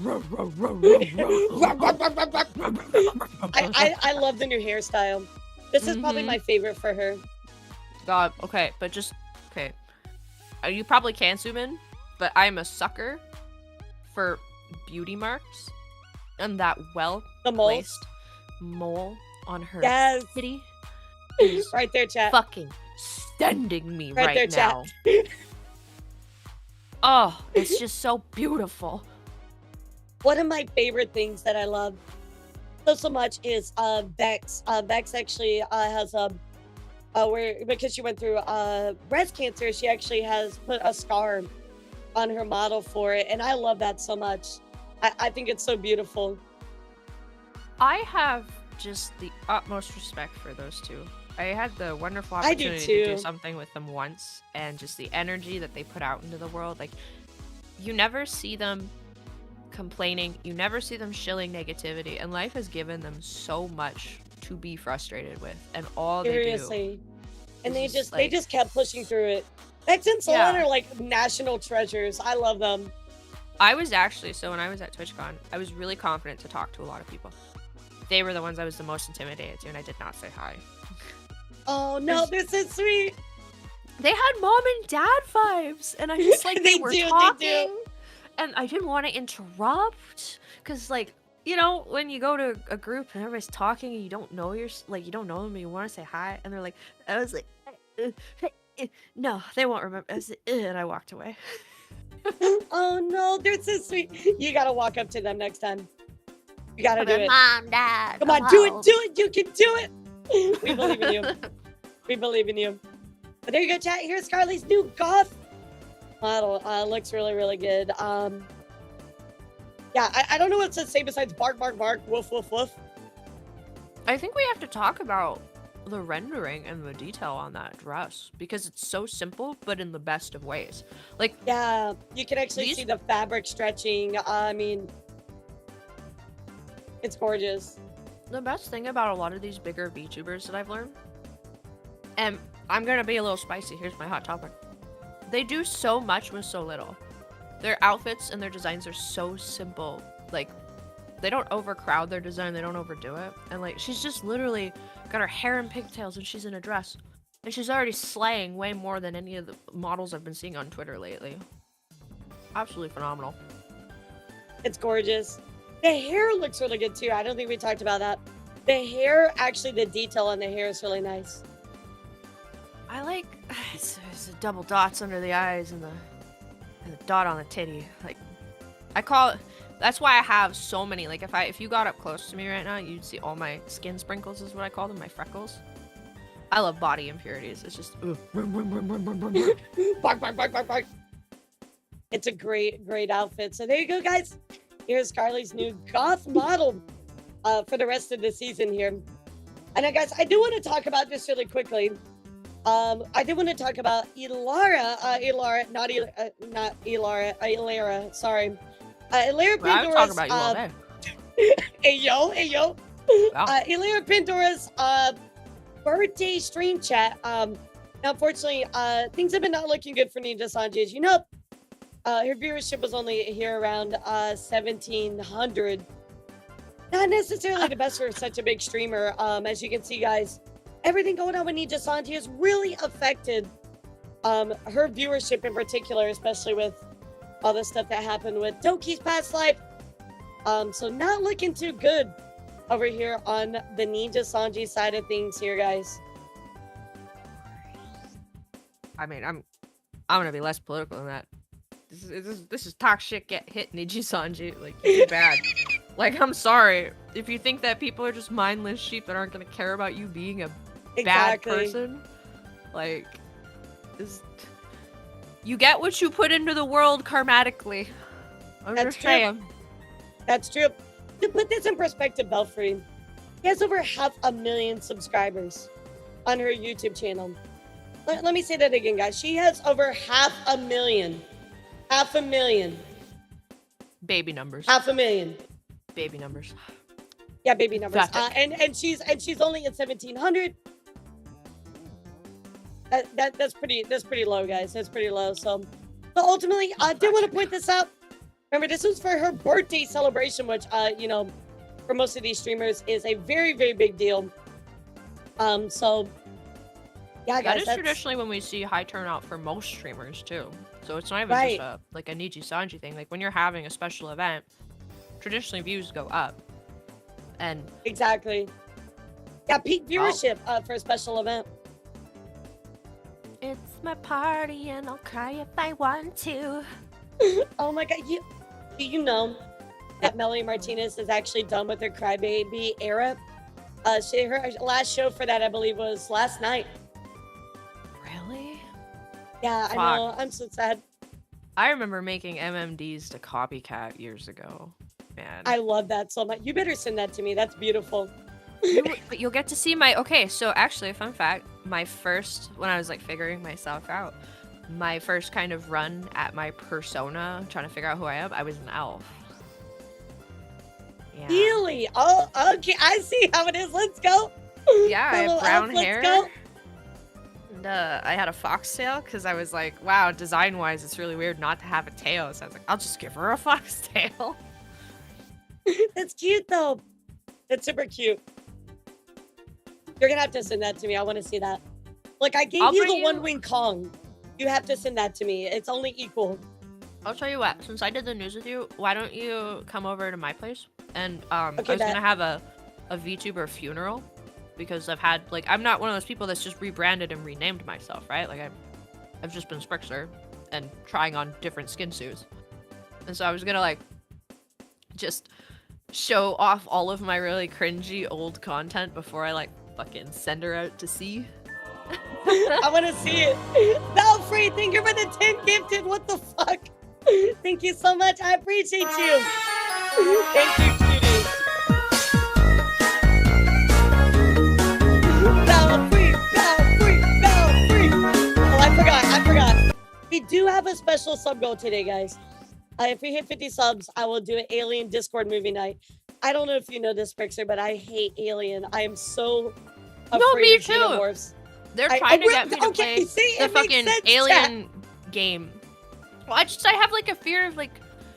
Speaker 1: I love the new hairstyle. This is probably my favorite for her.
Speaker 4: God, okay, but just okay. You probably can zoom in, but I'm a sucker for beauty marks and that well-placed mole on her titty.
Speaker 1: Right there, chat.
Speaker 4: Fucking sending me right
Speaker 1: there,
Speaker 4: now.
Speaker 1: Chat.
Speaker 4: Oh, it's just so beautiful.
Speaker 1: One of my favorite things that I love so much is Bex. Bex actually has because she went through breast cancer, she actually has put a scar on her model for it, and I love that so much. I think it's so beautiful.
Speaker 4: I have just the utmost respect for those two. I had the wonderful opportunity to do something with them once, and just the energy that they put out into the world. Like, you never see them complaining, you never see them shilling negativity, and life has given them so much to be frustrated with, and all
Speaker 1: Seriously.
Speaker 4: they do.
Speaker 1: And they just kept pushing through it. Bex and Solon are like national treasures. I love them.
Speaker 4: I was actually, so when I was at TwitchCon, I was really confident to talk to a lot of people. They were the ones I was the most intimidated to, and I did not say hi.
Speaker 1: Oh no, they're so sweet.
Speaker 4: They had mom and dad vibes, and I just like they were talking, and I didn't want to interrupt, because like, you know, when you go to a group and everybody's talking and you don't know you don't know them and you want to say hi, and they're like, I was like, no, they won't remember. I was like, and I walked away.
Speaker 1: Oh no, they're so sweet. You gotta walk up to them next time. You gotta do it.
Speaker 5: Mom, Dad.
Speaker 1: Come on, do it. You can do it. We believe in you. We believe in you. But there you go, chat. Here's Scarly's new goth model. Looks really, really good. Yeah, I don't know what to say besides bark, bark, bark, woof, woof, woof.
Speaker 4: I think we have to talk about the rendering and the detail on that dress, because it's so simple, but in the best of ways. Like,
Speaker 1: yeah, you can actually see the fabric stretching. I mean, it's gorgeous.
Speaker 4: The best thing about a lot of these bigger VTubers that I've learned, and I'm gonna be a little spicy, here's my hot topic. They do so much with so little. Their outfits and their designs are so simple. Like, they don't overcrowd their design, they don't overdo it. And like, she's just literally got her hair in pigtails and she's in a dress. And she's already slaying way more than any of the models I've been seeing on Twitter lately. Absolutely phenomenal.
Speaker 1: It's gorgeous. The hair looks really good too. I don't think we talked about that. The hair, actually, the detail on the hair is really nice.
Speaker 4: I like it's the double dots under the eyes and the dot on the titty. Like, I call it. That's why I have so many. Like, if you got up close to me right now, you'd see all my skin sprinkles, is what I call them, my freckles. I love body impurities. It's just
Speaker 1: bark, bark, bark, bark, bark. It's a great outfit. So there you go, guys. Here's Scarly's new goth model for the rest of the season here. And now, guys, I do want to talk about this really quickly. I did want to talk about Elara, Elara, sorry. Elara Pandora's,
Speaker 4: about you all day.
Speaker 1: hey yo.
Speaker 4: Wow.
Speaker 1: Elara Pandora's birthday stream chat. Now, unfortunately, things have been not looking good for Nijisanji. As you know, her viewership was only here around 1,700. Not necessarily the best for such a big streamer. As you can see, guys, everything going on with Nijisanji has really affected her viewership in particular, especially with all the stuff that happened with Doki's past life. So not looking too good over here on the Nijisanji side of things here, guys.
Speaker 4: I mean, I'm gonna be less political than that. This is talk shit, get hit, Nijisanji. Like, you did bad. Like, I'm sorry if you think that people are just mindless sheep that aren't gonna care about you being a bad person. Like, you get what you put into the world karmatically.
Speaker 1: That's true. That's true. To put this in perspective, Belfry, he has over 500,000 subscribers on her YouTube channel. Let me say that again, guys. She has over 500,000. 500,000.
Speaker 4: Baby numbers.
Speaker 1: 500,000.
Speaker 4: Baby numbers.
Speaker 1: Yeah, baby numbers. And she's only at 1,700. That's pretty low, guys. That's pretty low. So, but ultimately, I did want to point this out. Remember, this was for her birthday celebration, which, you know, for most of these streamers is a very, very big deal. So, yeah, guys,
Speaker 4: that is traditionally when we see high turnout for most streamers, too. So it's not even
Speaker 1: Right.
Speaker 4: just like a Nijisanji thing. Like, when you're having a special event, traditionally views go up. And
Speaker 1: Exactly. Yeah, peak viewership for a special event.
Speaker 5: It's my party and I'll cry if I want to.
Speaker 1: Oh my god, do you know that Melanie Martinez is actually done with her Crybaby era? Her last show for that, I believe, was last night.
Speaker 4: really?
Speaker 1: Yeah,
Speaker 4: Fuck.
Speaker 1: I know. I'm so sad.
Speaker 4: I remember making MMDs to Copycat years ago. Man.
Speaker 1: I love that so much. You better send that to me. That's beautiful.
Speaker 4: But you'll get to see my... Okay, so actually, fun fact. My first... When I was, like, figuring myself out, my first kind of run at my persona, trying to figure out who I am, I was an elf. Yeah.
Speaker 1: Really? Oh, okay. I see how it is. Let's go.
Speaker 4: Yeah, I
Speaker 1: Hello,
Speaker 4: have brown
Speaker 1: elf, let's
Speaker 4: hair.
Speaker 1: go.
Speaker 4: And I had a foxtail because I was like, wow, design-wise, it's really weird not to have a tail. So I was like, I'll just give her a foxtail.
Speaker 1: That's cute, though. That's super cute. You're gonna have to send that to me. I want to see that. Like, I gave
Speaker 4: I'll
Speaker 1: you
Speaker 4: bring
Speaker 1: the
Speaker 4: you-
Speaker 1: one-wing Kong. You have to send that to me. It's only equal.
Speaker 4: I'll tell you what, since I did the news with you, why don't you come over to my place? And I
Speaker 1: Okay,
Speaker 4: was
Speaker 1: bet.
Speaker 4: gonna have a VTuber funeral because I've had, like, I'm not one of those people that's just rebranded and renamed myself, right? Like, I've just been Sprixer and trying on different skin suits. And so I was gonna, like, just show off all of my really cringy old content before I, like, fucking send her out to sea.
Speaker 1: I want to see it. Valfrey, thank you for the 10 gifted. What the fuck? Thank you so much. I appreciate you. Thank you, cutie. Valfrey, Valfrey, Valfrey. Oh, I forgot. We do have a special sub goal today, guys. If we hit 50 subs, I will do an Alien Discord movie night. I don't know if you know this, Brixer, but I hate Alien. I am so afraid
Speaker 4: me
Speaker 1: of
Speaker 4: too.
Speaker 1: xenomorphs.
Speaker 4: They're trying to get me to
Speaker 1: okay,
Speaker 4: play
Speaker 1: see,
Speaker 4: the
Speaker 1: it makes
Speaker 4: fucking
Speaker 1: sense,
Speaker 4: Alien game. Well, I have like a fear of like,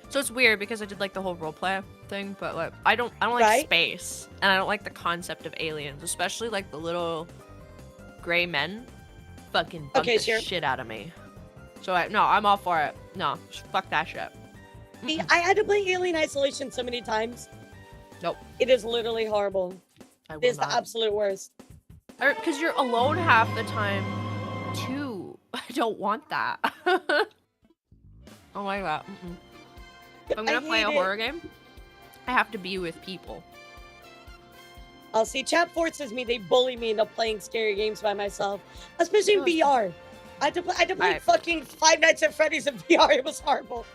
Speaker 4: so it's weird because I did like the whole roleplay thing, but like I don't like
Speaker 1: Right?
Speaker 4: space, and I don't like the concept of aliens, especially like the little gray men. Fucking bump
Speaker 1: Okay,
Speaker 4: the
Speaker 1: sure.
Speaker 4: shit out of me. So no, I'm all for it. No, fuck that shit.
Speaker 1: See, I had to play Alien Isolation so many times.
Speaker 4: Nope.
Speaker 1: It is literally horrible.
Speaker 4: I
Speaker 1: It
Speaker 4: will
Speaker 1: is the
Speaker 4: not.
Speaker 1: absolute worst.
Speaker 4: Because you're alone half the time, too. I don't want that. Oh my god. If I'm gonna play a
Speaker 1: hate it.
Speaker 4: horror game, I have to be with people.
Speaker 1: I'll see. Chat forces me. They bully me into playing scary games by myself, especially in
Speaker 4: Oh,
Speaker 1: VR. I had to play
Speaker 4: Alright.
Speaker 1: fucking Five Nights at Freddy's in VR. It was horrible.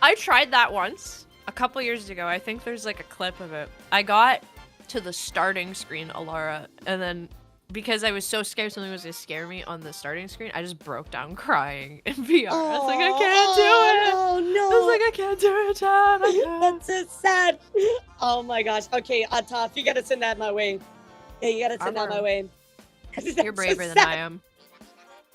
Speaker 4: I tried that once, a couple years ago. I think there's like a clip of it. I got to the starting screen, Elara, and then because I was so scared something was gonna scare me on the starting screen, I just broke down crying in VR. I was like, I can't do it.
Speaker 1: Oh no!
Speaker 4: I was like, I can't do it, Chad. I can't.
Speaker 1: That's so sad. Oh my gosh. Okay, Toph, you gotta send that my way. Yeah, you gotta send that my
Speaker 4: Armor.
Speaker 1: way.
Speaker 4: You're braver than I am.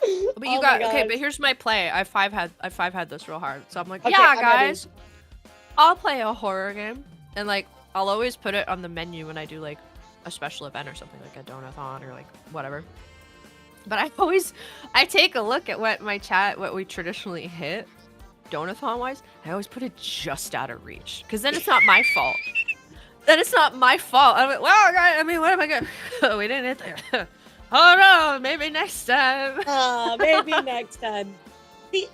Speaker 4: But you
Speaker 1: Oh
Speaker 4: got
Speaker 1: my
Speaker 4: okay.
Speaker 1: gosh.
Speaker 4: But here's my play. I five had this real hard, so I'm like,
Speaker 1: Okay,
Speaker 4: yeah,
Speaker 1: I'm ready.
Speaker 4: guys, I'll play a horror game, and like I'll always put it on the menu when I do like a special event or something like a donathon or like whatever. But I take a look at what we traditionally hit donathon wise. I always put it just out of reach because then it's not my fault. Then it's not my fault. I'm like, well, I mean, what am I gonna? We didn't hit there. Oh no, maybe next time.
Speaker 1: Maybe next time. See,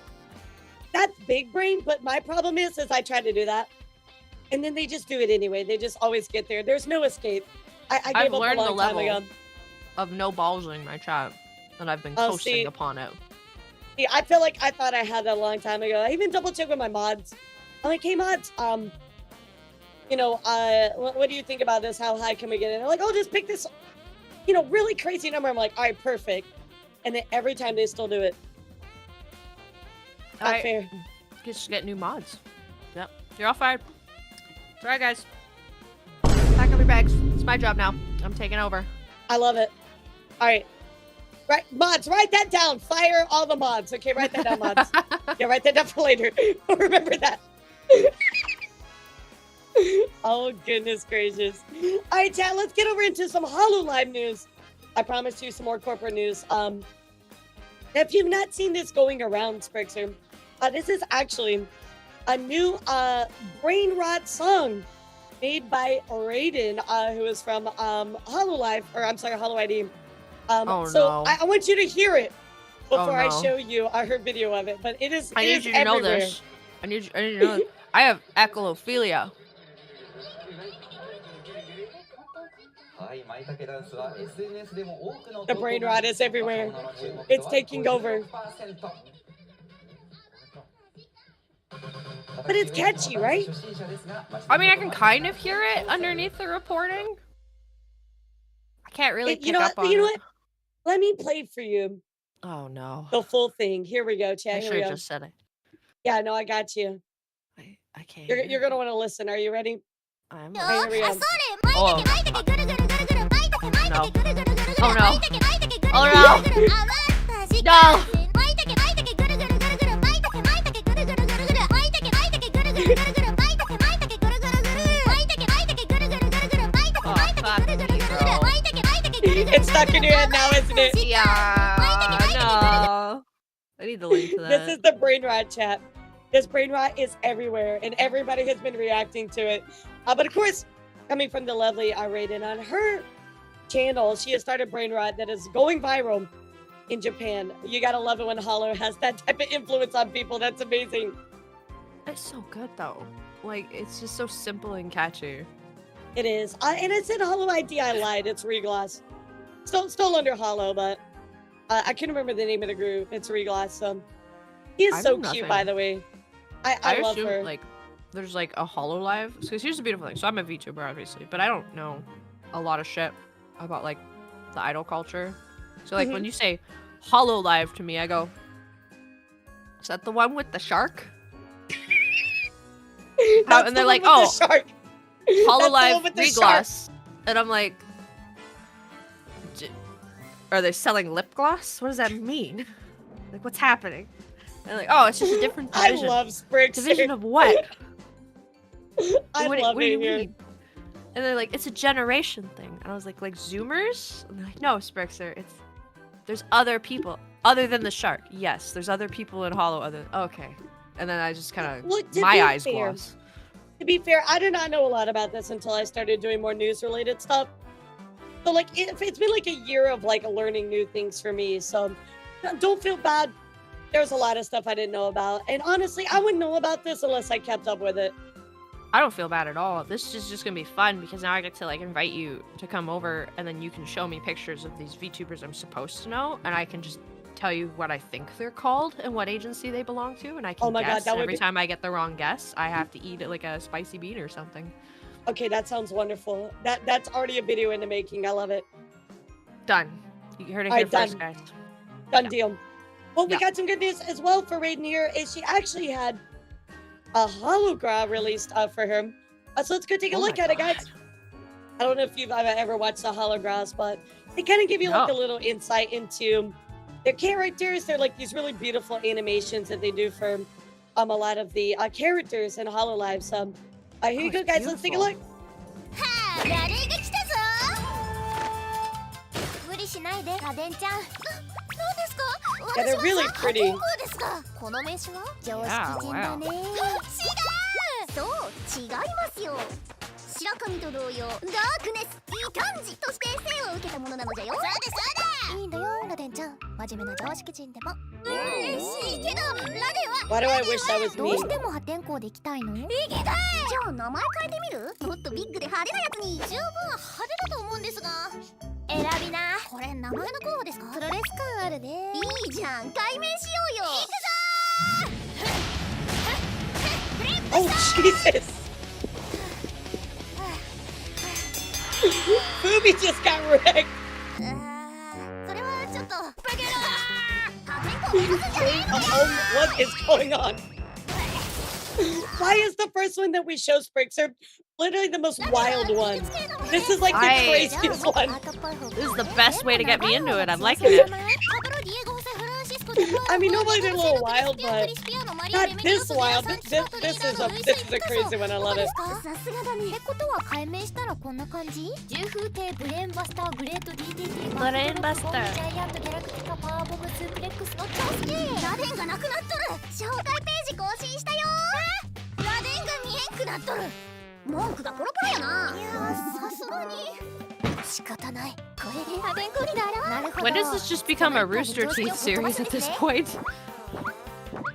Speaker 1: that's big brain, but my problem is I try to do that, and then they just do it anyway. They just always get there. There's no escape. I
Speaker 4: I've
Speaker 1: gave up
Speaker 4: learned
Speaker 1: a
Speaker 4: the
Speaker 1: long time
Speaker 4: level
Speaker 1: ago.
Speaker 4: of no ballsing my chat, and I've been
Speaker 1: Oh,
Speaker 4: coasting
Speaker 1: see.
Speaker 4: upon it.
Speaker 1: See, I feel like I thought I had that a long time ago. I even double checked with my mods. I'm like, hey mods, you know, what do you think about this? How high can we get it? They're like, oh, just pick this, you know, really crazy number. I'm like, all right, perfect. And then every time they still do it. Not fair.
Speaker 4: Just get new mods. Yep, you're all fired. It's alright, guys. Pack up your bags. It's my job now. I'm taking over.
Speaker 1: I love it. All right. Right, mods, write that down. Fire all the mods. Okay, write that down, mods. Yeah, write that down for later. Remember that. Oh, goodness gracious. All right, chat, let's get over into some Hololive news. I promised you some more corporate news. If you've not seen this going around, Sprixer, this is actually a new brain rot song made by Raiden, who is from Hololive, or I'm sorry, Holo ID.
Speaker 4: Oh,
Speaker 1: so
Speaker 4: no.
Speaker 1: I want you to hear it before I
Speaker 4: no.
Speaker 1: show you her video of it. But it is
Speaker 4: I need you to know this. I need you to know this. I have echolophilia.
Speaker 1: The brain rot is everywhere. It's taking over. But it's catchy, right?
Speaker 4: I mean, I can kind of hear it underneath the reporting. I can't really pick up on
Speaker 1: You know
Speaker 4: it.
Speaker 1: what? Let me play for you
Speaker 4: Oh, no.
Speaker 1: the full thing. Here we go, chat.
Speaker 4: I
Speaker 1: Here
Speaker 4: should
Speaker 1: we
Speaker 4: have
Speaker 1: go.
Speaker 4: just said it.
Speaker 1: Yeah, no, I got you.
Speaker 4: I can't.
Speaker 1: You're gonna want to listen. Are you ready?
Speaker 4: I'm
Speaker 1: Here we go.
Speaker 4: Oh. No. Oh, no. Oh, no. No. Oh, fuck me, bro.
Speaker 1: It's stuck in your head now, isn't it?
Speaker 4: Yeah, no. I need to link to that.
Speaker 1: This is the brain rot, chat. This brain rot is everywhere, and everybody has been reacting to it. But of course, coming from the lovely Raiden, on her channel, she has started brain rot that is going viral in Japan. You gotta love it when Holo has that type of influence on people. That's amazing.
Speaker 4: It's so good though. Like, it's just so simple and catchy.
Speaker 1: It is. And it's in Holo ID. I lied. It's Regloss. Still under Holo, but I can't remember the name of the group. It's Regloss. So he is
Speaker 4: I
Speaker 1: so
Speaker 4: know
Speaker 1: cute,
Speaker 4: nothing.
Speaker 1: by the way. I love
Speaker 4: assume,
Speaker 1: her.
Speaker 4: like, there's like a Hololive. Because here's the beautiful thing. So I'm a VTuber, obviously, but I don't know a lot of shit about like the idol culture. So like when you say Hololive to me, I go, "Is that the one with the shark?" And they're like, "Oh,
Speaker 1: shark.
Speaker 4: Hololive
Speaker 1: with the
Speaker 4: Regloss," and I'm like, "Are they selling lip gloss? What does that mean? Like, what's happening?" And they're like, "Oh, it's just a different division."
Speaker 1: I love Sprix.
Speaker 4: Division of what?
Speaker 1: I
Speaker 4: what
Speaker 1: love
Speaker 4: do you
Speaker 1: it here.
Speaker 4: mean? And they're like, "It's a generation thing." And I was like Zoomers? And they're like, "No, Sprixer, there's other people other than the shark." Yes, there's other people in Holo okay. And then I just kind of my eyes gloss.
Speaker 1: To be fair, I did not know a lot about this until I started doing more news related stuff. So like it's been like a year of like learning new things for me. So don't feel bad. There's a lot of stuff I didn't know about. And honestly, I wouldn't know about this unless I kept up with it.
Speaker 4: I don't feel bad at all. This is just gonna be fun because now I get to like invite you to come over and then you can show me pictures of these VTubers I'm supposed to know and I can just tell you what I think they're called and what agency they belong to and I can guess. And every time I get the wrong guess, I have to eat like a spicy bean or something.
Speaker 1: Okay, that sounds wonderful. That's already a video in the making. I love it.
Speaker 4: Done. You heard it
Speaker 1: All
Speaker 4: here
Speaker 1: right,
Speaker 4: first,
Speaker 1: done.
Speaker 4: guys.
Speaker 1: Done deal. Well, we got some good news as well for Raiden here. Is she actually had a hologram released for her. So let's go take a look at it, guys. I don't know if you've ever watched the holograms, but they kind of give you like a little insight into their characters. They're like these really beautiful animations that they do for a lot of the characters in Hololive. So here you go, guys. Beautiful. Let's take a look. Yeah, they're really pretty.
Speaker 4: Yeah, wow.
Speaker 6: 白髪と同様ダークネス異端児として生を受けたものなのじゃよ。そうだそうだ。いいんだよラデンちゃん、真面目な常識人でも。しいけどラデンは
Speaker 1: Why do I wish that was
Speaker 6: ど
Speaker 1: me?
Speaker 6: うしても破天荒で行きたいの？行きたい。じゃあ名前変えてみる？もっとビッグで派手なやつに。十分派手だと思うんですが。選びな。これ名前の候補ですか？プロレス感あるね。いいじゃん、改名しようよ。行くぞー。
Speaker 1: Oh Jesus! Booby just got wrecked.
Speaker 6: それはちょっと。
Speaker 1: What is going on? Why is the first one that we show Sprixer literally the most wild one? This is like the craziest one.
Speaker 4: This is the best way to get me into it. I'm liking it.
Speaker 1: I mean, normally they're a little wild, but not this wild. This is a crazy one. I love it.
Speaker 6: さすがだね。ってことは解明したらこんな感じ？重風艇ブレーンバスターグレート DDT
Speaker 2: ブレーンバスター
Speaker 6: ジャイアントギャラクティカパワーボムスープレックスの超好き。ラデンがなくなっとる。紹介ページ更新したよ。ラデンが見えんくなっとる。文句がポロポロやな。いやさすがに。仕方ない。これでラデンゴリだろ。なるほど。
Speaker 2: When does this just become a Rooster Teeth series at this point?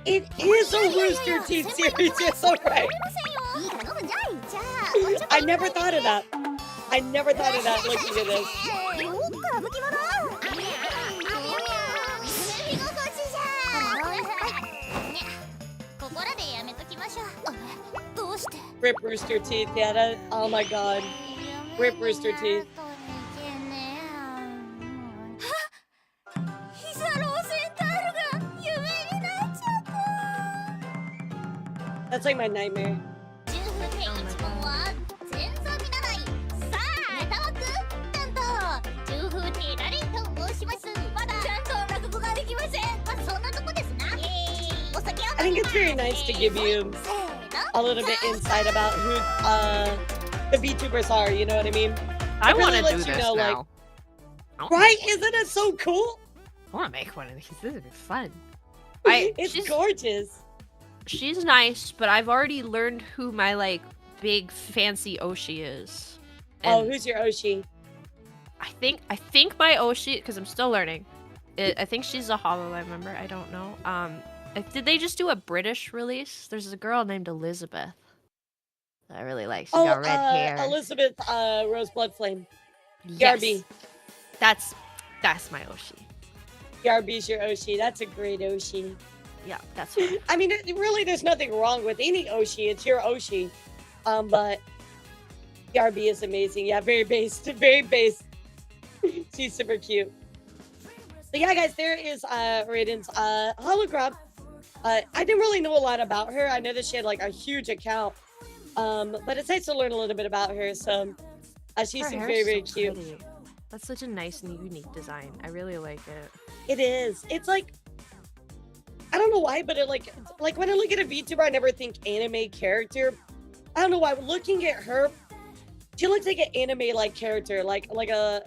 Speaker 1: It is a Rooster Teeth series. Yes, all right. I never thought of that. I never thought of that looking at this.
Speaker 6: ここらでやめときましょう。どうして？
Speaker 1: Rip Rooster Teeth. Yeah, that. Oh my God. Rip Rooster Teeth. That's like my nightmare. I think it's very nice to give you a little bit insight about who the VTubers are, you know what I mean?
Speaker 2: I
Speaker 1: really
Speaker 2: want to do
Speaker 1: lets
Speaker 2: this
Speaker 1: you know,
Speaker 2: now.
Speaker 1: Right? Isn't it so cool?
Speaker 2: I want to make one of these. This would be fun.
Speaker 1: It's gorgeous.
Speaker 2: She's nice, but I've already learned who my like big fancy Oshi is.
Speaker 1: Oh,
Speaker 2: And
Speaker 1: who's your Oshi?
Speaker 2: I think my Oshi, because I'm still learning. I think she's a Hololive member. I don't know. Did they just do a British release? There's a girl named Elizabeth that I really like. She got red hair.
Speaker 1: Elizabeth Rose Bloodflame.
Speaker 2: Yes.
Speaker 1: Arby.
Speaker 2: That's my Oshi.
Speaker 1: Yarby's your Oshi. That's a great Oshi.
Speaker 2: Yeah, that's her.
Speaker 1: I mean, really, there's nothing wrong with any Oshi. It's your Oshi. But Yarby is amazing. Yeah, very based. Very based. She's super cute. But yeah, guys, there is Raiden's hologram. I didn't really know a lot about her. I know that she had like a huge account. But it's nice to learn a little bit about her. So she seems very, very cute.
Speaker 2: Pretty. That's such a nice and unique design. I really like it.
Speaker 1: It is. It's like, I don't know why, but it like when I look at a VTuber, I never think anime character. I don't know why. Looking at her, she looks like an anime like character, like the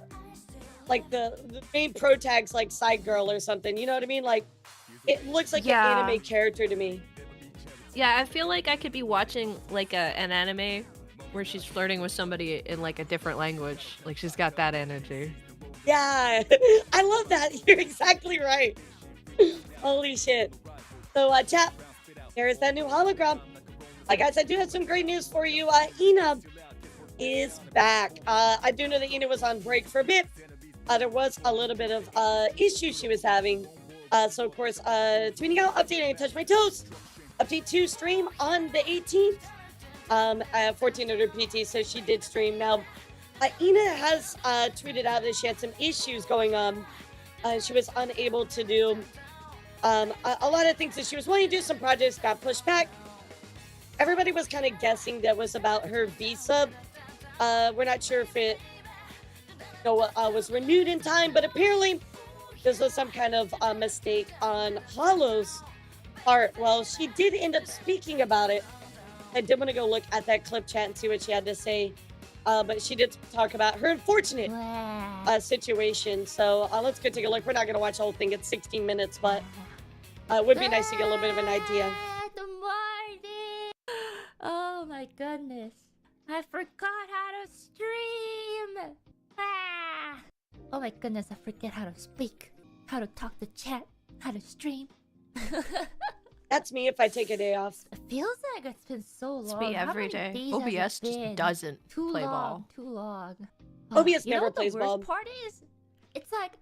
Speaker 1: main pro tag's like side girl or something. You know what I mean? Like it looks like an anime character to me.
Speaker 2: Yeah, I feel like I could be watching like an anime where she's flirting with somebody in like a different language. Like she's got that energy.
Speaker 1: Yeah, I love that. You're exactly right. Holy shit. So, chat, there's that new hologram. Guys, I do have some great news for you. Ina is back. I do know that Ina was on break for a bit. There was a little bit of issues she was having. So, of course, tweeting out, updating, Touch My Toes. Update 2 stream on the 18th. 1400 PT, so she did stream. Now, Ina has tweeted out that she had some issues going on. She was unable to do a lot of things that she was wanting to do. Some projects got pushed back. Everybody was kind of guessing that was about her visa. We're not sure if it was renewed in time, but apparently this was some kind of mistake on Hollow's part. Well, she did end up speaking about it. I did want to go look at that clip chat and see what she had to say. But she did talk about her unfortunate situation. So let's go take a look. We're not going to watch the whole thing. It's 16 minutes, but it would be nice to get a little bit of an idea.
Speaker 6: Oh my goodness. I forgot how to stream. Oh my goodness, I forget how to speak, how to talk to chat, how to stream.
Speaker 1: That's me if I take a day off.
Speaker 6: It feels like it's been so long.
Speaker 2: It's me every day. OBS just doesn't play ball.
Speaker 6: Too long.
Speaker 1: OBS never plays ball.
Speaker 6: The worst part is, it's like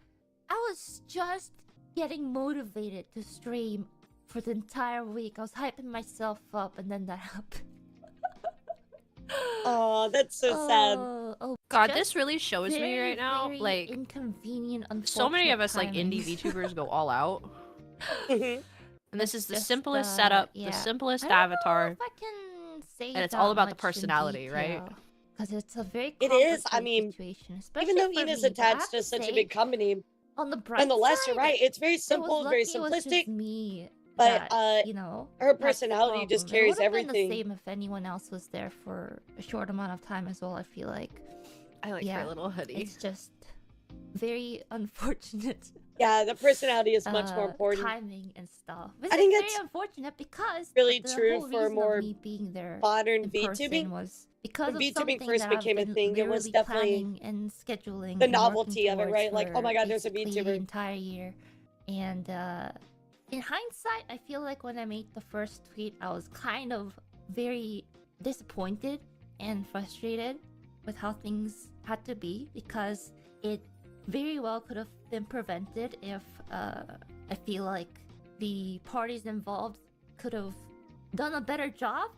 Speaker 6: I was just getting motivated to stream for the entire week. I was hyping myself up, and then that happened.
Speaker 1: Oh, that's so sad.
Speaker 6: Oh,
Speaker 2: God, this really shows me right now.
Speaker 6: Very
Speaker 2: like,
Speaker 6: inconvenient.
Speaker 2: so many of us, like
Speaker 6: timings.
Speaker 2: indie VTubers, go all out. And this is the
Speaker 6: Just
Speaker 2: simplest setup, the simplest avatar.
Speaker 6: I don't know if I can say
Speaker 2: And it's
Speaker 6: that
Speaker 2: all about the
Speaker 6: much in
Speaker 2: personality, right?
Speaker 6: detail, because it's a very
Speaker 1: It is. I mean,
Speaker 6: situation,
Speaker 1: even though
Speaker 6: especially for
Speaker 1: Ina's
Speaker 6: me, but I
Speaker 1: attached
Speaker 6: have
Speaker 1: to such a
Speaker 6: say,
Speaker 1: big company,
Speaker 6: On the bright
Speaker 1: Nonetheless, you're
Speaker 6: side,
Speaker 1: right. It's very
Speaker 6: it was
Speaker 1: simple, very
Speaker 6: lucky it was just
Speaker 1: simplistic,
Speaker 6: me
Speaker 1: but
Speaker 6: that, you know,
Speaker 1: her
Speaker 6: had the
Speaker 1: personality just
Speaker 6: problem. It
Speaker 1: carries
Speaker 6: would have been
Speaker 1: everything.
Speaker 6: the same if anyone else was there for a short amount of time as well, I feel like.
Speaker 4: I like
Speaker 6: Yeah,
Speaker 4: her little hoodie.
Speaker 6: It's just very unfortunate.
Speaker 1: Yeah, the personality is much more important.
Speaker 6: Timing and stuff.
Speaker 1: I think
Speaker 6: It's
Speaker 1: that's
Speaker 6: very unfortunate because
Speaker 1: really
Speaker 6: the
Speaker 1: true
Speaker 6: whole
Speaker 1: for
Speaker 6: reason
Speaker 1: more
Speaker 6: of me being there
Speaker 1: modern
Speaker 6: in person
Speaker 1: VTubing.
Speaker 6: was because
Speaker 1: When
Speaker 6: of something
Speaker 1: VTubing first
Speaker 6: that
Speaker 1: became
Speaker 6: I've
Speaker 1: a
Speaker 6: been
Speaker 1: thing, it was
Speaker 6: literally
Speaker 1: definitely
Speaker 6: planning and scheduling
Speaker 1: the
Speaker 6: and
Speaker 1: novelty
Speaker 6: working
Speaker 1: of it,
Speaker 6: towards
Speaker 1: right? Like, oh
Speaker 6: for
Speaker 1: my god, there's a
Speaker 6: basically the
Speaker 1: VTuber.
Speaker 6: entire year. And in hindsight, I feel like when I made the first tweet, I was kind of very disappointed and frustrated with how things had to be because it very well could have been prevented if I feel like the parties involved could have done a better job.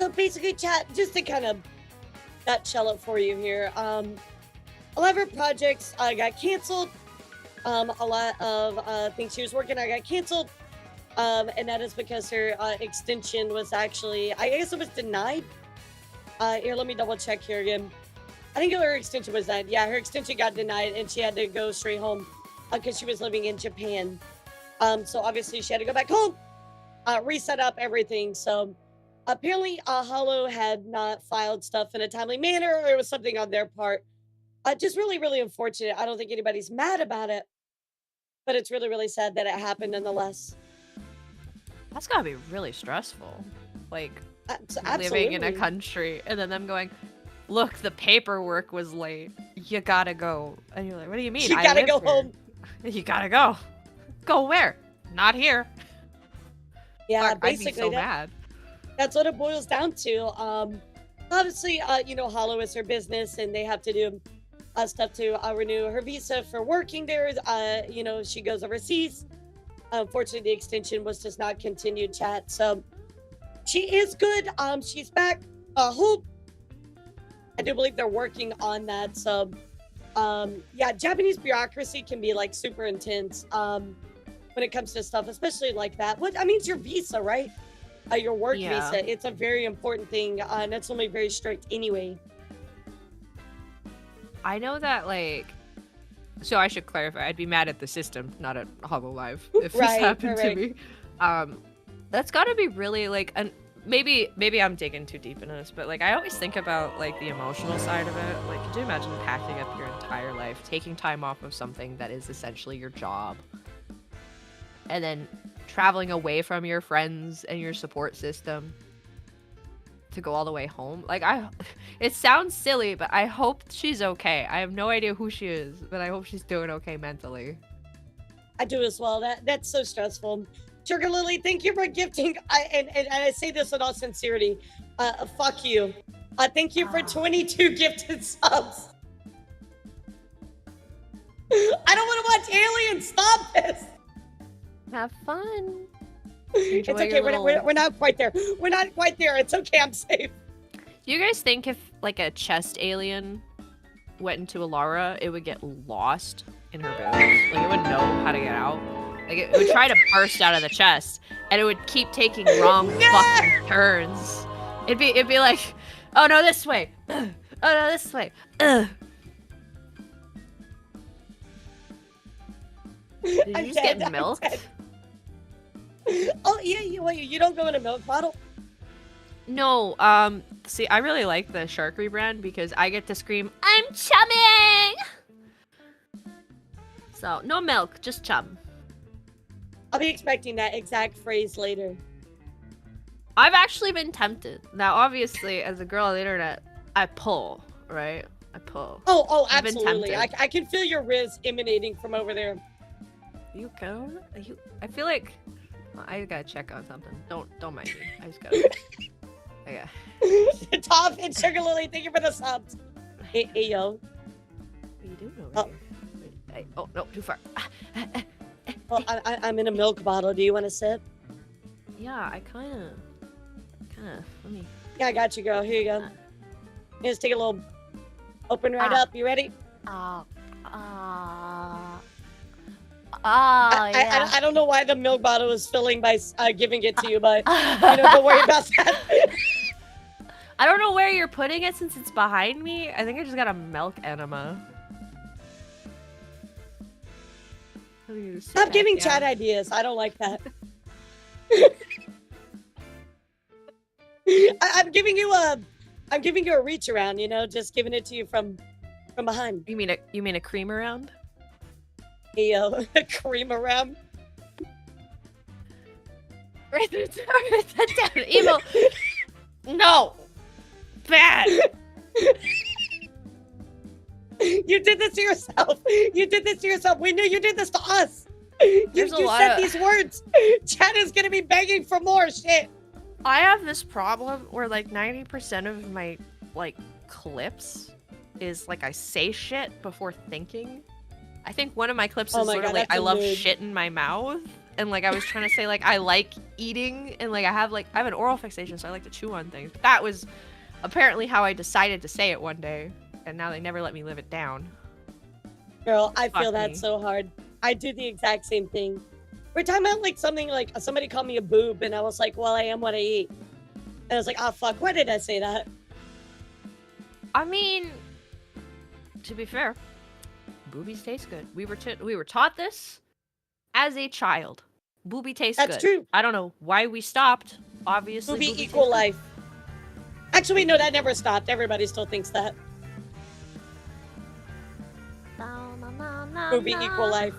Speaker 1: So basically, chat, just to kind of nutshell it for you here, a lot of her projects got canceled. A lot of things she was working on got canceled. And that is because her extension was actually, I guess it was denied. Here, let me double check here again. I think her extension was denied. Yeah, her extension got denied and she had to go straight home because she was living in Japan. So obviously she had to go back home, reset up everything. So apparently Holo had not filed stuff in a timely manner, or it was something on their part. Just really, really unfortunate. I don't think anybody's mad about it, but it's really, really sad that it happened nonetheless.
Speaker 4: That's gotta be really stressful. Like,
Speaker 1: Absolutely.
Speaker 4: living in a country and then them going, look, the paperwork was late. You gotta go. And you're like, what do you mean?
Speaker 1: You
Speaker 4: I
Speaker 1: gotta
Speaker 4: live
Speaker 1: go
Speaker 4: here."
Speaker 1: home.
Speaker 4: You gotta go. Go where? Not here.
Speaker 1: Yeah,
Speaker 4: Fuck, I'd be
Speaker 1: basically
Speaker 4: so mad.
Speaker 1: that's what it boils down to. Obviously, you know, Holo is her business and they have to do stuff to renew her visa for working there. You know, she goes overseas. Unfortunately, the extension was just not continued, chat. So she is good. She's back. Hope. I do believe they're working on that. So, yeah, Japanese bureaucracy can be like super intense when it comes to stuff, especially like that. What I mean, it's your visa, right? Your work
Speaker 4: Yeah.
Speaker 1: visa. It's a very important thing, and it's only very strict anyway.
Speaker 4: I know that, like, so I should clarify. I'd be mad at the system, not at Hololive, if
Speaker 1: Right,
Speaker 4: this happened
Speaker 1: right.
Speaker 4: to me. That's got to be really like, maybe I'm digging too deep into this, but like I always think about like the emotional side of it. Like, could you imagine packing up your entire life, taking time off of something that is essentially your job, and then traveling away from your friends and your support system to go all the way home? Like, it sounds silly, but I hope she's okay. I have no idea who she is, but I hope she's doing okay mentally.
Speaker 1: I do as well. That's so stressful. Sugar Lily, thank you for gifting. And I say this in all sincerity. Fuck you. Thank you for 22 gifted subs. I don't want to watch Aliens. Stop this.
Speaker 4: Have fun.
Speaker 1: It's
Speaker 4: Enjoy
Speaker 1: okay.
Speaker 4: your
Speaker 1: We're not quite there. We're not quite there. It's okay. I'm safe.
Speaker 4: Do you guys think if like a chest alien went into Elara, it would get lost in her bones? Like, it wouldn't know how to get out. Like, it would try to burst out of the chest, and it would keep taking wrong fucking turns. It'd be like, oh no, this way. Oh no, this way. Did
Speaker 1: I'm
Speaker 4: you just
Speaker 1: dead,
Speaker 4: get
Speaker 1: I'm
Speaker 4: milked?
Speaker 1: dead. Oh yeah, you don't go in a milk bottle.
Speaker 4: No, see, I really like the shark rebrand because I get to scream, I'm chumming! So, no milk, just chum.
Speaker 1: I'll be expecting that exact phrase later.
Speaker 4: I've actually been tempted. Now, obviously, as a girl on the internet, I pull, right? I pull.
Speaker 1: Oh,
Speaker 4: I've been
Speaker 1: absolutely.
Speaker 4: tempted.
Speaker 1: I can feel your riz emanating from over there.
Speaker 4: You go? I feel like I gotta check on something. Don't mind me. I just gotta. Okay.
Speaker 1: Top and Sugar Lily, thank you for the subs. Hey yo.
Speaker 4: What are you doing over here? Oh no, too far.
Speaker 1: Well, I'm in a milk bottle. Do you want to sip?
Speaker 4: Yeah, I kind of. Let me.
Speaker 1: Yeah, I got you, girl. Here you go. Just take a little. Open right up. You ready?
Speaker 6: Yeah.
Speaker 1: I don't know why the milk bottle is filling by giving it to you, but don't worry about that.
Speaker 4: I don't know where you're putting it since it's behind me. I think I just got a milk enema.
Speaker 1: Stop giving chat ideas. I don't like that. I'm giving you a reach around, you know, just giving it to you from behind.
Speaker 4: You mean a cream around?
Speaker 1: A cream around.
Speaker 4: Write that down. Emo. No. Bad.
Speaker 1: You did this to yourself. You did this to yourself. We knew you did this to us. You said these words. Chat is gonna be begging for more shit.
Speaker 4: I have this problem where like 90% of my like clips is like I say shit before thinking. I think one of my clips is sort of like I love shit in my mouth, and like I was trying to say like I like eating, and like I have an oral fixation, so I like to chew on things. But that was apparently how I decided to say it one day, and now they never let me live it down.
Speaker 1: Girl, I feel that so hard. I do the exact same thing. We're talking about like something like somebody called me a boob, and I was like, well, I am what I eat. And I was like, oh fuck, why did I say that?
Speaker 4: I mean, to be fair, boobies taste good. We were taught this as a child. Boobie tastes good.
Speaker 1: That's true.
Speaker 4: I don't know why we stopped. Obviously,
Speaker 1: boobie equal life. Actually, no, that never stopped. Everybody still thinks that. Boobie equal life.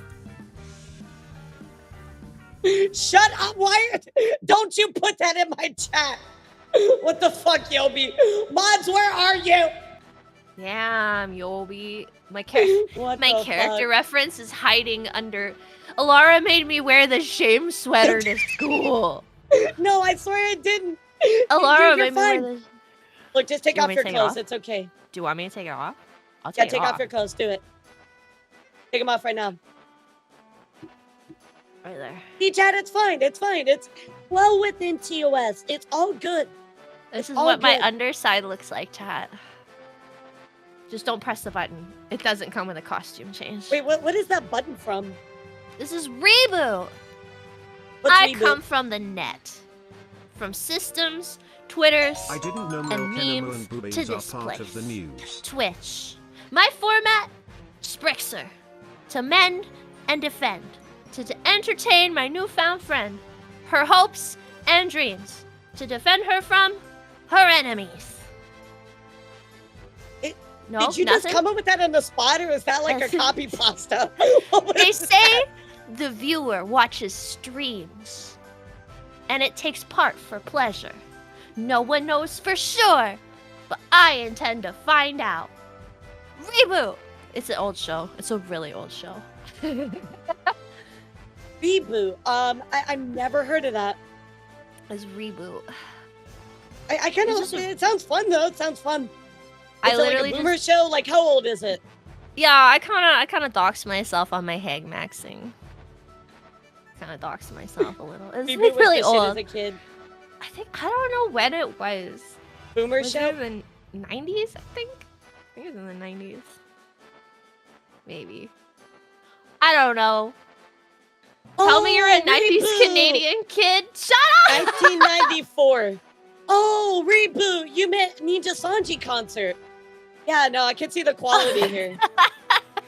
Speaker 1: Shut up, Wyatt! Don't you put that in my chat. What the fuck, Yobi? Mods, where are you?
Speaker 4: Yeah, I'm Yobi. My character reference is hiding under... Elara made me wear the shame sweater to school.
Speaker 1: No, I swear I didn't.
Speaker 4: Elara made me wear the...
Speaker 1: Look, just take off your clothes. It's okay.
Speaker 4: Do you want me to take it off? I'll take it off.
Speaker 1: Yeah, take off your clothes. Do it. Take them off right now.
Speaker 4: Right there.
Speaker 1: See, Chad, it's fine. It's fine. It's well within TOS. It's all good.
Speaker 4: This is what my underside looks like, chat. Just don't press the button. It doesn't come with a costume change.
Speaker 1: Wait, what is that button from?
Speaker 4: This is Reboot.
Speaker 1: I
Speaker 4: come from the net. From systems, Twitters,
Speaker 3: I didn't know
Speaker 4: and
Speaker 3: Milk
Speaker 4: memes
Speaker 3: and boobies
Speaker 4: to
Speaker 3: are
Speaker 4: this
Speaker 3: part
Speaker 4: place.
Speaker 3: of the news.
Speaker 4: Twitch. My format, Sprixer. To mend and defend. To entertain my newfound friend. Her hopes and dreams. To defend her from her enemies.
Speaker 1: Did you just come up with that on the spot, or is that like a copy pasta?
Speaker 4: They say the viewer watches streams, and it takes part for pleasure. No one knows for sure, but I intend to find out. Reboot! It's an old show. It's a really old show.
Speaker 1: Reboot. I've never heard of that.
Speaker 4: It's Reboot.
Speaker 1: I kind of. It sounds fun though. It sounds fun.
Speaker 4: I literally
Speaker 1: like a boomer show. Like, how old is it?
Speaker 4: Yeah, I kind of doxed myself on my hag maxing. Kind of doxed myself a little. It's really old.
Speaker 1: As a kid.
Speaker 4: I don't know when it was.
Speaker 1: Boomer show?
Speaker 4: It in the 90s, I think it was in the 90s. Maybe. I don't know. Tell me you're a 90s Canadian kid. Shut up!
Speaker 1: 1994. Oh, Reboot. You meant Nijisanji concert. Yeah, no, I can see the quality here.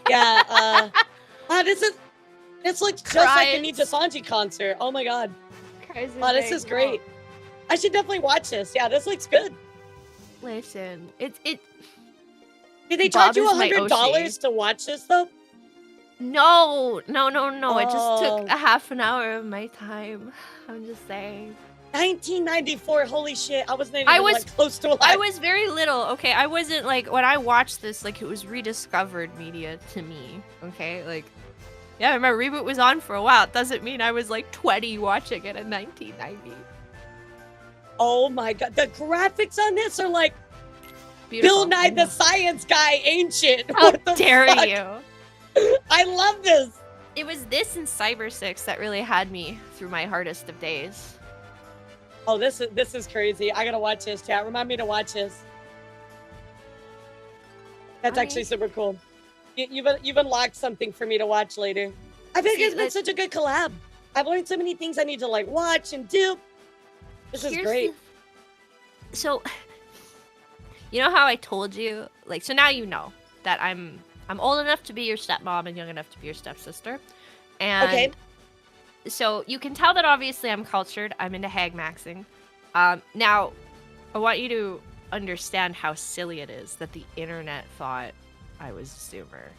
Speaker 1: Yeah, wow, this looks just like a Nijisanji concert. Oh my god. Wow, this is great. I should definitely watch this. Yeah, this looks good.
Speaker 4: Listen,
Speaker 1: Did they charge you $100 to watch this though?
Speaker 4: No. Oh. It just took a half an hour of my time. I'm just saying.
Speaker 1: 1994, holy shit. I wasn't even like, close to alive.
Speaker 4: I was very little, okay? I wasn't like, when I watched this, like, it was rediscovered media to me, okay? Like, yeah, I remember Reboot was on for a while. It doesn't mean I was like 20 watching it in 1990.
Speaker 1: Oh my god, the graphics on this are like
Speaker 4: beautiful.
Speaker 1: Bill Nye the Science Guy ancient.
Speaker 4: How dare you?
Speaker 1: I love this.
Speaker 4: It was this and Cyber 6 that really had me through my hardest of days.
Speaker 1: Oh, this is crazy. I gotta watch this, chat. Remind me to watch this. That's actually super cool. You've unlocked something for me to watch later. I think it's been such a good collab. I've learned so many things I need to like watch and do. This is great.
Speaker 4: So, you know how I told you, like, so now you know that I'm old enough to be your stepmom and young enough to be your stepsister. And
Speaker 1: Okay.
Speaker 4: so you can tell that obviously I'm cultured. I'm into hag maxing. Now, I want you to understand how silly it is that the internet thought I was a Zoomer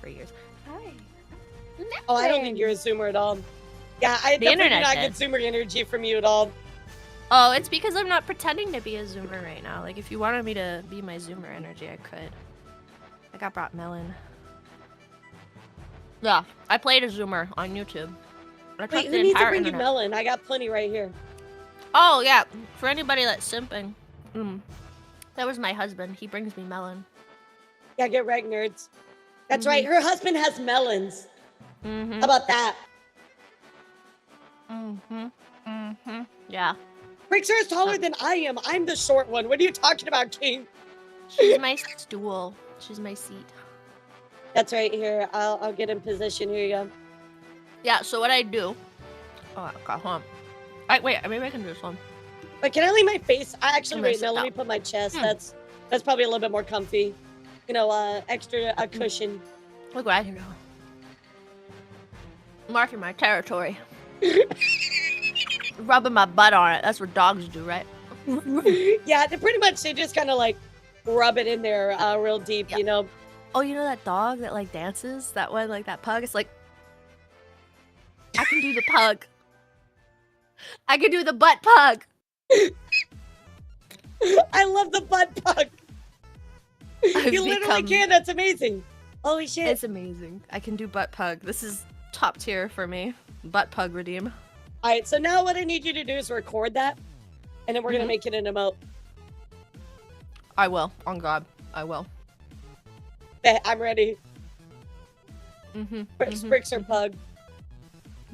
Speaker 4: for years. Hi.
Speaker 1: Oh, I don't think you're a Zoomer at all. Yeah, I
Speaker 4: The
Speaker 1: definitely do
Speaker 4: internet
Speaker 1: not
Speaker 4: did.
Speaker 1: get Zoomer energy from you at all.
Speaker 4: Oh, it's because I'm not pretending to be a Zoomer right now. Like, if you wanted me to be my Zoomer energy, I could. I got brought melon. Yeah, I played a Zoomer on YouTube. I
Speaker 1: Wait,
Speaker 4: took
Speaker 1: who
Speaker 4: the
Speaker 1: needs to
Speaker 4: entire
Speaker 1: bring you
Speaker 4: internet.
Speaker 1: melon? I got plenty right here.
Speaker 4: Oh, yeah, for anybody that's simping. That was my husband. He brings me melon.
Speaker 1: Yeah, get wrecked, nerds. That's right. Her husband has melons.
Speaker 4: Mm-hmm.
Speaker 1: How about that?
Speaker 4: Yeah.
Speaker 1: Brixer is taller than I am. I'm the short one. What are you talking about, King?
Speaker 4: She's my stool. She's my seat.
Speaker 1: That's right here. I'll get in position. Here you go.
Speaker 4: Yeah, so what I do... Oh, okay, hold on. Wait, maybe I can do this one.
Speaker 1: But can I leave my face? Actually,
Speaker 4: I'm gonna
Speaker 1: wait,
Speaker 4: sit
Speaker 1: no, let
Speaker 4: down.
Speaker 1: me put my chest. That's probably a little bit more comfy. You know, extra a cushion.
Speaker 4: Look what I can do. Marking my territory. Rubbing my butt on it. That's what dogs do, right?
Speaker 1: Yeah, they pretty much they just kind of like rub it in there real deep, you know.
Speaker 4: Oh, you know that dog that like dances? That one, like that pug? It's like... I can do the pug. I can do the butt pug.
Speaker 1: I love the butt pug. You literally can. That's amazing. Holy shit.
Speaker 4: It's amazing. I can do butt pug. This is top tier for me. Butt pug redeem.
Speaker 1: All right, so now what I need you to do is record that, and then we're going to make it an emote.
Speaker 4: I will. On God. I will.
Speaker 1: I'm ready. Brixer pug.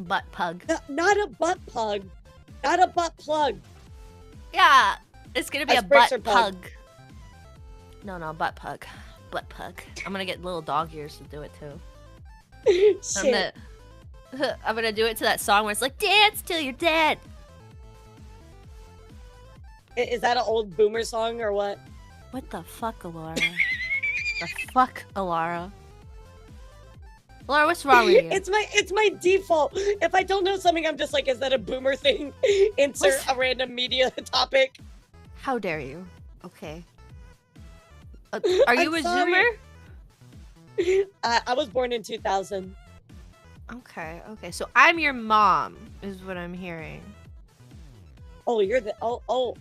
Speaker 4: Butt pug.
Speaker 1: No, not a butt pug. Not a butt plug.
Speaker 4: Yeah. It's going to be
Speaker 1: That's
Speaker 4: a butt
Speaker 1: Brixer
Speaker 4: pug.
Speaker 1: pug.
Speaker 4: No, butt pug. Butt pug. I'm going to get little dog ears to do it too.
Speaker 1: Shit.
Speaker 4: I'm gonna do it to that song where it's like, dance till you're dead.
Speaker 1: Is that an old boomer song or what?
Speaker 4: What the fuck, Elara? The fuck, Elara? Elara, what's wrong with you?
Speaker 1: It's my default. If I don't know something, I'm just like, is that a boomer thing? Insert a random media topic.
Speaker 4: How dare you? Okay. Are you a
Speaker 1: sorry.
Speaker 4: Zoomer?
Speaker 1: I was born in 2000.
Speaker 4: Okay. So I'm your mom, is what I'm hearing.
Speaker 1: Oh, you're the oh,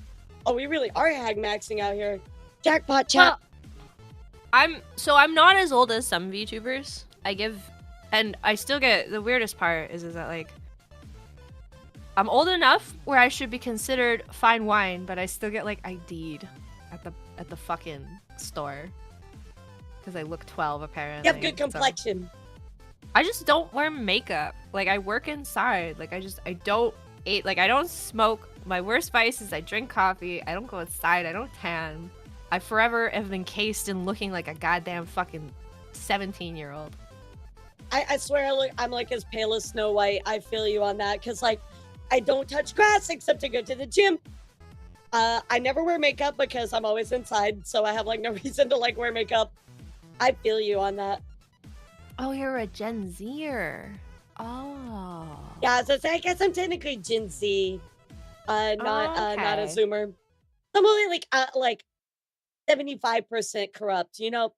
Speaker 1: we really are hag maxing out here. Jackpot chat.
Speaker 4: I'm not as old as some VTubers. And I still get, the weirdest part is that like I'm old enough where I should be considered fine wine, but I still get like ID'd at the fucking store because I look 12 apparently.
Speaker 1: You have good complexion.
Speaker 4: I just don't wear makeup. Like, I work inside. Like, I don't eat. Like, I don't smoke. My worst vice is I drink coffee. I don't go outside. I don't tan. I forever have been cased in looking like a goddamn fucking 17-year-old.
Speaker 1: I swear I'm like as pale as Snow White. I feel you on that. Because, like, I don't touch grass except to go to the gym. I never wear makeup because I'm always inside. So I have, like, no reason to, like, wear makeup. I feel you on that.
Speaker 4: Oh, you're a Gen Zer. Oh.
Speaker 1: Yeah, so I guess I'm technically Gen Z, not a Zoomer. I'm only like 75% corrupt, you know.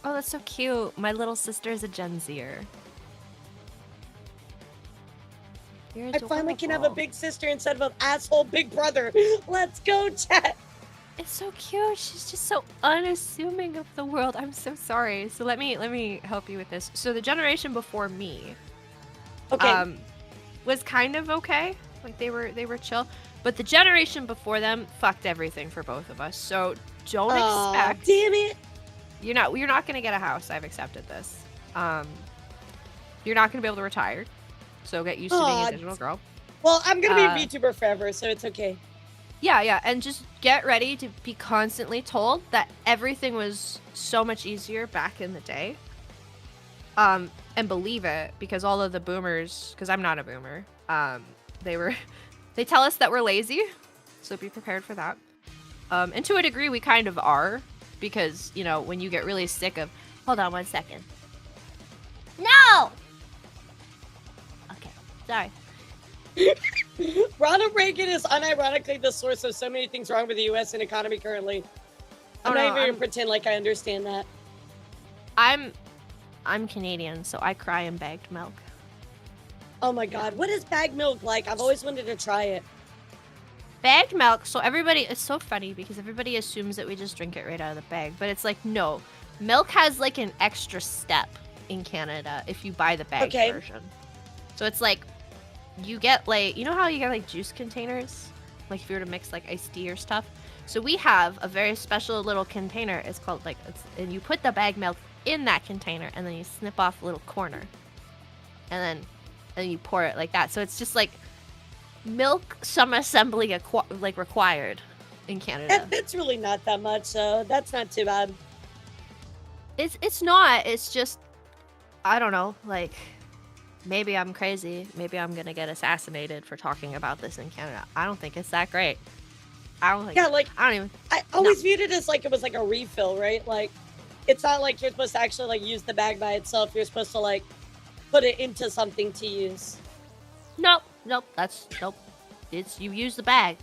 Speaker 4: Oh, that's so cute. My little sister is a Gen Zer.
Speaker 1: I finally can have a big sister instead of an asshole big brother. Let's go, chat.
Speaker 4: It's so cute. She's just so unassuming of the world. I'm so sorry. So let me help you with this. So the generation before me, was kind of okay. Like they were chill. But the generation before them fucked everything for both of us. So don't expect.
Speaker 1: Damn it!
Speaker 4: You're not gonna get a house. I've accepted this. You're not gonna be able to retire. So get used to being a digital girl.
Speaker 1: Well, I'm gonna be a VTuber forever, so it's okay.
Speaker 4: Yeah, and just get ready to be constantly told that everything was so much easier back in the day. And believe it, because all of the boomers, because I'm not a boomer, they tell us that we're lazy, so be prepared for that. And to a degree, we kind of are, because, you know, when you get really sick of, hold on one second.
Speaker 6: No!
Speaker 4: Okay, sorry.
Speaker 1: Ronald Reagan is unironically the source of so many things wrong with the U.S. and economy currently. I'm not even gonna pretend like I understand that.
Speaker 4: I'm Canadian, so I cry in bagged milk.
Speaker 1: Oh my god, what is bagged milk like? I've always wanted to try it.
Speaker 4: Bagged milk, so everybody, it's so funny because everybody assumes that we just drink it right out of the bag, but it's like, no. Milk has like an extra step in Canada if you buy the bagged version. So it's like, you get like, you know how you get like juice containers? Like if you were to mix like iced tea or stuff? So we have a very special little container. It's called like, and you put the bagged milk in that container and then you snip off a little corner. And then you pour it like that. So it's just like milk, some assembly like required in Canada.
Speaker 1: It's really not that much, so that's not too bad.
Speaker 4: It's not. It's just, I don't know, like, maybe I'm crazy. Maybe I'm gonna get assassinated for talking about this in Canada. I don't think it's that great. I don't think.
Speaker 1: Yeah, like,
Speaker 4: I
Speaker 1: always viewed it as like it was like a refill, right? Like, it's not like you're supposed to actually like use the bag by itself. You're supposed to like put it into something to use.
Speaker 4: Nope. It's, you use the bag.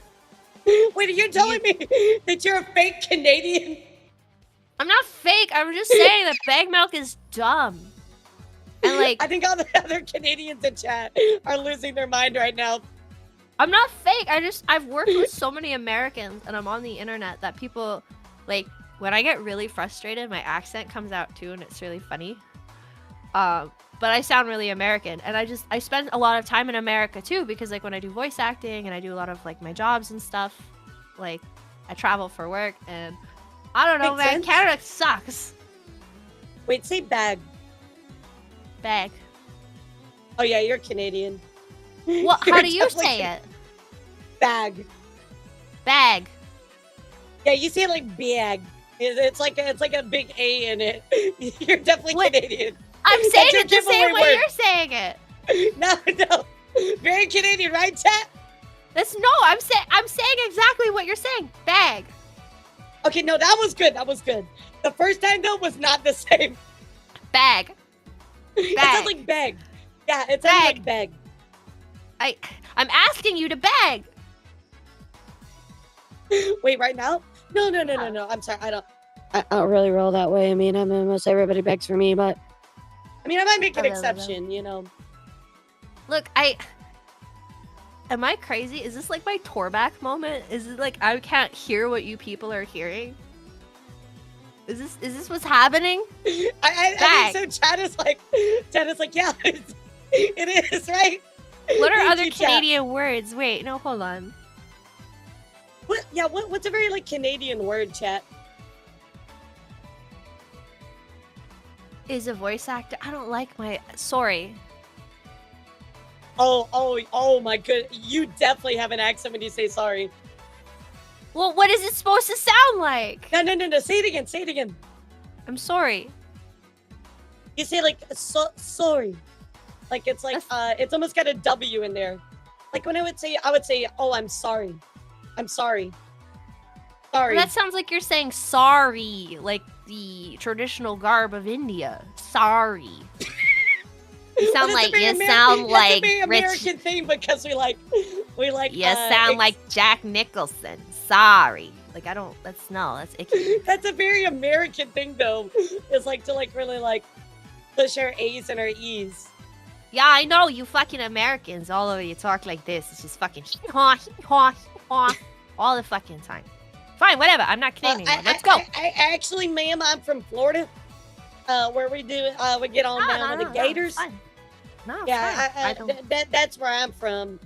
Speaker 1: Wait, are you telling me that you're a fake Canadian?
Speaker 4: I'm not fake. I'm just saying that bag milk is dumb. And like,
Speaker 1: I think all the other Canadians in chat are losing their mind right now.
Speaker 4: I'm not fake. I've worked with so many Americans and I'm on the internet that people, like, when I get really frustrated, my accent comes out too and it's really funny. But I sound really American, and I spend a lot of time in America too, because like when I do voice acting and I do a lot of like my jobs and stuff, like I travel for work, and I don't know,
Speaker 1: Makes
Speaker 4: man,
Speaker 1: sense.
Speaker 4: Canada sucks.
Speaker 1: Wait, say bag.
Speaker 4: Bag.
Speaker 1: Oh yeah, you're Canadian.
Speaker 4: What? How do you say it?
Speaker 1: Bag.
Speaker 4: Bag.
Speaker 1: Yeah, you say it like bag. It's like a big A in it. You're definitely
Speaker 4: What?
Speaker 1: Canadian.
Speaker 4: I'm saying
Speaker 1: your
Speaker 4: it the same
Speaker 1: giveaway
Speaker 4: way
Speaker 1: word.
Speaker 4: you're saying it.
Speaker 1: No. Very Canadian, right, chat?
Speaker 4: I'm saying exactly what you're saying. Bag.
Speaker 1: Okay, no, that was good. The first time though was not the same.
Speaker 4: Bag.
Speaker 1: It sounds like bag. Yeah, it sounds like bag.
Speaker 4: I'm asking you to bag.
Speaker 1: Wait, right now? No. I'm sorry. I don't really roll that way. I mean, most everybody begs for me, but I mean, I might make an exception, you know.
Speaker 4: Look, am I crazy? Is this like my Torback moment? Is it like I can't hear what you people are hearing? Is this what's happening?
Speaker 1: I think so. Chad is like, yeah, it is, right?
Speaker 4: What are
Speaker 1: Thank
Speaker 4: other
Speaker 1: you, Chad.
Speaker 4: Canadian words? Wait, no, hold on.
Speaker 1: What's a very like Canadian word, chat?
Speaker 4: Is a voice actor? I don't like my. Sorry.
Speaker 1: Oh my good. You definitely have an accent when you say sorry.
Speaker 4: Well, what is it supposed to sound like?
Speaker 1: No. Say it again.
Speaker 4: I'm sorry.
Speaker 1: You say like sorry. Like it's like it's almost got a W in there. Like when I would say, oh, I'm sorry. I'm sorry. Sorry.
Speaker 4: Well, that sounds like you're saying sorry, like the traditional garb of India. Sorry. You sound like
Speaker 1: That's a very American thing because we like.
Speaker 4: You sound like Jack Nicholson. Sorry. Like that's icky.
Speaker 1: That's a very American thing though. It's like to like really like push our A's and our E's.
Speaker 4: Yeah, I know, you fucking Americans, all of you talk like this. It's just fucking all the fucking time. Fine, whatever. I'm not Canadian. Let's go.
Speaker 1: I actually, ma'am, I'm from Florida, where we get on down with the Gators.
Speaker 4: No,
Speaker 1: yeah, that's where I'm from.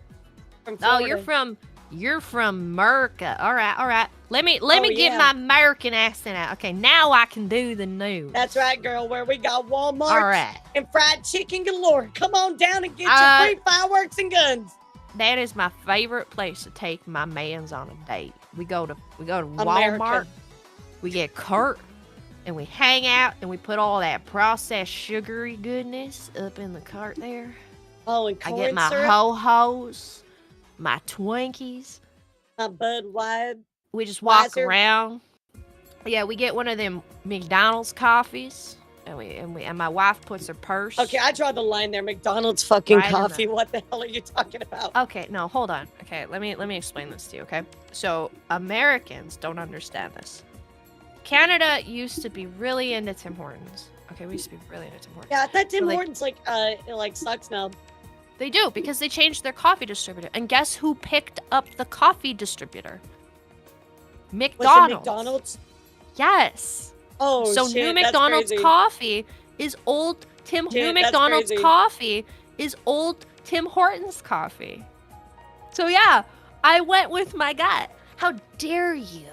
Speaker 1: From Florida.
Speaker 4: Oh, you're from America. All right. Let me get
Speaker 1: yeah.
Speaker 4: my American accent out. Okay, now I can do the news.
Speaker 1: That's right, girl. Where we got Walmart
Speaker 4: All right.
Speaker 1: and fried chicken galore. Come on down and get your free fireworks and guns.
Speaker 4: That is my favorite place to take my mans on a date. We go to Walmart.
Speaker 1: America.
Speaker 4: We get cart and we hang out and we put all that processed sugary goodness up in the cart there.
Speaker 1: Oh, and
Speaker 4: I
Speaker 1: corn
Speaker 4: get my
Speaker 1: syrup.
Speaker 4: ho-hos, my Twinkies.
Speaker 1: My Bud White.
Speaker 4: We just walk
Speaker 1: Weiser.
Speaker 4: around. Yeah, we get one of them McDonald's coffees. And my wife puts her purse.
Speaker 1: Okay, I draw the line there. McDonald's fucking
Speaker 4: Right in
Speaker 1: coffee.
Speaker 4: the-
Speaker 1: What the hell are you talking about?
Speaker 4: Okay, no, hold on. Okay, let me explain this to you, okay? So, Americans don't understand this. Canada used to be really into Tim Hortons. Okay, we used to be really into Tim Hortons.
Speaker 1: Yeah, that Tim
Speaker 4: So, like-
Speaker 1: Hortons like sucks now.
Speaker 4: They do, because they changed their coffee distributor. And guess who picked up the coffee distributor?
Speaker 1: Was
Speaker 4: McDonald's.
Speaker 1: it McDonald's?
Speaker 4: Yes.
Speaker 1: Oh,
Speaker 4: So
Speaker 1: shit,
Speaker 4: new
Speaker 1: that's
Speaker 4: McDonald's
Speaker 1: crazy.
Speaker 4: coffee is old New
Speaker 1: Shit, that's
Speaker 4: McDonald's
Speaker 1: crazy.
Speaker 4: coffee is old Tim Hortons coffee. So yeah, I went with my gut. How dare you?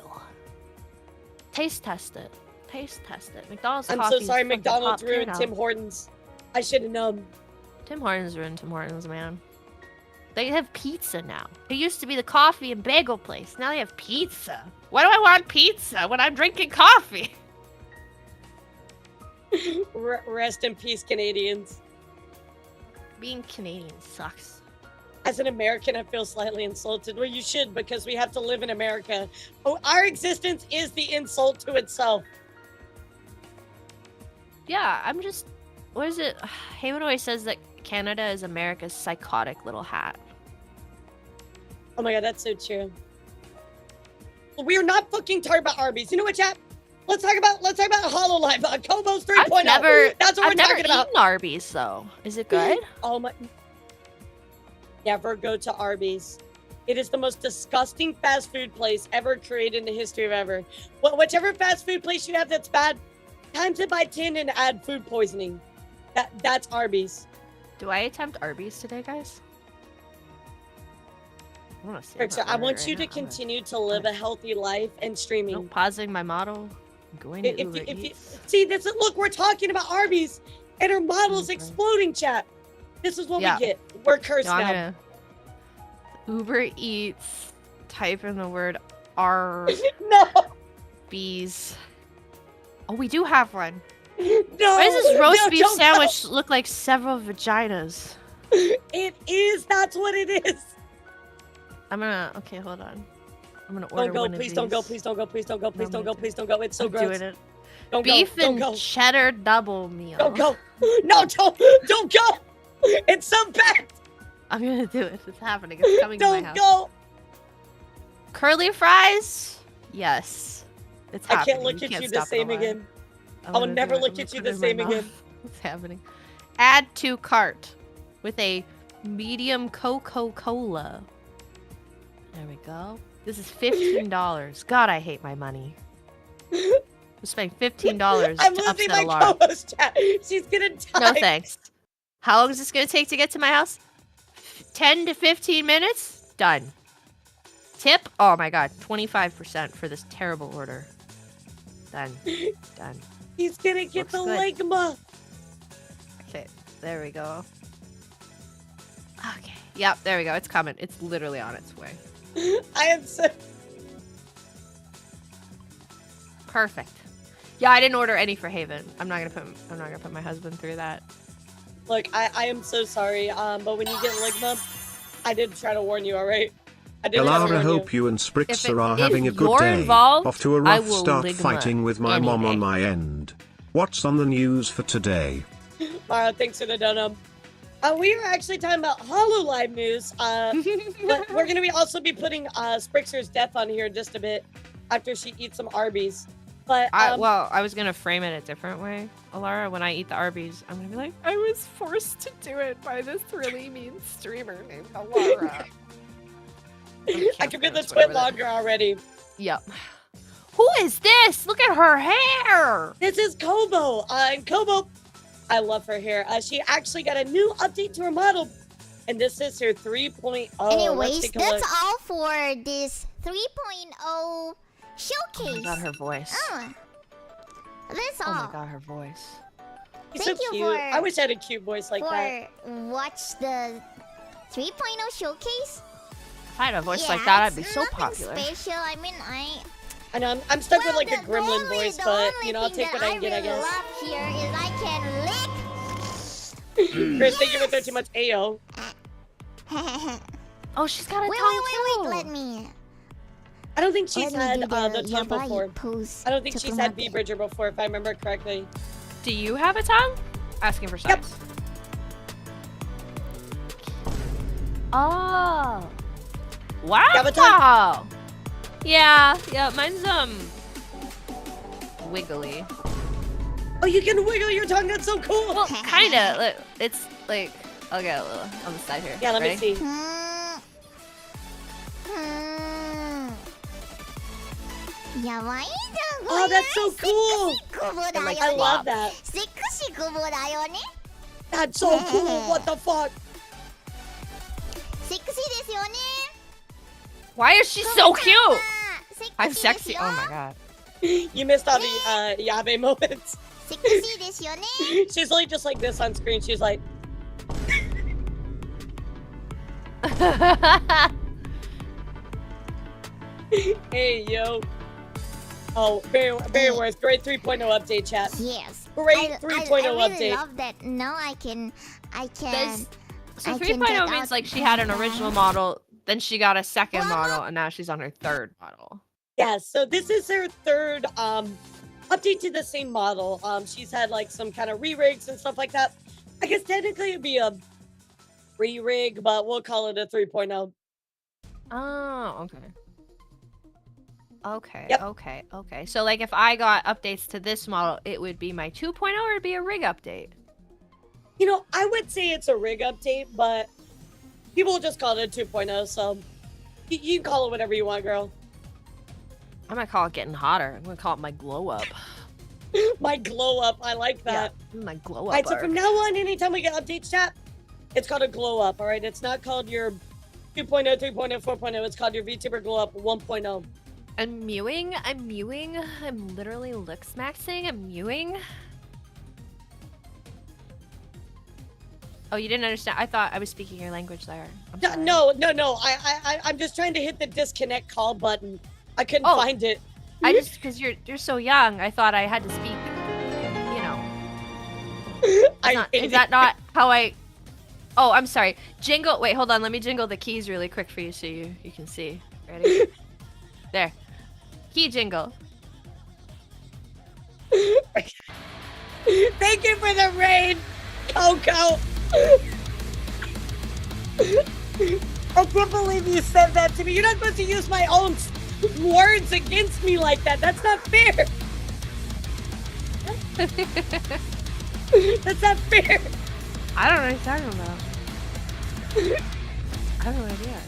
Speaker 4: Taste test it. Taste test it. McDonald's
Speaker 1: I'm
Speaker 4: coffee.
Speaker 1: so
Speaker 4: is
Speaker 1: sorry,
Speaker 4: fucking
Speaker 1: McDonald's
Speaker 4: top
Speaker 1: ruined
Speaker 4: tier
Speaker 1: Tim
Speaker 4: now.
Speaker 1: Hortons. I should have known.
Speaker 4: Tim Hortons ruined Tim Hortons, man. They have pizza now. It used to be the coffee and bagel place. Now they have pizza. Why do I want pizza when I'm drinking coffee?
Speaker 1: Rest in peace, Canadians.
Speaker 4: Being Canadian sucks.
Speaker 1: As an American, I feel slightly insulted. Well, you should, because we have to live in America. Oh, our existence is the insult to itself.
Speaker 4: Yeah, I'm just... What is it? Haven always says that Canada is America's psychotic little hat.
Speaker 1: Oh my god, that's so true. We are not fucking talking about Arby's. You know what, chat? Let's talk about Hololive. Kobo's 3.0. That's what
Speaker 4: I've
Speaker 1: we're
Speaker 4: never
Speaker 1: talking about.
Speaker 4: eaten Arby's, though. Is it good?
Speaker 1: Oh my! Never go to Arby's. It is the most disgusting fast food place ever created in the history of ever. Whichever fast food place you have that's bad, times it by 10 and add food poisoning. That's Arby's.
Speaker 4: Do I attempt Arby's today, guys? I want to see.
Speaker 1: So I want you to continue to live a healthy life and streaming.
Speaker 4: No, pausing my model. I'm going to Uber Eats.
Speaker 1: See, look, we're talking about Arby's, and our model's exploding, chat. This is what we get. We're cursed
Speaker 4: No, I'm
Speaker 1: now.
Speaker 4: gonna Uber Eats. Type in the word Arby's.
Speaker 1: No,
Speaker 4: Oh, we do have one.
Speaker 1: no.
Speaker 4: Why does this roast
Speaker 1: no,
Speaker 4: beef
Speaker 1: don't
Speaker 4: sandwich look like several vaginas?
Speaker 1: go. It is. That's what it is.
Speaker 4: I'm gonna. Okay, hold on. I'm gonna order
Speaker 1: Don't go.
Speaker 4: one of
Speaker 1: Please don't go.
Speaker 4: these.
Speaker 1: Please don't go. Please don't go. Please
Speaker 4: I'm
Speaker 1: don't go.
Speaker 4: gonna
Speaker 1: Please don't go. It's so
Speaker 4: I'm
Speaker 1: gross.
Speaker 4: doing it.
Speaker 1: Don't
Speaker 4: Beef
Speaker 1: go. Don't
Speaker 4: and
Speaker 1: go.
Speaker 4: cheddar double meal.
Speaker 1: Don't go. No, don't go. It's so bad.
Speaker 4: I'm gonna do it. It's happening. It's coming to my
Speaker 1: Don't
Speaker 4: house.
Speaker 1: go.
Speaker 4: Curly fries? Yes. It's
Speaker 1: I
Speaker 4: happening.
Speaker 1: can't look at
Speaker 4: can't
Speaker 1: you the
Speaker 4: stop
Speaker 1: same
Speaker 4: the line.
Speaker 1: again.
Speaker 4: I'm
Speaker 1: I will
Speaker 4: gonna
Speaker 1: never
Speaker 4: do it.
Speaker 1: look
Speaker 4: I'm
Speaker 1: at you
Speaker 4: gonna
Speaker 1: the
Speaker 4: put it in
Speaker 1: same
Speaker 4: my
Speaker 1: again.
Speaker 4: mouth. It's happening. Add to cart with a medium Coca-Cola. There we go. This is $15. God, I hate my money. I'm spending $15
Speaker 1: I'm
Speaker 4: to
Speaker 1: losing
Speaker 4: upset
Speaker 1: my
Speaker 4: Elara.
Speaker 1: co-host chat. She's gonna die.
Speaker 4: No thanks. How long is this gonna take to get to my house? 10 to 15 minutes? Done. Tip? Oh my god, 25% for this terrible order. Done. Done.
Speaker 1: He's gonna get
Speaker 4: Looks
Speaker 1: the
Speaker 4: good.
Speaker 1: ligma.
Speaker 4: Okay, there we go. Okay. Yep, there we go. It's coming. It's literally on its way.
Speaker 1: I am so.
Speaker 4: Perfect. Yeah, I didn't order any for Haven. I'm not gonna put my husband through that.
Speaker 1: Look, I am so sorry. But when you get ligma, I did try to warn you. All right. I did try to
Speaker 3: Elara,
Speaker 1: warn
Speaker 3: hope
Speaker 1: you.
Speaker 3: you and Spritzer are
Speaker 4: if
Speaker 3: having a good
Speaker 4: you're
Speaker 3: day.
Speaker 4: involved,
Speaker 3: Off to a
Speaker 4: I
Speaker 3: rough
Speaker 4: will
Speaker 3: start
Speaker 4: ligma
Speaker 3: fighting with my
Speaker 4: any
Speaker 3: mom
Speaker 4: day.
Speaker 3: on my end. What's on the news for today?
Speaker 1: Thanks for the donut. We are actually talking about Hololive news. But we're gonna also be putting Spritzer's death on here in just a bit after she eats some Arby's. But
Speaker 4: Well, I was gonna frame it a different way, Elara. When I eat the Arby's, I'm gonna be like, I was forced to do it by this really mean streamer named Elara.
Speaker 1: I could be the twin longer already.
Speaker 4: Yep. Who is this? Look at her hair.
Speaker 1: This is Kobo. And Kobo, I love her hair. She actually got a new update to her model, and this is her 3.0. Let's
Speaker 6: Anyways,
Speaker 1: take a
Speaker 6: that's
Speaker 1: look.
Speaker 6: all for this 3.0
Speaker 4: Oh
Speaker 6: showcase.
Speaker 4: my god, her voice.
Speaker 6: That's
Speaker 4: Oh
Speaker 6: all.
Speaker 4: my god, her voice.
Speaker 1: He's
Speaker 6: thank
Speaker 1: so
Speaker 6: you
Speaker 1: cute.
Speaker 6: for-
Speaker 1: I wish I had a cute voice like that.
Speaker 6: Watch the 3.0 showcase.
Speaker 4: If I had a voice like that, I'd be
Speaker 6: it's
Speaker 4: so
Speaker 6: nothing
Speaker 4: popular.
Speaker 6: Special. I mean,
Speaker 1: I know I'm stuck with like a
Speaker 6: the
Speaker 1: gremlin
Speaker 6: only-
Speaker 1: voice,
Speaker 6: the
Speaker 1: but
Speaker 6: only
Speaker 1: you know I'll
Speaker 6: thing
Speaker 1: take what
Speaker 6: that
Speaker 1: I can get, I
Speaker 6: really
Speaker 1: guess.
Speaker 6: love here is I can lick.
Speaker 1: Chris, thank you for 30 much AO.
Speaker 4: Oh, she's got a
Speaker 6: Wait,
Speaker 4: tongue too.
Speaker 6: let me.
Speaker 1: I don't think she's
Speaker 6: let me
Speaker 1: had
Speaker 6: do
Speaker 1: the tongue
Speaker 6: yabai
Speaker 1: before.
Speaker 6: pose
Speaker 1: I don't think
Speaker 6: to
Speaker 1: she's had
Speaker 6: promote it.
Speaker 1: V-Bridger before, if I remember correctly.
Speaker 4: Do you have a tongue? Asking for size.
Speaker 1: Yep.
Speaker 4: Oh. Wow.
Speaker 1: You have a tongue?
Speaker 4: Yeah, mine's wiggly.
Speaker 1: Oh, you can wiggle your tongue. That's so cool.
Speaker 4: Well, kinda. It's like, I'll get a little on the side here.
Speaker 1: Yeah, let me
Speaker 4: Ready?
Speaker 1: see. Oh, that's so cool. I love that. That's so cool. What the fuck?
Speaker 4: Why is she so cute? I'm sexy. Oh my god.
Speaker 1: You missed all the Yabe moments. She's like just like this on screen. She's like, hey, yo. Oh, very worth. Great 3.0 update, chat.
Speaker 6: Yes.
Speaker 1: Great 3.0
Speaker 6: I really
Speaker 1: update.
Speaker 6: love that. Now I can.
Speaker 4: So
Speaker 6: I can
Speaker 4: 3.0
Speaker 6: take
Speaker 4: means
Speaker 6: out
Speaker 4: like she had an
Speaker 6: my
Speaker 4: original model, then she got a second model, and now she's on her third model.
Speaker 1: Yeah, so this is her third update to the same model. She's had like some kind of re-rigs and stuff like that. I guess technically it'd be a re-rig, but we'll call it a 3.0.
Speaker 4: Oh, okay. Okay,
Speaker 1: Yep.
Speaker 4: okay. So like if I got updates to this model, it would be my 2.0 or it'd be a rig update?
Speaker 1: You know, I would say it's a rig update, but people will just call it a 2.0, so you can call it whatever you want, girl.
Speaker 4: I might call it getting hotter. I'm gonna call it my glow up.
Speaker 1: My glow up, I like that.
Speaker 4: Yeah, my glow up.
Speaker 1: All right, so
Speaker 4: arc.
Speaker 1: from now on, anytime we get updates, chat, it's called a glow up, all right? It's not called your 2.0, 3.0, 4.0. It's called your VTuber glow up 1.0.
Speaker 4: I'm mewing. I'm literally lip maxing. I'm mewing. Oh, you didn't understand? I thought I was speaking your language there. I'm sorry.
Speaker 1: No. I'm just trying to hit the disconnect call button. I couldn't find it.
Speaker 4: I just because you're so young, I thought I had to speak. You know. Is that not how I? Oh, I'm sorry. Jingle. Wait, hold on. Let me jingle the keys really quick for you so you can see. Ready? There. Key jingle.
Speaker 1: Thank you for the raid, Coco. I can't believe you said that to me. You're not supposed to use my own words against me like that. That's not fair. That's not fair.
Speaker 4: I don't know what you're talking about. I have no idea.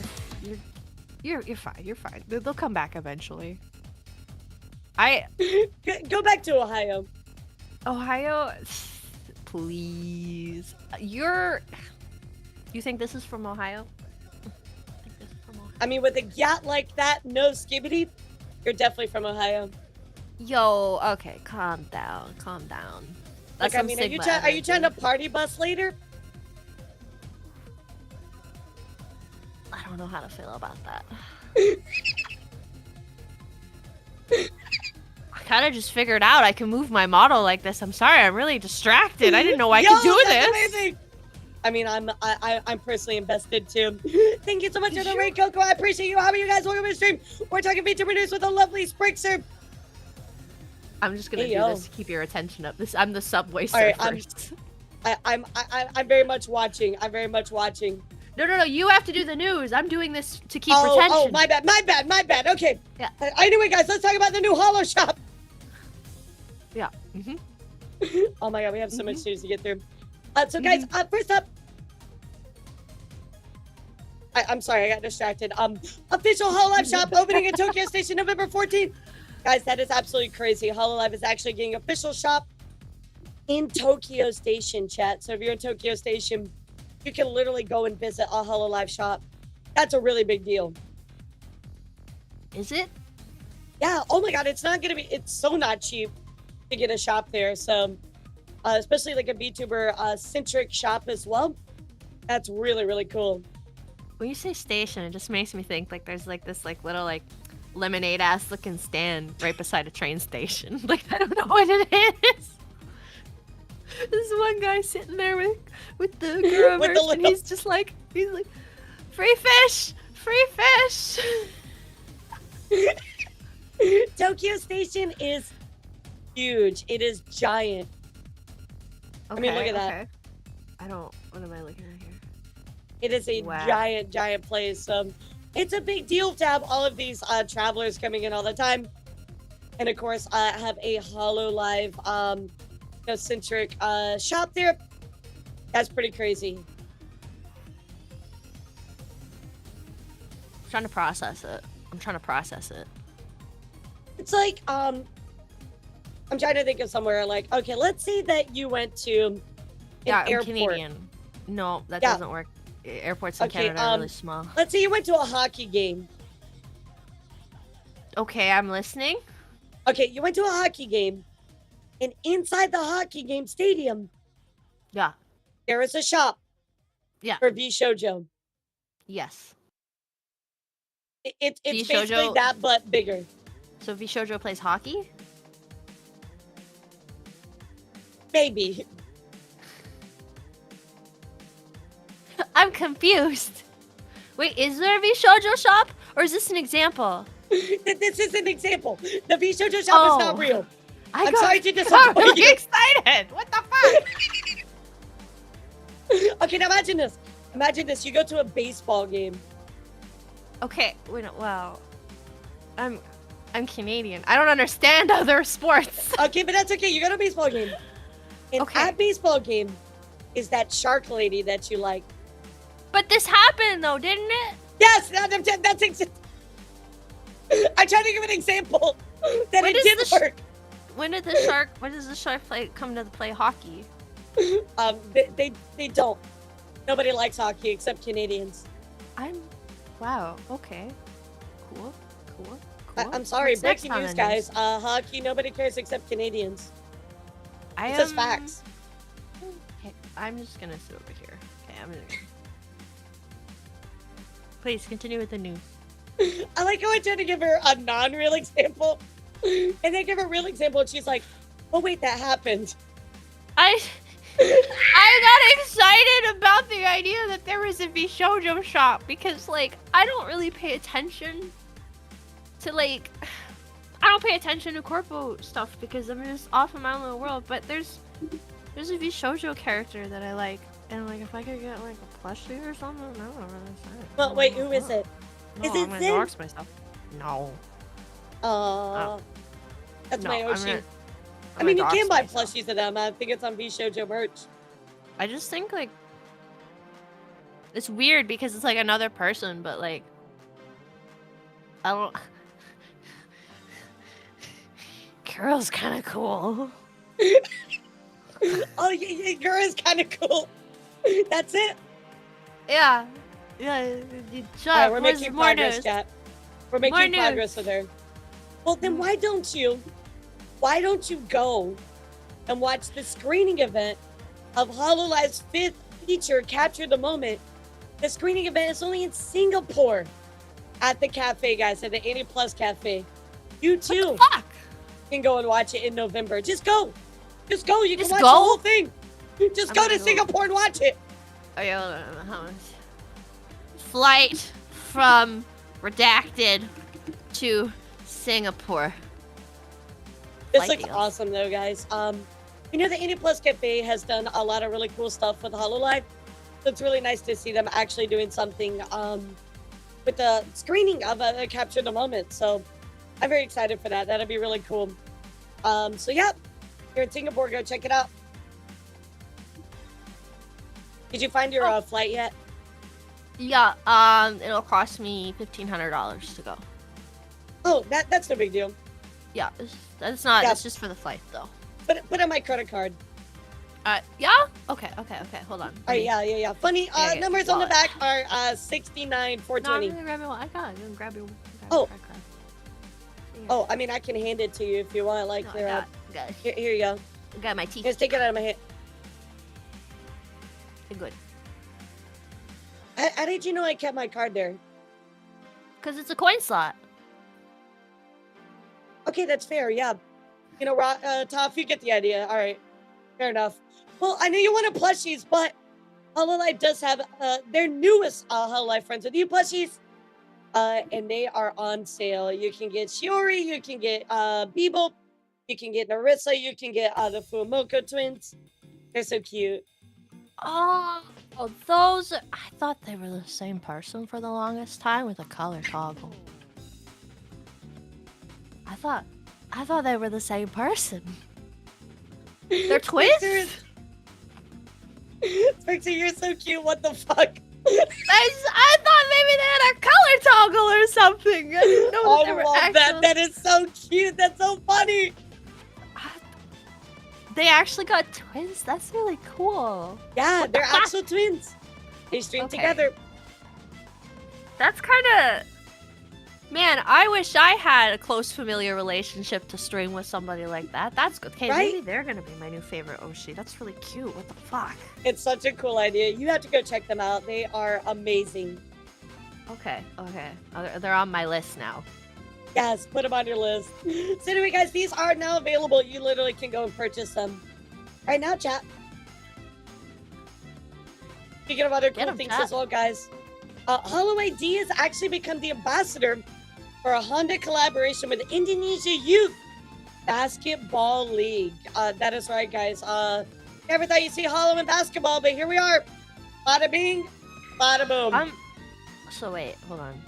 Speaker 4: You're fine. You're fine. They'll come back eventually.
Speaker 1: Go back to Ohio.
Speaker 4: Ohio, please. You think this is from Ohio?
Speaker 1: I mean, with a yacht like that, no skibbity, you're definitely from Ohio.
Speaker 4: Yo, okay, calm down. That's
Speaker 1: Like, I mean, are you trying to party bus later?
Speaker 4: I don't know how to feel about that. I kind of just figured out I can move my model like this. I'm sorry, I'm really distracted. I didn't know I could do
Speaker 1: that's
Speaker 4: this.
Speaker 1: Amazing. I mean, I'm personally invested too. Thank you so much for the raid, Coco. I appreciate you. How are you guys? Welcome to the stream. We're talking VTuber news with a lovely Sprixer.
Speaker 4: I'm just gonna do this to keep your attention up. I'm the subway
Speaker 1: All
Speaker 4: surfer.
Speaker 1: right, I'm very much watching. I'm very much watching.
Speaker 4: No. You have to do the news. I'm doing this to keep retention.
Speaker 1: Oh, my bad. Okay.
Speaker 4: Yeah.
Speaker 1: Anyway, guys, let's talk about the new Holo shop.
Speaker 4: Yeah.
Speaker 1: Oh my god, we have so much news to get through. So guys, first up, I'm sorry, I got distracted. Official Hololive shop opening in Tokyo Station November 14th. Guys, that is absolutely crazy. Hololive is actually getting official shop in Tokyo Station, chat. So if you're in Tokyo Station, you can literally go and visit a Hololive shop. That's a really big deal.
Speaker 4: Is it?
Speaker 1: Yeah. Oh my god, it's so not cheap to get a shop there. So especially like a VTuber centric shop as well. That's really, really cool.
Speaker 4: When you say station, it just makes me think like there's like this like little like lemonade ass looking stand right beside a train station. Like I don't know what it is. This one guy sitting there with the girl and he's like free fish.
Speaker 1: Tokyo Station is huge. It is giant. I mean, look at that.
Speaker 2: Okay. I don't. What am I looking at here?
Speaker 1: It is a giant place. It's a big deal to have all of these travelers coming in all the time. And of course, I have a Hololive centric shop there. That's pretty crazy.
Speaker 2: I'm trying to process it.
Speaker 1: It's like I'm trying to think of somewhere like, okay, let's say that you went to an airport.
Speaker 2: I'm Canadian. No, that doesn't work. Airports in Canada are really small.
Speaker 1: Let's say you went to a hockey game.
Speaker 2: Okay, I'm listening.
Speaker 1: Okay, you went to a hockey game, and inside the hockey game stadium, there is a shop. For VShojo.
Speaker 2: Yes.
Speaker 1: It's basically that, but bigger.
Speaker 2: So VShojo plays hockey?
Speaker 1: Maybe.
Speaker 2: I'm confused. Wait, is there a VShojo shop, or is this an example?
Speaker 1: This is an example. The VShojo shop is not real. I'm sorry to disappoint you.
Speaker 2: I'm really excited. What the fuck?
Speaker 1: Okay, now imagine this. Imagine this. You go to a baseball game.
Speaker 2: Okay, wait. Well, I'm Canadian. I don't understand other sports.
Speaker 1: Okay, but that's okay. You go to a baseball game. And at baseball game is that shark lady that you like.
Speaker 2: But this happened though, didn't it?
Speaker 1: Yes, that's I'm trying to give an example that it did work.
Speaker 2: When does the shark come to play hockey?
Speaker 1: They don't. Nobody likes hockey except Canadians.
Speaker 2: Wow. Okay. Cool.
Speaker 1: I'm sorry, breaking news, guys. Hockey, nobody cares except Canadians. It's just facts.
Speaker 2: Okay, I'm just gonna sit over here. Okay, I'm gonna. Please continue with the news.
Speaker 1: I like how I tried to give her a non-real example, and then give her a real example, and she's like, "Oh wait, that happened."
Speaker 2: I got excited about the idea that there was a VShojo shop because, like, I don't really pay attention to, like, I don't pay attention to corpo stuff because I'm just off in my own little world. But there's a VShojo character that I like, and like if I could get like a plushie or something, I don't really say.
Speaker 1: Well, wait, who is it?
Speaker 2: No, I'm gonna dox myself. No.
Speaker 1: That's my Oshi. I mean, you can buy plushies of them. I think it's on VShojo merch.
Speaker 2: I just think, like, it's weird because it's like another person, but like, I don't. Girl's kind of cool.
Speaker 1: Oh, yeah, girl is kind of cool. That's it.
Speaker 2: Yeah.
Speaker 1: Right, we're making progress, chat. We're making progress with her. Well, then why don't you go and watch the screening event of Hololive's 5th feature, Capture the Moment? The screening event is only in Singapore at the cafe, guys, at the 80 Plus Cafe. You too can go and watch it in November. Just go. Just go. You can watch the whole thing. Just go to Singapore and watch it.
Speaker 2: Oh, yeah, how much? Flight from Redacted to Singapore.
Speaker 1: This looks awesome, though, guys. You know, the 80 Plus Cafe has done a lot of really cool stuff with Hololive. So it's really nice to see them actually doing something with the screening of a Capture the Moment. So I'm very excited for that. That'll be really cool. So yeah, you're in Singapore, go check it out. Did you find your flight yet?
Speaker 2: Yeah, it'll cost me $1,500 to go.
Speaker 1: Oh, that's no big deal.
Speaker 2: Yeah, that's not. That's just for the flight, though.
Speaker 1: Put on my credit card.
Speaker 2: Yeah. Okay. Hold on.
Speaker 1: Yeah. Funny numbers on the back are 69,420.
Speaker 2: No, I'm gonna grab your. I got it. I'm gonna grab your.
Speaker 1: Oh, I mean, I can hand it to you if you want. Like,
Speaker 2: no, I got it.
Speaker 1: Here you go.
Speaker 2: I got my teeth.
Speaker 1: Just take it out of my hand.
Speaker 2: Good.
Speaker 1: How did you know I kept my card there?
Speaker 2: Because it's a coin slot.
Speaker 1: Okay, that's fair. Yeah. You know, Toph, you get the idea. All right. Fair enough. Well, I know you wanted plushies, but Hololive does have their newest Hololive Friends With You plushies. And they are on sale. You can get Shiori, you can get Bibo, you can get Narissa, you can get the Fumoko twins. They're so cute.
Speaker 4: Oh, those. I thought they were the same person for the longest time with a color toggle. I thought they were the same person. They're twins.
Speaker 1: Spixer, you're so cute. What the fuck?
Speaker 4: I thought maybe they had a color toggle or something. I didn't know that they were
Speaker 1: love
Speaker 4: actual...
Speaker 1: that. That is so cute. That's so funny.
Speaker 4: They actually got twins? That's really cool.
Speaker 1: Yeah, they're actual twins. They stream together.
Speaker 4: That's kind of... Man, I wish I had a close familiar relationship to stream with somebody like that. That's good. Okay,
Speaker 1: right?
Speaker 4: Maybe they're going to be my new favorite Oshi. That's really cute. What the fuck?
Speaker 1: It's such a cool idea. You have to go check them out. They are amazing.
Speaker 4: Okay. They're on my list now.
Speaker 1: Yes, put them on your list. So anyway, guys, these are now available. You literally can go and purchase them right now, chat. Speaking of other cool things as well, guys, Hololive has actually become the ambassador for a Honda collaboration with Indonesia Youth Basketball League. That is right, guys. Never thought you'd see Hollow in basketball, but here we are. Bada bing, bada boom.
Speaker 4: So wait, hold on.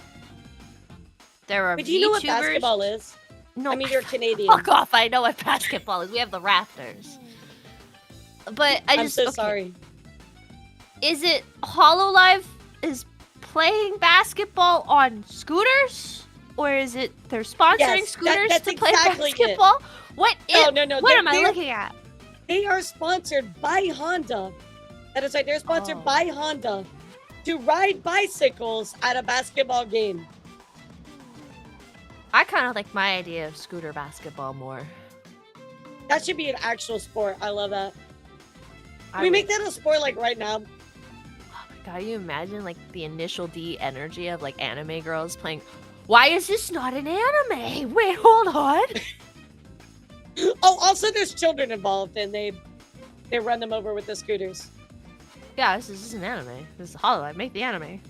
Speaker 4: There are
Speaker 1: But do you know what basketball is?
Speaker 4: No.
Speaker 1: I mean, you're Canadian.
Speaker 4: Fuck off, I know what basketball is. We have the Raptors. But I'm so
Speaker 1: sorry.
Speaker 4: Is it Hololive is playing basketball on scooters? Or is it they're sponsoring scooters to play basketball?
Speaker 1: It.
Speaker 4: What am I looking at?
Speaker 1: They are sponsored by Honda. That is right, they're sponsored by Honda to ride bicycles at a basketball game.
Speaker 4: I kind of like my idea of scooter basketball more.
Speaker 1: That should be an actual sport. I love that. Can we make that a sport like right now?
Speaker 4: Oh my god, you imagine like the initial D energy of like anime girls playing. Why is this not an anime? Wait, hold on.
Speaker 1: Oh, also there's children involved and they run them over with the scooters.
Speaker 4: Yeah, this is an anime. This is Hololive. Make the anime.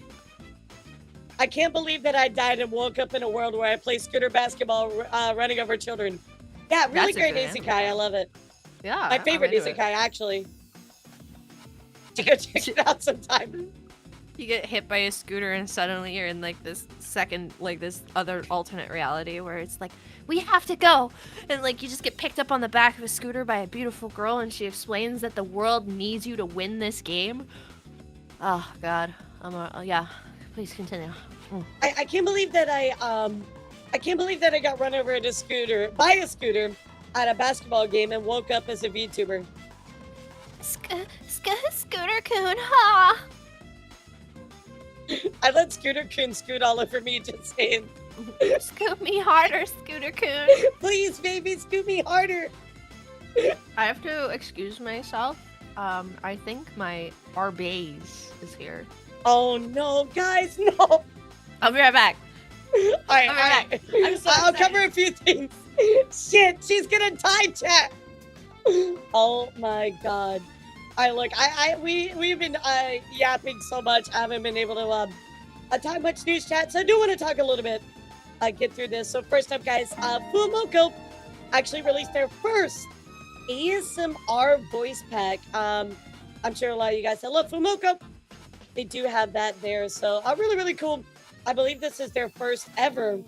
Speaker 1: I can't believe that I died and woke up in a world where I play scooter basketball running over children. Yeah, really great isekai. I love it.
Speaker 4: Yeah.
Speaker 1: My favorite isekai, actually. To go check it out sometime.
Speaker 4: You get hit by a scooter and suddenly you're in like this this other alternate reality where it's like, we have to go. And like you just get picked up on the back of a scooter by a beautiful girl and she explains that the world needs you to win this game. Oh god. Yeah. Please continue.
Speaker 1: I can't believe that I got run over by a scooter at a basketball game and woke up as a VTuber.
Speaker 4: Scooter-kun, ha!
Speaker 1: I let Scooter-kun scoot all over me, just saying.
Speaker 4: Scoot me harder, Scooter-kun.
Speaker 1: Please, baby, scoot me harder.
Speaker 4: I have to excuse myself. I think my Arby is here.
Speaker 1: Oh no, guys, no!
Speaker 4: I'll be right back.
Speaker 1: Alright. I'll cover a few things. Shit, she's gonna die, chat. Oh my god. We've been yapping so much. I haven't been able to talk much news, chat. So I do want to talk a little bit. Get through this. So first up, guys, Fumoko actually released their first ASMR voice pack. I'm sure a lot of you guys love Fumoko. They do have that there. So really, really cool. I believe this is their first ever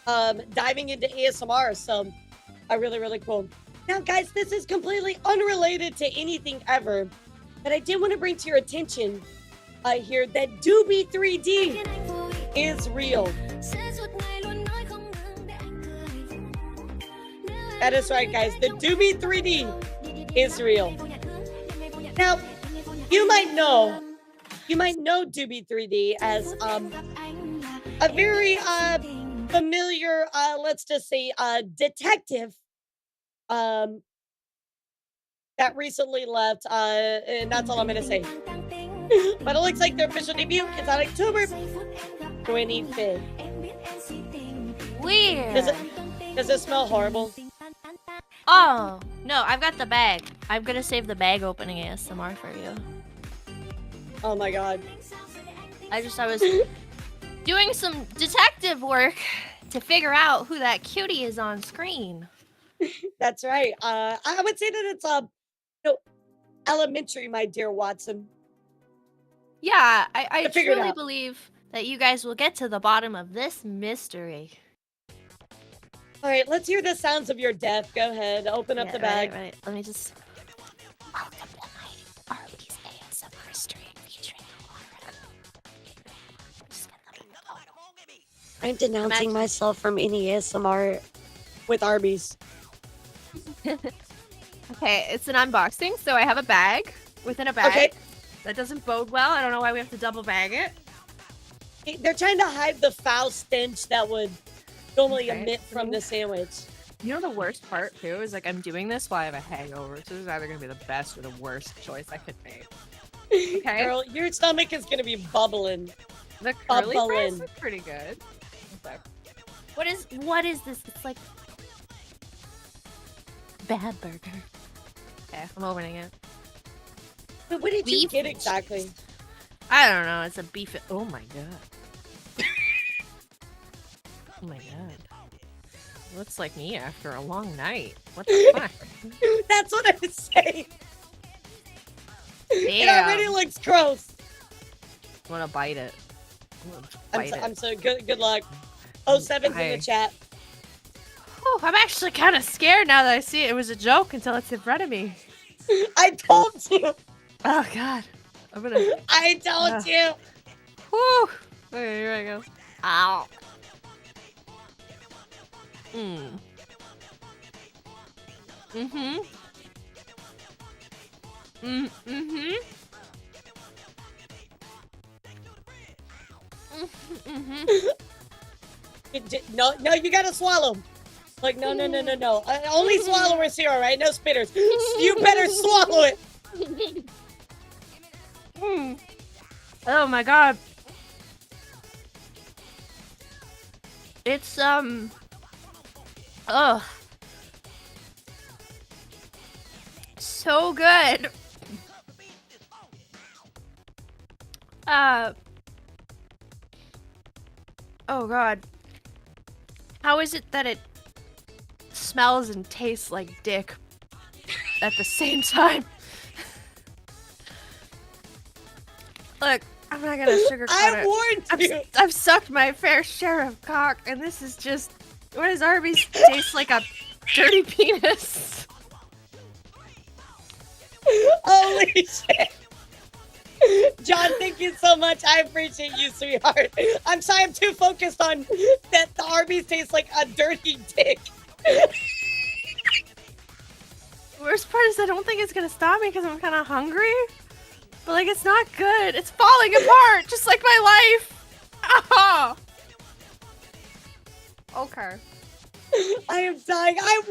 Speaker 1: diving into ASMR. So really, really cool. Now, guys, this is completely unrelated to anything ever, but I did want to bring to your attention here that Doobie 3D is real. That is right, guys. The Doobie 3D is real. Now, you might know Doobie 3D as a very familiar, let's just say, detective that recently left, and that's all I'm gonna say. But it looks like their official debut is on October 25th.
Speaker 4: Weird.
Speaker 1: Does it smell horrible?
Speaker 4: Oh, no, I've got the bag. I'm gonna save the bag opening ASMR for you.
Speaker 1: Oh my god.
Speaker 4: I was doing some detective work to figure out who that cutie is on screen.
Speaker 1: That's right. I would say that it's elementary, my dear Watson.
Speaker 4: Yeah, I
Speaker 1: To figure it
Speaker 4: truly
Speaker 1: out.
Speaker 4: believe that you guys will get to the bottom of this mystery.
Speaker 1: All right, let's hear the sounds of your death. Go ahead, open up the bag.
Speaker 4: Right. Let me just.
Speaker 6: Welcome to my Arby's ASMR stream featuring Elara.
Speaker 1: I'm denouncing myself from any ASMR with Arby's.
Speaker 4: Okay, it's an unboxing, so I have a bag within a bag.
Speaker 1: Okay.
Speaker 4: That doesn't bode well. I don't know why we have to double bag it.
Speaker 1: They're trying to hide the foul stench that would normally
Speaker 4: Okay.
Speaker 1: emit from the sandwich.
Speaker 4: You know the worst part too is like I'm doing this while I have a hangover, so this is either gonna be the best or the worst choice I could make. Okay.
Speaker 1: Girl, your stomach is gonna be bubbling.
Speaker 4: The curly fries
Speaker 1: bubbling.
Speaker 4: are pretty good. Okay. What is this? It's like bad burger. Okay, I'm opening it.
Speaker 1: But what did you
Speaker 4: Beef
Speaker 1: get exactly?
Speaker 4: I don't know. It's a beef. Oh my god. Oh my god. Looks like me after a long night. What the fuck?
Speaker 1: That's what I was saying. It
Speaker 4: Damn.
Speaker 1: already looks gross.
Speaker 4: I want to bite it.
Speaker 1: I'm so good. Good luck. 07's in
Speaker 4: Hi.
Speaker 1: the chat.
Speaker 4: Oh, I'm actually kind of scared now that I see it. It was a joke until it's in front of me.
Speaker 1: I told you.
Speaker 4: Oh god. I'm gonna.
Speaker 1: I told you.
Speaker 4: Whew. Okay, here I go. Ow. Mm. Mm-hmm. Mm-hmm. Mm-hmm.
Speaker 1: No, you gotta swallow. Like, no. Only swallowers here, all right? No spitters. You better swallow it.
Speaker 4: Mm. Oh my god. It's ugh. So good. Oh god. How is it that it smells and tastes like dick at the same time? Look, I'm not gonna sugarcoat
Speaker 1: I
Speaker 4: it.
Speaker 1: warned you.
Speaker 4: I've sucked my fair share of cock, and this is just. What does Arby's taste like? A dirty penis?
Speaker 1: Holy shit. John, thank you so much. I appreciate you, sweetheart. I'm sorry, I'm too focused on that the Arby's tastes like a dirty dick.
Speaker 4: Worst part is I don't think it's gonna stop me because I'm kind of hungry. But like, it's not good. It's falling apart, just like my life. Oh. Okay.
Speaker 1: I am dying. I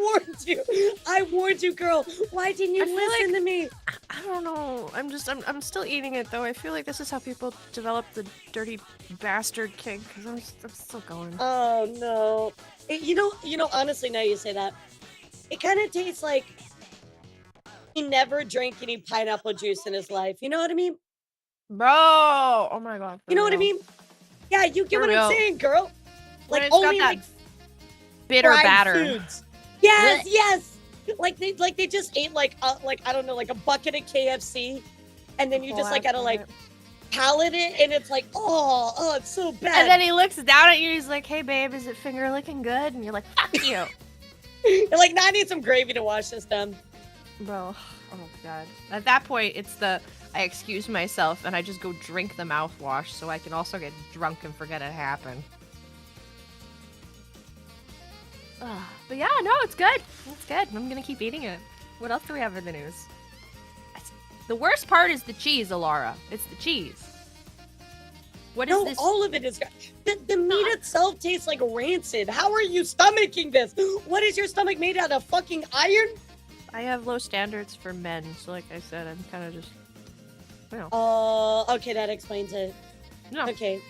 Speaker 1: warned you, girl. Why didn't you
Speaker 4: I feel
Speaker 1: listen to me?
Speaker 4: I don't know. I'm still eating it though. I feel like this is how people develop the dirty bastard kink. Cause I'm still going.
Speaker 1: Oh no. You know. Honestly, now you say that, it kind of tastes like he never drank any pineapple juice in his life. You know what I mean?
Speaker 4: Bro. Oh my god.
Speaker 1: You know what I mean? Yeah, you get
Speaker 4: For
Speaker 1: what
Speaker 4: real.
Speaker 1: I'm saying, girl.
Speaker 4: When
Speaker 1: Like
Speaker 4: it's got
Speaker 1: only
Speaker 4: that
Speaker 1: like
Speaker 4: bitter
Speaker 1: fried
Speaker 4: batter.
Speaker 1: foods. Yes. Like they just ate like I don't know, like a bucket of KFC, and then you just like gotta like palate it, and it's like oh it's so bad.
Speaker 4: And then he looks down at you. He's like, "Hey babe, is it finger licking good?" And you're like, "Fuck you."
Speaker 1: You're like, nah, I need some gravy to wash this down.
Speaker 4: Bro, oh god. At that point, it's the I excuse myself and I just go drink the mouthwash so I can also get drunk and forget it happened. But yeah, no, it's good. It's good. I'm gonna keep eating it. What else do we have in the news? The worst part is the cheese, Elara. It's the cheese. What is
Speaker 1: No,
Speaker 4: this?
Speaker 1: all of it is the meat itself tastes like rancid. How are you stomaching this? What is your stomach made out of? Fucking iron?
Speaker 4: I have low standards for men, so like I said, I'm kind of just, you know.
Speaker 1: Oh, okay, that explains it.
Speaker 4: No.
Speaker 1: Okay.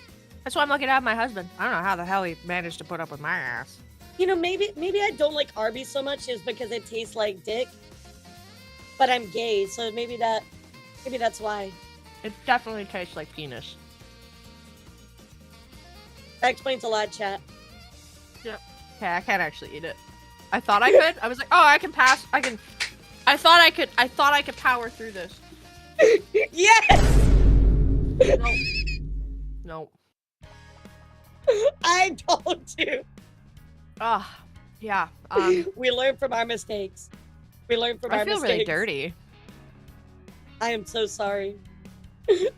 Speaker 4: That's why I'm looking at my husband. I don't know how the hell he managed to put up with my ass.
Speaker 1: You know, maybe I don't like Arby's so much is because it tastes like dick. But I'm gay, so maybe that's why.
Speaker 4: It definitely tastes like penis.
Speaker 1: That explains a lot, chat.
Speaker 4: Yep. Okay, I can't actually eat it. I thought I could. I was like, oh, I can pass. I I thought I could power through this.
Speaker 1: Yes!
Speaker 4: Nope. Nope.
Speaker 1: I told you.
Speaker 4: Ah, yeah.
Speaker 1: We learn from our mistakes. We learn from our
Speaker 4: I feel
Speaker 1: mistakes.
Speaker 4: really dirty.
Speaker 1: I am so sorry.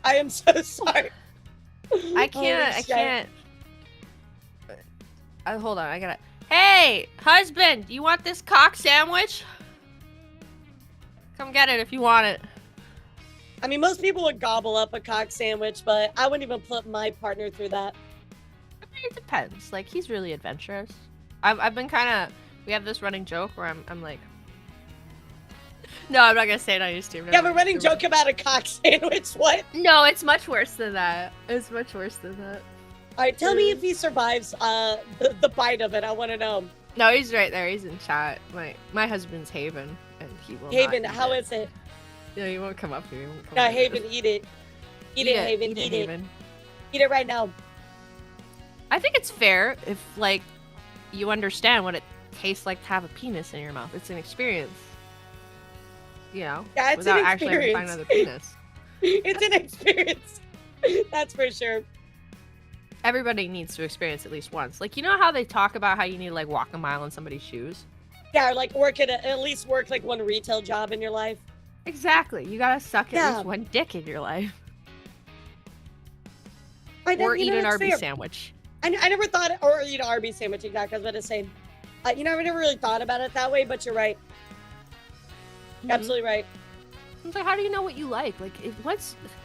Speaker 1: I am so sorry.
Speaker 4: I can't. Hold on, I gotta. Hey, husband, you want this cock sandwich? Come get it if you want it.
Speaker 1: I mean, most people would gobble up a cock sandwich, but I wouldn't even put my partner through that.
Speaker 4: I mean, it depends. Like, he's really adventurous. I've been kind of. We have this running joke where I'm like. No, I'm not gonna say it on YouTube.
Speaker 1: You have a running joke about a cock sandwich. What?
Speaker 4: No, it's much worse than that. It's much worse than that.
Speaker 1: All right, tell me if he survives the bite of it. I want to know.
Speaker 4: No, he's right there. He's in chat. My husband's Haven, and he will.
Speaker 1: Haven,
Speaker 4: not eat
Speaker 1: how
Speaker 4: it.
Speaker 1: is it?
Speaker 4: No, he won't come up here. He won't come
Speaker 1: No,
Speaker 4: up here.
Speaker 1: Haven, eat it. Eat it, Haven. Eat it.
Speaker 4: Haven.
Speaker 1: Eat it right now.
Speaker 4: I think it's fair if, like, you understand what it tastes like to have a penis in your mouth. It's an experience. You know,
Speaker 1: Yeah, it's
Speaker 4: without
Speaker 1: an
Speaker 4: actually having to find
Speaker 1: experience.
Speaker 4: another penis.
Speaker 1: It's an experience. That's for sure.
Speaker 4: Everybody needs to experience at least once. Like, you know how they talk about how you need to, like, walk a mile in somebody's shoes?
Speaker 1: Yeah, or like at least work like one retail job in your life.
Speaker 4: Exactly. You gotta suck at
Speaker 1: Yeah.
Speaker 4: least one dick in your life.
Speaker 1: I know,
Speaker 4: Or
Speaker 1: you
Speaker 4: eat
Speaker 1: know,
Speaker 4: an
Speaker 1: that's
Speaker 4: Arby
Speaker 1: fair.
Speaker 4: sandwich.
Speaker 1: I never thought, or eat an Arby sandwich, exactly, I was about to say. You know, I never really thought about it that way, but you're right.
Speaker 4: Mhm.
Speaker 1: Absolutely right.
Speaker 4: It's like, how do you know what you like? Like,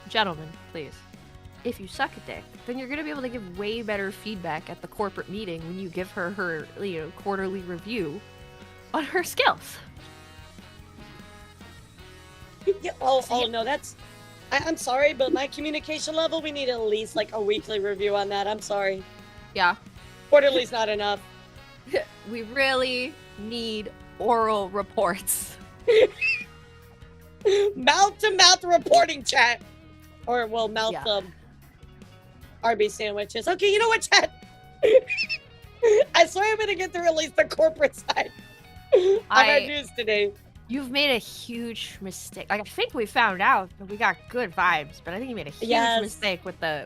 Speaker 4: gentlemen, please. If you suck a dick, then you're gonna be able to give way better feedback at the corporate meeting when you give her, quarterly review on her skills.
Speaker 1: Yeah, oh no, that's... I'm sorry, but my communication level, we need at least like a weekly review on that. I'm sorry.
Speaker 4: Yeah.
Speaker 1: Quarterly's not enough.
Speaker 4: We really need oral reports.
Speaker 1: Mouth-to-mouth reporting, chat. Or, well, mouth,
Speaker 4: Yeah.
Speaker 1: Arby sandwiches. Okay, you know what, chat? I swear I'm gonna get through at least the corporate side of our news today.
Speaker 4: You've made a huge mistake. Like, I think we found out that we got good vibes, but I think you made a huge
Speaker 1: Yes.
Speaker 4: mistake with the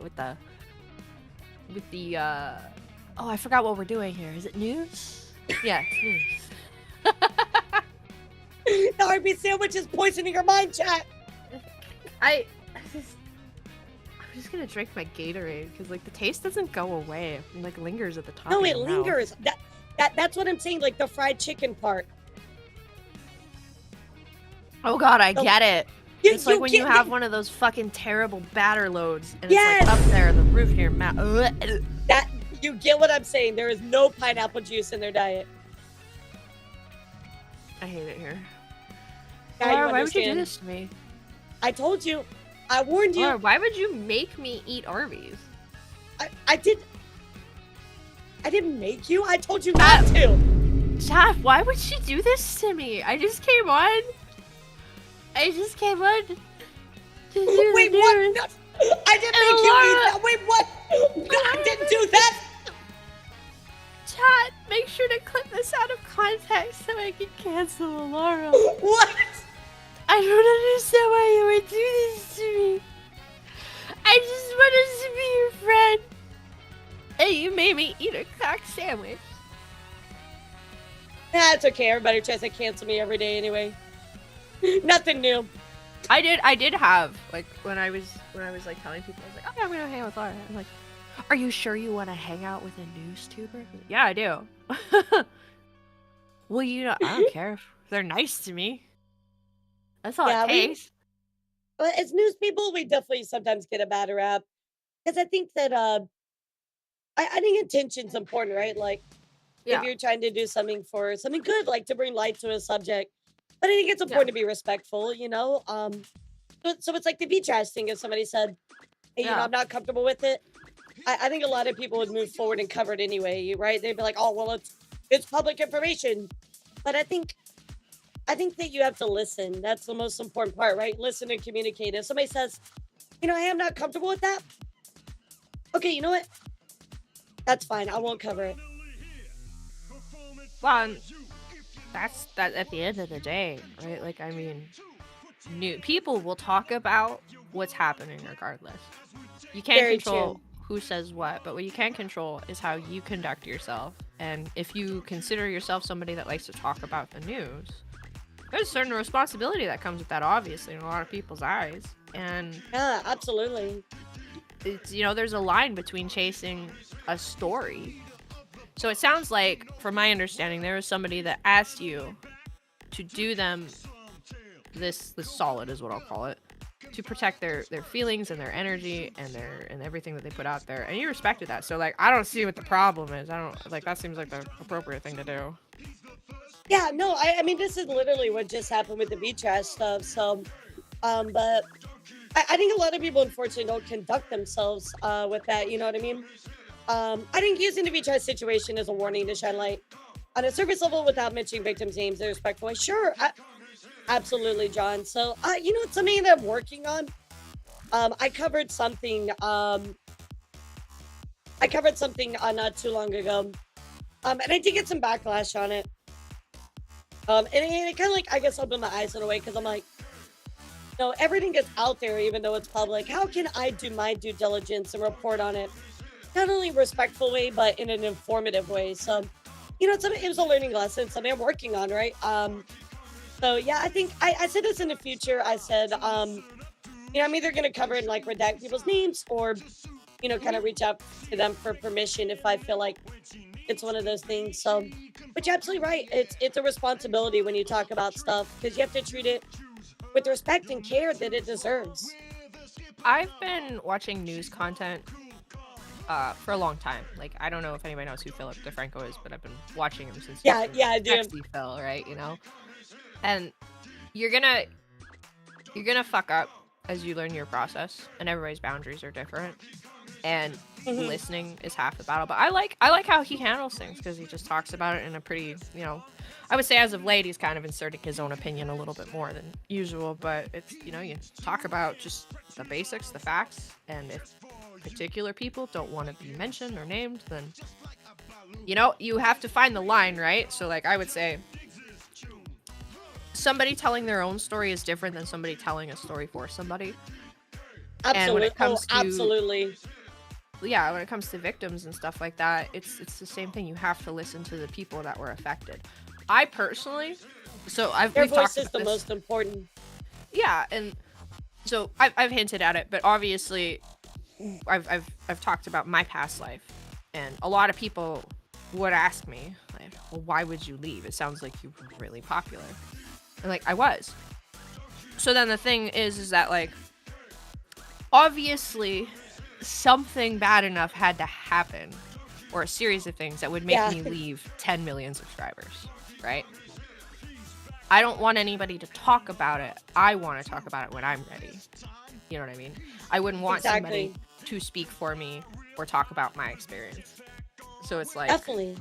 Speaker 4: oh, I forgot what we're doing here. Is it news? Yeah, it's news.
Speaker 1: The Arby sandwich is poisoning your mind, chat.
Speaker 4: I'm just gonna drink my Gatorade because, like, the taste doesn't go away. It, like, lingers at the top.
Speaker 1: No,
Speaker 4: of
Speaker 1: it
Speaker 4: your mouth.
Speaker 1: lingers. That's what I'm saying, like the fried chicken part.
Speaker 4: Oh god, I get it. It's like when you
Speaker 1: get-
Speaker 4: have one of those fucking terrible batter loads and
Speaker 1: Yes!
Speaker 4: it's like up there, the roof of your mouth.
Speaker 1: That you get what I'm saying. There is no pineapple juice in their diet.
Speaker 4: I hate it here.
Speaker 1: Now you
Speaker 4: Laura, why would you do
Speaker 1: understand.
Speaker 4: this to me?
Speaker 1: I told you. I warned you.
Speaker 4: Laura, why would you make me eat Arby's?
Speaker 1: I didn't make you. I told you not to.
Speaker 4: Chad, why would she do this to me? I just came on. To do
Speaker 1: Wait,
Speaker 4: the
Speaker 1: what?
Speaker 4: news.
Speaker 1: No, I didn't make you eat that. Wait, what? No, I didn't do that.
Speaker 4: Chad, make sure to clip this out of context so I can cancel Elara.
Speaker 1: What?
Speaker 4: I don't understand why you would do this to me. I just wanted to be your friend. And you made me eat a cock sandwich.
Speaker 1: That's okay. Everybody tries to cancel me every day anyway. Nothing new.
Speaker 4: I did have, like, when I was like telling people, I was like, oh yeah, I'm gonna hang out with Laura. I'm like, are you sure you want to hang out with a news tuber? Yeah, I do. Well, you know, I don't care if they're nice to me. That's all
Speaker 1: Yeah,
Speaker 4: it takes.
Speaker 1: But as news people, we definitely sometimes get a bad rap. Because I think that I think intention's important, right? Like
Speaker 4: Yeah.
Speaker 1: if you're trying to do something for something good, like to bring light to a subject. But I think it's important to be respectful, you know? So it's like the V-Trash thing. If somebody said, hey, you know,
Speaker 4: Yeah.
Speaker 1: I'm not comfortable with it, I think a lot of people would move forward and cover it anyway, right? They'd be like, oh, well, it's public information. But I think that you have to listen. That's the most important part, right? Listen and communicate. If somebody says, you know, hey, I'm not comfortable with that. Okay, you know what? That's fine. I won't cover it.
Speaker 4: Well, that's that at the end of the day, right? Like, I mean, new people will talk about what's happening regardless. You can't
Speaker 1: Very
Speaker 4: control
Speaker 1: true.
Speaker 4: who says what, but what you can control is how you conduct yourself. And if you consider yourself somebody that likes to talk about the news, there's a certain responsibility that comes with that, obviously, in a lot of people's eyes. And
Speaker 1: Yeah, absolutely.
Speaker 4: it's, you know, there's a line between chasing a story. So it sounds like, from my understanding, there was somebody that asked you to do them this solid, is what I'll call it, to protect their feelings and their energy and everything that they put out there, and you respected that. So like, I don't see what the problem is. I don't like, that seems like the appropriate thing to do.
Speaker 1: Yeah, no, I mean, this is literally what just happened with the beach trash stuff. So, but I think a lot of people, unfortunately, don't conduct themselves with that. You know what I mean? I think using the beach trash situation as a warning to shine light on a surface level without mentioning victims' names in a respectful way. Sure, absolutely, John. So, you know, it's something that I'm working on. I covered something. Not too long ago, and I did get some backlash on it. And it kind of like, I guess, opened my eyes in a way, because I'm like, you know, everything gets out there, even though it's public. How can I do my due diligence and report on it, not only in a respectful way, but in an informative way? So, you know, it was a learning lesson, something I'm working on, right? So yeah, I think I said this in the future. I said, you know, I'm either going to cover and like redact people's names, or, you know, kind of reach out to them for permission if I feel like it's one of those things. So, but you're absolutely right. It's a responsibility when you talk about stuff, because you have to treat it with respect and care that it deserves.
Speaker 4: I've been watching news content for a long time. Like, I don't know if anybody knows who Philip DeFranco is, but I've been watching him since
Speaker 1: Yeah, I do.
Speaker 4: Sexy Phil, right? You know, and you're gonna fuck up as you learn your process, and everybody's boundaries are different. And listening is half the battle. But I like how he handles things, because he just talks about it in a pretty, you know, I would say as of late, he's kind of inserting his own opinion a little bit more than usual. But it's, you know, you talk about just the basics, the facts, and if particular people don't want to be mentioned or named, then, you know, you have to find the line, right? So like, I would say somebody telling their own story is different than somebody telling a story for somebody.
Speaker 1: Absolutely.
Speaker 4: And when it comes to,
Speaker 1: absolutely.
Speaker 4: Yeah, when it comes to victims and stuff like that, it's the same thing. You have to listen to the people that were affected. I personally, so
Speaker 1: Their
Speaker 4: we've talked
Speaker 1: voice is
Speaker 4: about
Speaker 1: the
Speaker 4: this.
Speaker 1: most important.
Speaker 4: Yeah, and so I've hinted at it, but obviously I've talked about my past life, and a lot of people would ask me, like, well, why would you leave? It sounds like you were really popular. And like, I was. So then the thing is that, like, obviously something bad enough had to happen, or a series of things that would make me leave 10 million subscribers, right? I don't want anybody to talk about it. I want to talk about it when I'm ready. You know what I mean? I wouldn't want somebody to speak for me or talk about my experience. So it's like,
Speaker 1: Definitely.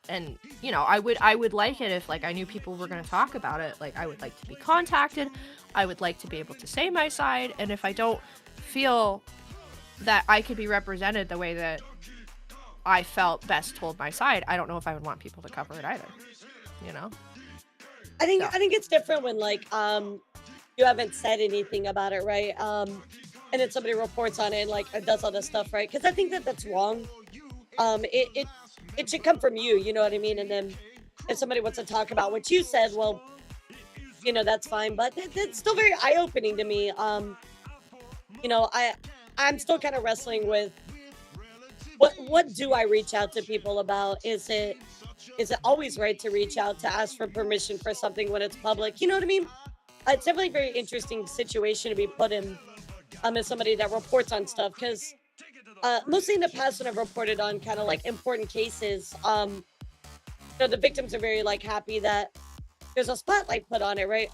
Speaker 4: and you know, I would like it if, like, I knew people were going to talk about it. Like, I would like to be contacted. I would like to be able to say my side. And if I don't feel that I could be represented the way that I felt best told my side, I don't know if I would want people to cover it either. You know?
Speaker 1: I think it's different when, like, you haven't said anything about it, right? And then somebody reports on it and, like, does all this stuff, right? Because I think that's wrong. It should come from you, you know what I mean? And then if somebody wants to talk about what you said, well, you know, that's fine. But that's still very eye-opening to me. You know, I'm still kind of wrestling with what do I reach out to people about? Is it always right to reach out to ask for permission for something when it's public? You know what I mean? It's definitely a very interesting situation to be put in as somebody that reports on stuff, because mostly in the past when I've reported on kind of like important cases, you know, the victims are very like happy that there's a spotlight put on it, right?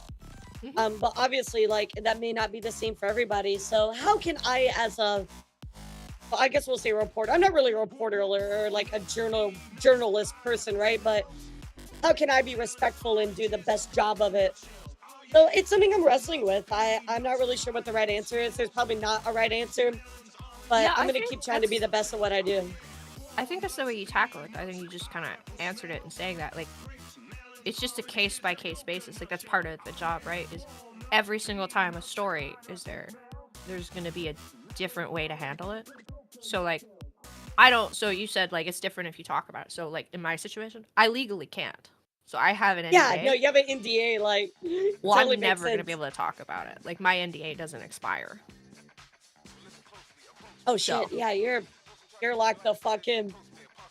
Speaker 1: But obviously, like, that may not be the same for everybody. So how can I, as a, well, I guess we'll say reporter. I'm not really a reporter or like a journalist person, right? But how can I be respectful and do the best job of it? So it's something I'm wrestling with. I'm not really sure what the right answer is. There's probably not a right answer, but
Speaker 4: Yeah,
Speaker 1: I'm
Speaker 4: I
Speaker 1: going to
Speaker 4: think
Speaker 1: keep trying to be the best at what I do.
Speaker 4: I think that's the way you tackle it. I think you just kind of answered it in saying that, like, it's just a case by case basis. Like that's part of the job, right? Is every single time a story is there's going to be a different way to handle it. So like so you said like it's different if you talk about it. So like in my situation, I legally can't. So I have an NDA.
Speaker 1: Yeah, no, you have an NDA, like,
Speaker 4: well,
Speaker 1: totally
Speaker 4: I'm
Speaker 1: makes
Speaker 4: never going to
Speaker 1: sense.
Speaker 4: be able to talk about it. Like my NDA doesn't expire.
Speaker 1: Oh shit,
Speaker 4: So-
Speaker 1: yeah, you're locked the fuck in.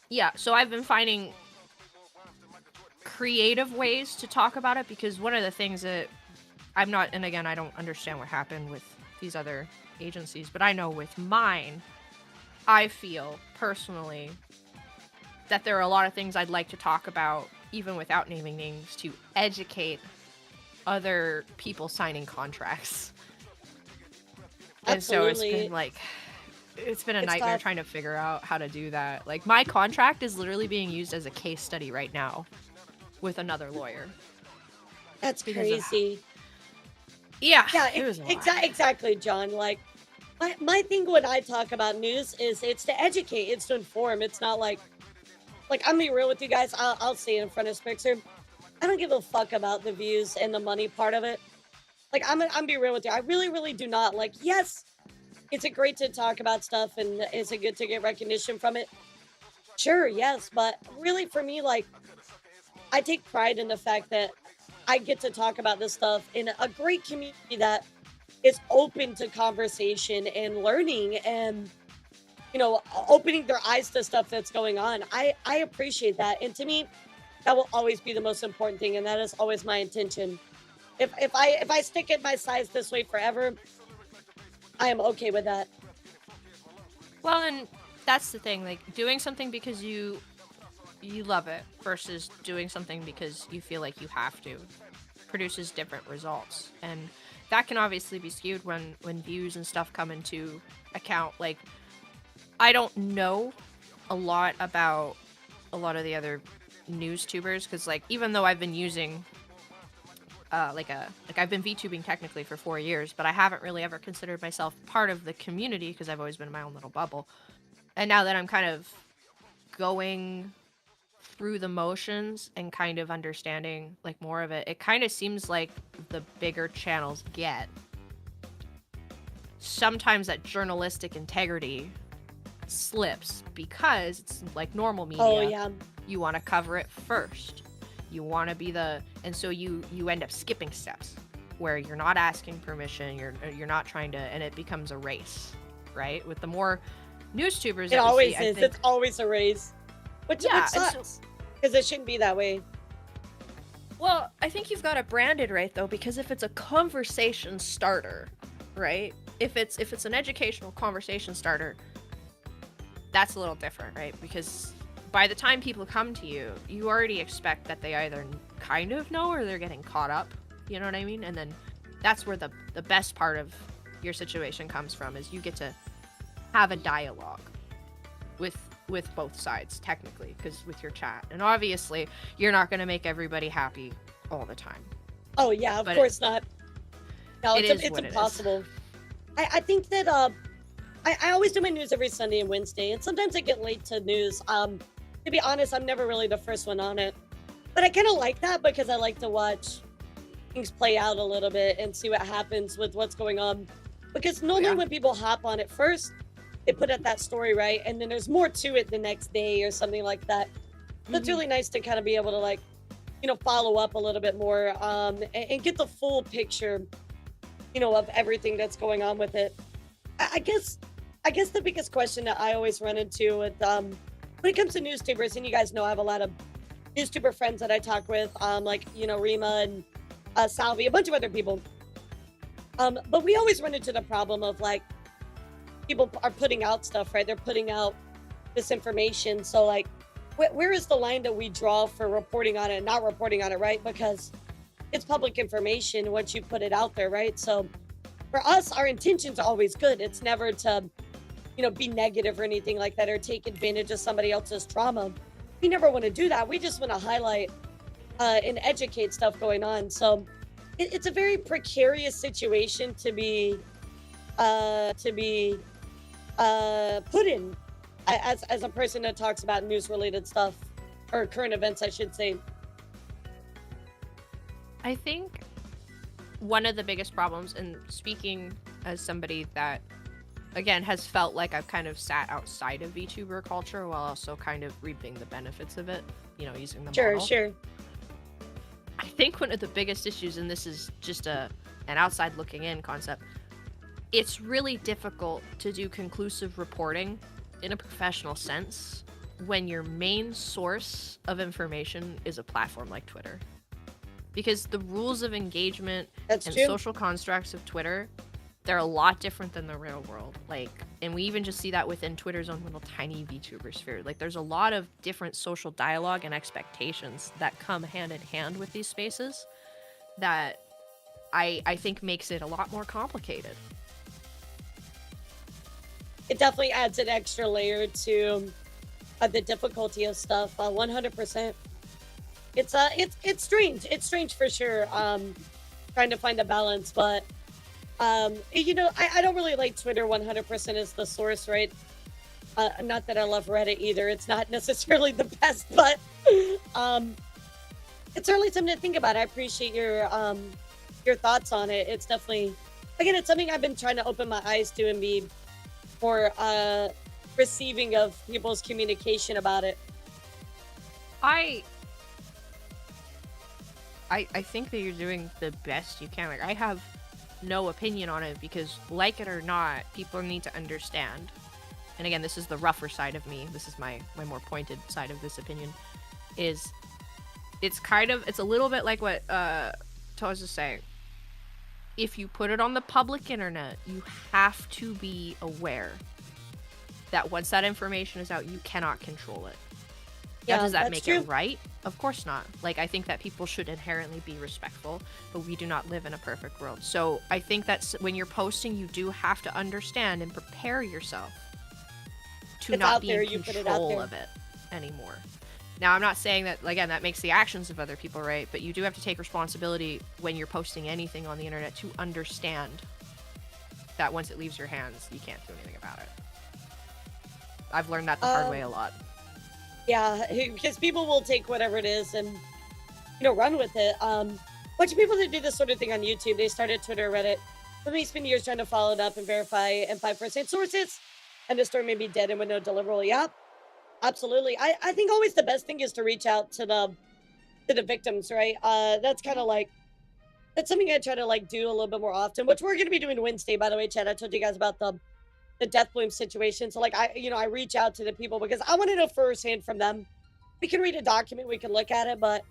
Speaker 4: Yeah, so I've been finding creative ways to talk about it because one of the things that I'm not, and again, I don't understand what happened with these other agencies, but I know with mine, I feel personally that there are a lot of things I'd like to talk about, even without naming names, to educate other people signing contracts. And so it's
Speaker 1: Absolutely.
Speaker 4: been like, it's been a
Speaker 1: It's
Speaker 4: nightmare
Speaker 1: tough.
Speaker 4: trying to figure out how to do that. Like my contract is literally being used as a case study right now with another lawyer.
Speaker 1: That's
Speaker 4: Because of-
Speaker 1: crazy.
Speaker 4: Yeah,
Speaker 1: Yeah,
Speaker 4: it was a lot.
Speaker 1: exactly, John. Like, my thing when I talk about news is it's to educate, it's to inform. It's not like I'm gonna be real with you guys. I'll say it in front of Spixer. I don't give a fuck about the views and the money part of it. Like, I'm be real with you. I really, really do not. Like, yes, it's a great to talk about stuff and it's a good to get recognition from it. Sure, yes, but really for me, like, I take pride in the fact that I get to talk about this stuff in a great community that is open to conversation and learning and, you know, opening their eyes to stuff that's going on. I appreciate that. And to me, that will always be the most important thing. And that is always my intention. If I stick at my size this way forever, I am okay with that.
Speaker 4: Well, and that's the thing. Like doing something because you love it versus doing something because you feel like you have to produces different results. And that can obviously be skewed when views and stuff come into account. Like I don't know a lot about a lot of the other news tubers because like even though I've been using I've been VTubing technically for 4 years, but I haven't really ever considered myself part of the community because I've always been in my own little bubble. And now that I'm kind of going through the motions and kind of understanding like more of it, it kind of seems like the bigger channels get. Sometimes that journalistic integrity slips because it's like normal media.
Speaker 1: Oh yeah.
Speaker 4: You want to cover it first. You want to be and so you end up skipping steps where you're not asking permission, you're not trying to, and it becomes a race, right? With the more news tubers
Speaker 1: It
Speaker 4: that we
Speaker 1: always
Speaker 4: see,
Speaker 1: is.
Speaker 4: I think,
Speaker 1: It's always a race. Which
Speaker 4: Yeah,
Speaker 1: it
Speaker 4: and
Speaker 1: sucks. Because it shouldn't be that way.
Speaker 4: well, I think you've got it branded right though, because if it's a conversation starter, right? If it's an educational conversation starter, that's a little different, right? Because by the time people come to you, you already expect that they either kind of know or they're getting caught up. You know what I mean? And then that's where the best part of your situation comes from is you get to have a dialogue with both sides technically, because with your chat. And obviously, you're not going to make everybody happy all the time.
Speaker 1: Oh yeah, of
Speaker 4: But
Speaker 1: course not. No,
Speaker 4: it
Speaker 1: it's
Speaker 4: is what it is.
Speaker 1: impossible. I think that I always do my news every Sunday and Wednesday, and sometimes I get late to news. To be honest, I'm never really the first one on it. But I kind of like that because I like to watch things play out a little bit and see what happens with what's going on. Because normally when people hop on it first, they put out that story, right? And then there's more to it the next day or something like that. So it's really nice to kind of be able to like, you know, follow up a little bit more and get the full picture, you know, of everything that's going on with it. I guess the biggest question that I always run into with when it comes to newstubers, and you guys know I have a lot of newstuber friends that I talk with, like, you know, Rima and Salvi, a bunch of other people. But we always run into the problem of like, people are putting out stuff, right? They're putting out this information. So like, where is the line that we draw for reporting on it and not reporting on it, right? Because it's public information once you put it out there, right? So for us, our intentions are always good. It's never to, you know, be negative or anything like that or take advantage of somebody else's trauma. We never want to do that. We just want to highlight and educate stuff going on. So it's a very precarious situation to be put in as a person that talks about news related stuff or current events, I should say.
Speaker 4: I think one of the biggest problems, and speaking as somebody that, again, has felt like I've kind of sat outside of VTuber culture while also kind of reaping the benefits of it, you know, using the model.
Speaker 1: Sure.
Speaker 4: I think one of the biggest issues, and this is just an outside looking in concept, it's really difficult to do conclusive reporting in a professional sense when your main source of information is a platform like Twitter. Because the rules of engagement and social constructs of Twitter, they're a lot different than the real world. Like, and we even just see that within Twitter's own little tiny VTuber sphere. Like, there's a lot of different social dialogue and expectations that come hand in hand with these spaces that I think makes it a lot more complicated.
Speaker 1: It definitely adds an extra layer to the difficulty of stuff. 100%. It's strange. It's strange for sure. Trying to find a balance, but you know, I don't really like Twitter 100% as the source, right? Not that I love Reddit either. It's not necessarily the best, but it's certainly something to think about. I appreciate your thoughts on it. It's definitely, again, it's something I've been trying to open my eyes to and be more receiving of people's communication about it.
Speaker 4: I think that you're doing the best you can. Like, I have no opinion on it because, like it or not, people need to understand. And again, this is the rougher side of me. This is my more pointed side of this opinion. It's a little bit like what Toz is saying. If you put it on the public internet, you have to be aware that once that information is out, you cannot control it. Now, does that make it right? Of course not. Like, I think that people should inherently be respectful, but we do not live in a perfect world. So I think that when you're posting, you do have to understand and prepare yourself to not be in control of it anymore. Now, I'm not saying that, again, that makes the actions of other people right, but you do have to take responsibility when you're posting anything on the internet to understand that once it leaves your hands, you can't do anything about it. I've learned that the hard way a lot.
Speaker 1: Yeah, because people will take whatever it is and, you know, run with it. A bunch of people that do this sort of thing on YouTube, they started Twitter, Reddit. Let me spend years trying to follow it up and verify and find first-hand sources, and the story may be dead and with no deliverable. Yep, absolutely. I think always the best thing is to reach out to the victims, right? That's kind of like, that's something I try to like do a little bit more often, which we're going to be doing Wednesday, by the way, Chad. I told you guys about the Death Bloom situation. So like, I reach out to the people because I want to know firsthand from them. We can read a document, we can look at it, but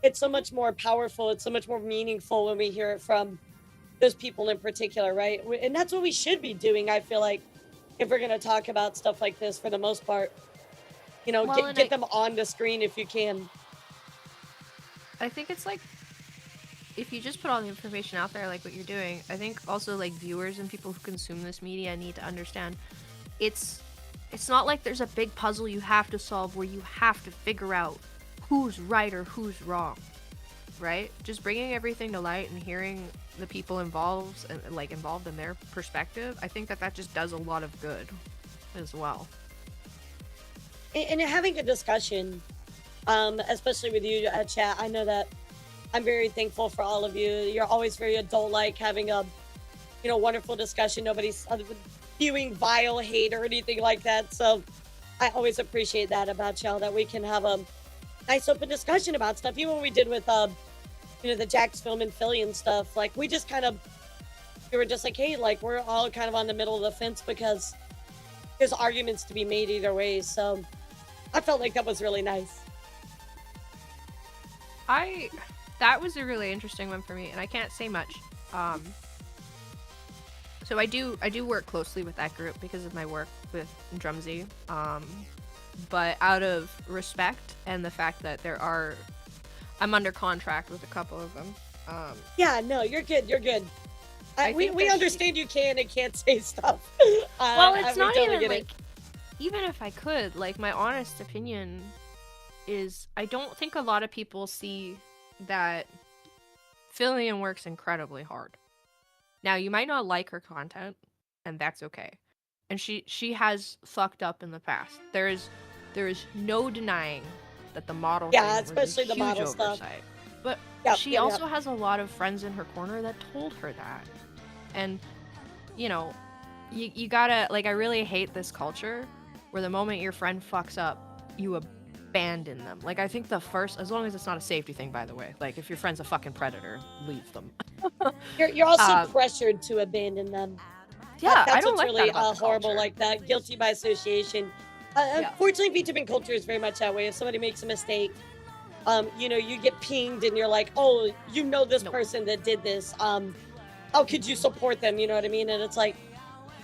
Speaker 1: it's so much more powerful. It's so much more meaningful when we hear it from those people in particular, right? And that's what we should be doing. I feel like if we're going to talk about stuff like this for the most part, you know, get them on the screen if you can.
Speaker 4: I think it's like, if you just put all the information out there like what you're doing, I think also like viewers and people who consume this media need to understand it's not like there's a big puzzle you have to solve where you have to figure out who's right or who's wrong, right? Just bringing everything to light and hearing the people involved in their perspective, I think that just does a lot of good as well.
Speaker 1: And having a discussion, especially with you, chat, I know that I'm very thankful for all of you. You're always very adult-like, having a, you know, wonderful discussion. Nobody's spewing vile hate or anything like that. So I always appreciate that about y'all, that we can have a nice open discussion about stuff. Even what we did with, you know, the Jack's film and Philly and stuff. Like, we were just like, hey, like, we're all kind of on the middle of the fence because there's arguments to be made either way. So I felt like that was really nice.
Speaker 4: That was a really interesting one for me, and I can't say much. So I do work closely with that group because of my work with Drumsy. But out of respect and the fact that I'm under contract with a couple of them.
Speaker 1: Yeah, no, you're good. You're good. We understand you can and can't say stuff.
Speaker 4: Well, it's not even like, even if I could, like, my honest opinion is I don't think a lot of people see that Fillion works incredibly hard. Now, you might not like her content, and that's okay. And she has fucked up in the past. There is no denying that the model thing
Speaker 1: especially
Speaker 4: was a
Speaker 1: the model
Speaker 4: huge
Speaker 1: stuff.
Speaker 4: oversight. But
Speaker 1: Yeah,
Speaker 4: she
Speaker 1: yeah,
Speaker 4: also has a lot of friends in her corner that told her that. And, you know, you gotta, like, I really hate this culture where the moment your friend fucks up, you abandon them. Like, I think the first, as long as it's not a safety thing, by the way, like, if your friend's a fucking predator, leave them.
Speaker 1: You're also pressured to abandon them.
Speaker 4: Yeah,
Speaker 1: That's
Speaker 4: I don't
Speaker 1: what's
Speaker 4: like
Speaker 1: really
Speaker 4: that about the
Speaker 1: horrible,
Speaker 4: culture.
Speaker 1: like that guilty by association.
Speaker 4: Yeah.
Speaker 1: Unfortunately, VTubing culture is very much that way. If somebody makes a mistake, you know, you get pinged and you're like, oh, you know this
Speaker 4: Nope.
Speaker 1: person that did this. How could you support them? You know what I mean? And it's like,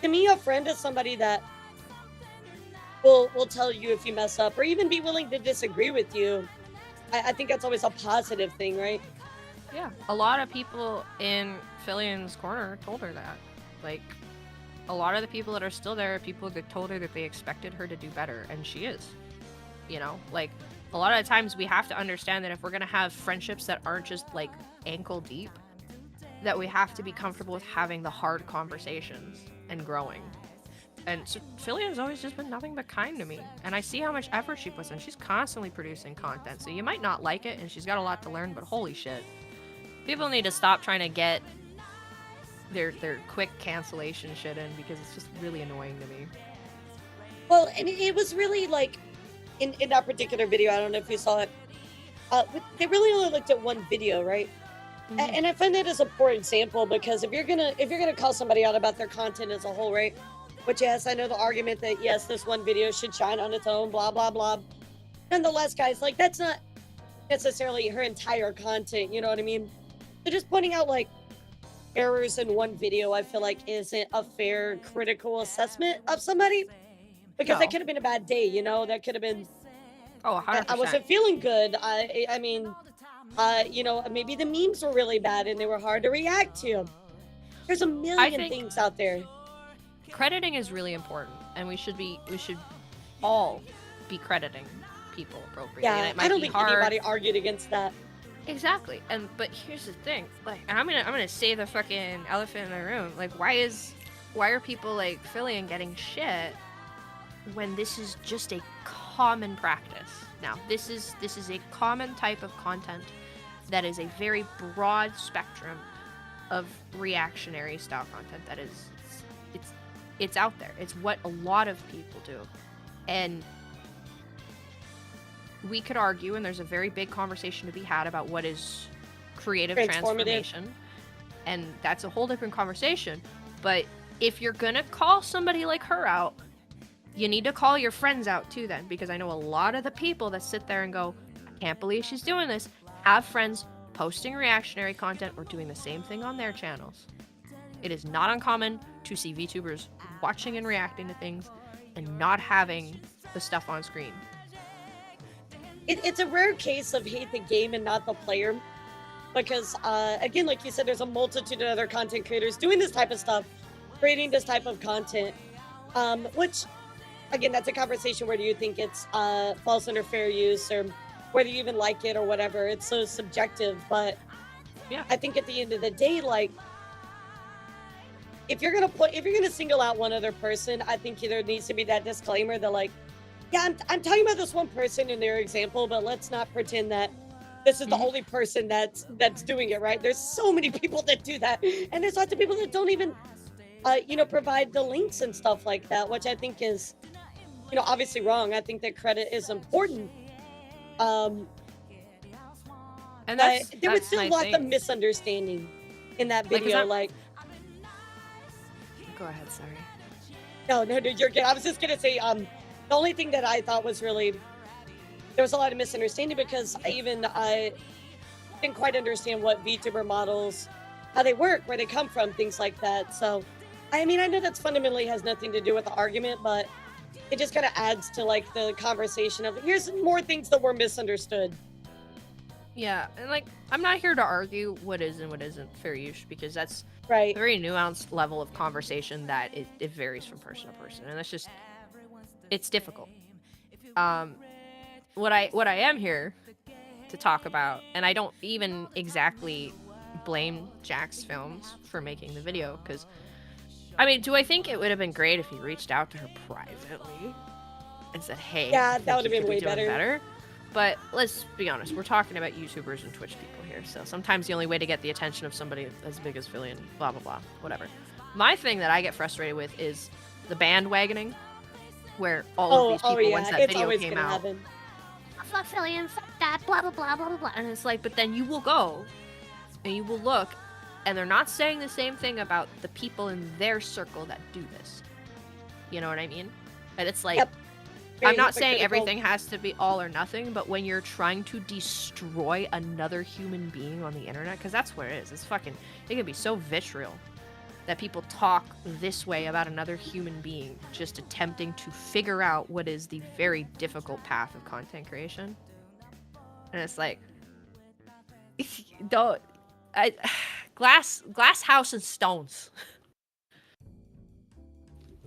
Speaker 1: to me, a friend is somebody that will tell you if you mess up or even be willing to disagree with you. I think that's always a positive thing, right?
Speaker 4: Yeah, a lot of people in Fillian's corner told her that. Like, a lot of the people that are still there are people that told her that they expected her to do better, and she is. You know, like, a lot of the times we have to understand that if we're gonna have friendships that aren't just, like, ankle deep, that we have to be comfortable with having the hard conversations and growing. And so Fillian's always just been nothing but kind to me, and I see how much effort she puts in. She's constantly producing content, so you might not like it, and she's got a lot to learn, but holy shit. People need to stop trying to get their quick cancellation shit in, because it's just really annoying to me.
Speaker 1: Well, and it was really like, in that particular video, I don't know if you saw it, they really only looked at one video, right?
Speaker 4: Mhm.
Speaker 1: And I find that as a poor example, because if you're gonna call somebody out about their content as a whole, right? Which, yes, I know the argument that yes, this one video should shine on its own, blah blah blah. Nonetheless, guys, like, that's not necessarily her entire content. You know what I mean? So just pointing out like errors in one video, I feel like isn't a fair critical assessment of somebody, because that
Speaker 4: No.
Speaker 1: could have been a bad day. You know, that could have been.
Speaker 4: Oh, 100%.
Speaker 1: I wasn't feeling good. I mean, you know, maybe the memes were really bad and they were hard to react to. There's a million
Speaker 4: think-
Speaker 1: things out there.
Speaker 4: Crediting is really important, and we should all be crediting people appropriately. And
Speaker 1: Yeah,
Speaker 4: it might
Speaker 1: I don't
Speaker 4: be
Speaker 1: think
Speaker 4: hard.
Speaker 1: anybody argued against that.
Speaker 4: Exactly. But here's the thing, like, and I'm gonna say the fucking elephant in the room. Like, why are people like Fillian getting shit when this is just a common practice? Now, this is a common type of content that is a very broad spectrum of reactionary style content that is it's out there. It's what a lot of people do. And we could argue, and there's a very big conversation to be had about what is creative
Speaker 1: Transformative.
Speaker 4: transformation. And that's a whole different conversation. But if you're gonna call somebody like her out, you need to call your friends out too then. Because I know a lot of the people that sit there and go, I can't believe she's doing this, have friends posting reactionary content or doing the same thing on their channels. It is not uncommon to see VTubers watching and reacting to things and not having the stuff on screen.
Speaker 1: It's a rare case of hate the game and not the player, because again, like you said, there's a multitude of other content creators doing this type of stuff, creating this type of content, which, again, that's a conversation. Where do you think it's false under fair use, or whether you even like it or whatever? It's so subjective. But
Speaker 4: Yeah.
Speaker 1: I think at the end of the day, like, if you're gonna single out one other person, I think there needs to be that disclaimer that, like, yeah, I'm talking about this one person in their example, but let's not pretend that this is the only person that's doing it, right? There's so many people that do that, and there's lots of people that don't even, you know, provide the links and stuff like that, which I think is, you know, obviously wrong. I think that credit is important.
Speaker 4: And
Speaker 1: But there was
Speaker 4: that's
Speaker 1: still
Speaker 4: my
Speaker 1: lots of
Speaker 4: thing.
Speaker 1: misunderstanding in that
Speaker 4: Like, 'cause
Speaker 1: video.
Speaker 4: I'm-
Speaker 1: Like,
Speaker 4: Go ahead, sorry.
Speaker 1: no, you're good. I was just gonna say, the only thing that I thought was really, there was a lot of misunderstanding, because I didn't quite understand what VTuber models, how they work, where they come from, things like that. So, I mean, I know that's fundamentally has nothing to do with the argument, but it just kind of adds to like the conversation of here's more things that were misunderstood.
Speaker 4: Yeah, and like, I'm not here to argue what is and what isn't fair use, because that's
Speaker 1: Right.
Speaker 4: a very nuanced level of conversation that it varies from person to person, and that's just, it's difficult. What I am here to talk about, and I don't even exactly blame Jack's Films for making the video, because, I mean, do I think it would have been great if he reached out to her privately and said, hey,
Speaker 1: Yeah,
Speaker 4: I
Speaker 1: that
Speaker 4: think
Speaker 1: would have
Speaker 4: you
Speaker 1: been
Speaker 4: could be
Speaker 1: way
Speaker 4: doing
Speaker 1: better.
Speaker 4: But let's be honest, we're talking about YouTubers and Twitch people here, so sometimes the only way to get the attention of somebody as big as Villian, blah blah blah, whatever. My thing that I get frustrated with is the bandwagoning, where all of these people, once that video came out,
Speaker 5: Fuck Fillion, fuck that, blah blah blah blah blah.
Speaker 4: and it's like, but then you will go, and you will look, and they're not saying the same thing about the people in their circle that do this. You know what I mean? And it's like, I'm not saying everything has to be all or nothing, but when you're trying to destroy another human being on the internet, because that's what it is. It's fucking, it can be so vitriol that people talk this way about another human being, just attempting to figure out what is the very difficult path of content creation. And it's like, don't, glass house and stones.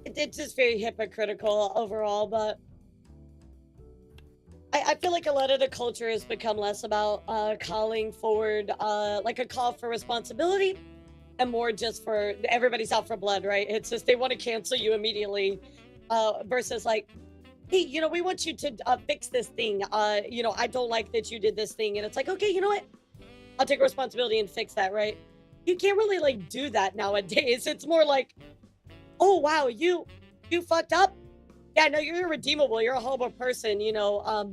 Speaker 1: It's just very hypocritical overall, but I feel like a lot of the culture has become less about calling forward like a call for responsibility and more just for everybody's out for blood, right? It's just they want to cancel you immediately versus like, hey, you know, we want you to fix this thing. You know, I don't like that you did this thing. And it's like, okay, you know what? I'll take responsibility and fix that, right? You can't really like do that nowadays. It's more like, oh, wow, you fucked up? Yeah, no, you're irredeemable. You're a horrible person, you know,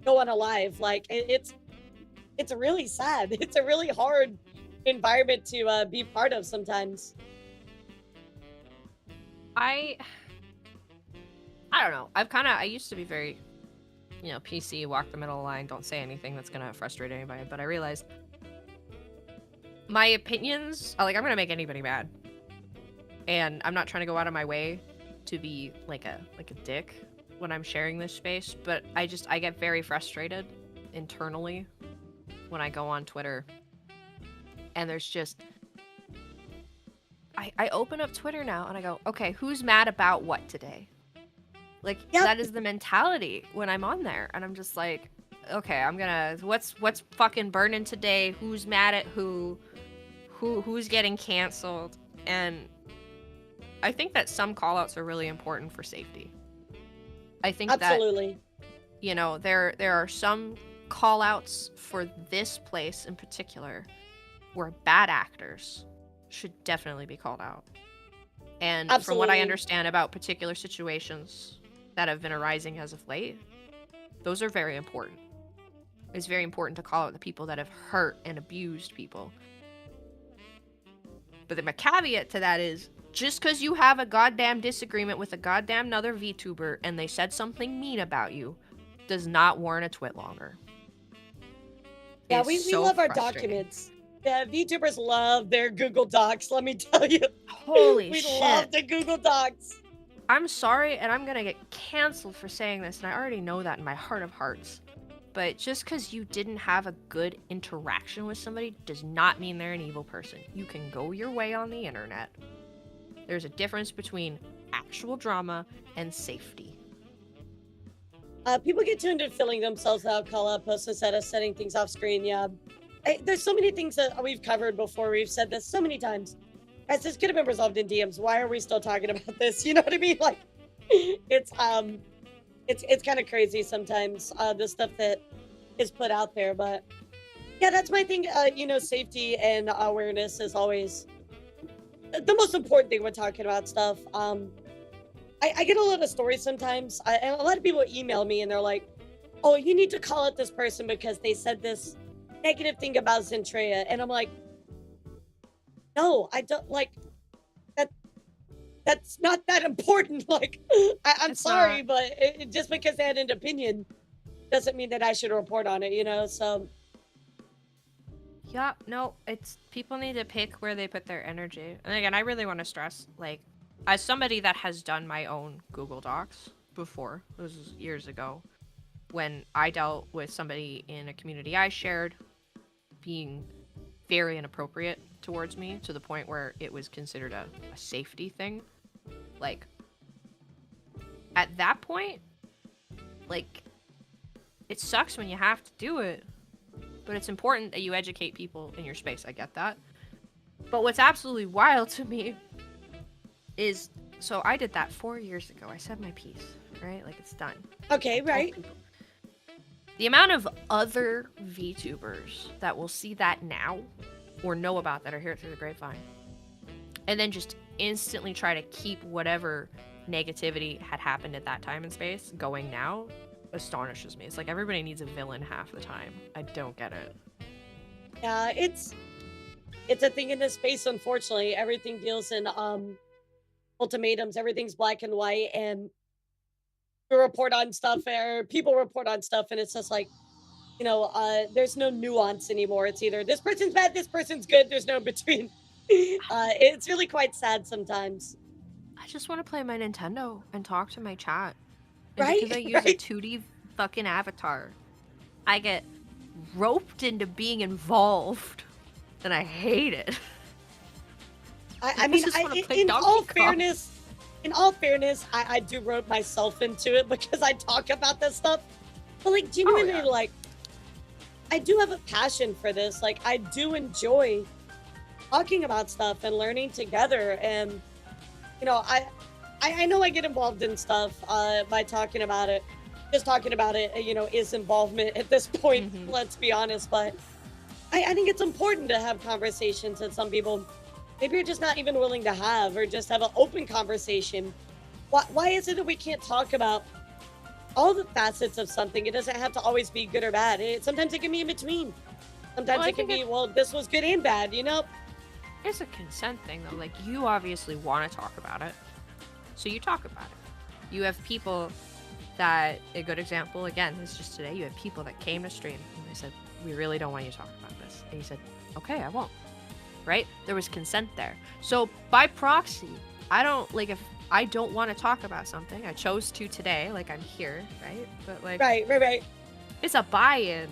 Speaker 1: go on a live. Like, it's really sad. It's a really hard environment to be part of sometimes.
Speaker 4: I don't know. I used to be very, you know, PC, walk the middle line, don't say anything that's gonna frustrate anybody, but I realized my opinions, like, I'm gonna make anybody mad. And I'm not trying to go out of my way to be like a dick when I'm sharing this space, but I get very frustrated internally when I go on Twitter. And there's just, I open up Twitter now and I go, okay, who's mad about what today? Like, that is the mentality when I'm on there. And I'm just like, okay, I'm gonna, what's fucking burning today? Who's mad at who's getting canceled? And I think that some callouts are really important for safety. I think
Speaker 1: absolutely.
Speaker 4: That, you know, there are some callouts for this place in particular where bad actors should definitely be called out. And from what I understand about particular situations that have been arising as of late, those are very important. It's very important to call out the people that have hurt and abused people. But then my caveat to that is, just because you have a goddamn disagreement with a goddamn another VTuber and they said something mean about you does not warrant a twit longer.
Speaker 1: Yeah, we love our documents. Yeah, VTubers love their Google Docs, let me tell you.
Speaker 4: Holy
Speaker 1: we
Speaker 4: shit.
Speaker 1: We love the Google Docs.
Speaker 4: I'm sorry, and I'm gonna get canceled for saying this, and I already know that in my heart of hearts. But just because you didn't have a good interaction with somebody does not mean they're an evil person. You can go your way on the internet. There's a difference between actual drama and safety.
Speaker 1: People get tuned into filling themselves out, call out posts instead of setting things off screen, yeah. There's so many things that we've covered before. We've said this so many times. Guys, this could have been resolved in DMs. Why are we still talking about this? You know what I mean? Like, it's kind of crazy sometimes, the stuff that is put out there. But yeah, that's my thing. You know, safety and awareness is always the most important thing when talking about stuff. I get a lot of stories sometimes, and a lot of people email me and they're like, oh, you need to call out this person because they said this negative thing about Zentrea. And I'm like, no, I don't, like, that's not that important. Like, I'm sorry, but just because they had an opinion doesn't mean that I should report on it, you know? So
Speaker 4: yeah, no, it's, people need to pick where they put their energy. And again, I really want to stress, like, as somebody that has done my own Google Docs before, it was years ago, when I dealt with somebody in a community I shared being very inappropriate towards me to the point where it was considered a safety thing. Like, at that point, like, it sucks when you have to do it, but it's important that you educate people in your space. I get that. But what's absolutely wild to me is, so I did that 4 years ago. I said my piece, right? Like, it's done.
Speaker 1: Okay, right.
Speaker 4: The amount of other VTubers that will see that now or know about that or hear it through the grapevine and then just instantly try to keep whatever negativity had happened at that time and space going now astonishes me. It's like everybody needs a villain half the time. I don't get it.
Speaker 1: Yeah, it's a thing in this space, unfortunately. Everything deals in ultimatums, everything's black and white, and we report on stuff or people report on stuff, and it's just like, there's no nuance anymore. It's either this person's bad, this person's good, there's no in between. It's really quite sad sometimes.
Speaker 4: I just want to play my Nintendo and talk to my chat. And
Speaker 1: Right?
Speaker 4: because I use a
Speaker 1: Right?
Speaker 4: 2D fucking avatar, I get roped into being involved, and I hate it.
Speaker 1: I mean,
Speaker 4: just wanna play
Speaker 1: in
Speaker 4: Donkey
Speaker 1: all
Speaker 4: Kong.
Speaker 1: fairness, I do rope myself into it because I talk about this stuff. But like genuinely,
Speaker 4: yeah.
Speaker 1: like I do have a passion for this. Like I do enjoy talking about stuff and learning together. And I know I get involved in stuff by talking about it. Just talking about it, is involvement at this point.
Speaker 4: Mhm.
Speaker 1: Let's be honest. But I think it's important to have conversations that some people maybe you're just not even willing to have, or just have an open conversation. Why is it that we can't talk about all the facets of something? It doesn't have to always be good or bad. Sometimes it can be in between. Sometimes
Speaker 4: Well, I
Speaker 1: it can
Speaker 4: think
Speaker 1: be, well, this was good and bad,
Speaker 4: It's a consent thing, though. Like, you obviously want to talk about it, so you talk about it. You have people that, a good example, again, is just today, you have people that came to stream, and they said, we really don't want you to talk about this. And you said, okay, I won't. Right? There was consent there. So, by proxy, if I don't want to talk about something, I chose to today, like, I'm here, right? But, like...
Speaker 1: Right.
Speaker 4: It's a buy-in.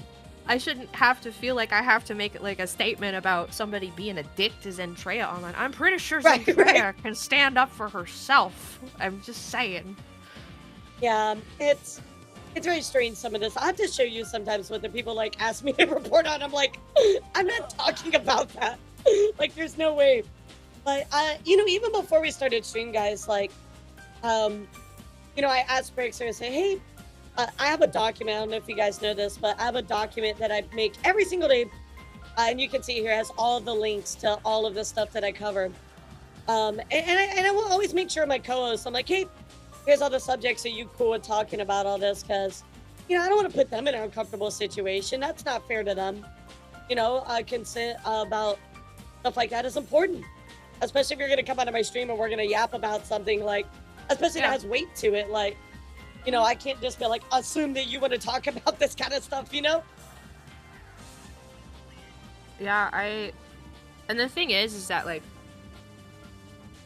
Speaker 4: I shouldn't have to feel like I have to make like a statement about somebody being a dick to Zentreya online. I'm pretty sure Zentreya can stand up for herself. I'm just saying.
Speaker 1: Yeah, it's very strange, some of this. I have to show you sometimes what the people like ask me to report on. I'm like, I'm not talking about that. Like, there's no way. But even before we started stream, guys, like, I asked Breakster, I say, hey, I have a document. I don't know if you guys know this, but I have a document that I make every single day. And you can see here has all the links to all of the stuff that I cover. And I will always make sure my co-hosts, I'm like, hey, here's all the subjects. Are you cool with talking about all this? Because, I don't want to put them in an uncomfortable situation. That's not fair to them. Consent about stuff like that is important. Especially if you're going to come out of my stream and we're going to yap about something like, especially that has weight to it. Like, I can't just be like, assume that you want to talk about this kind of stuff,
Speaker 4: Yeah, and the thing is that, like,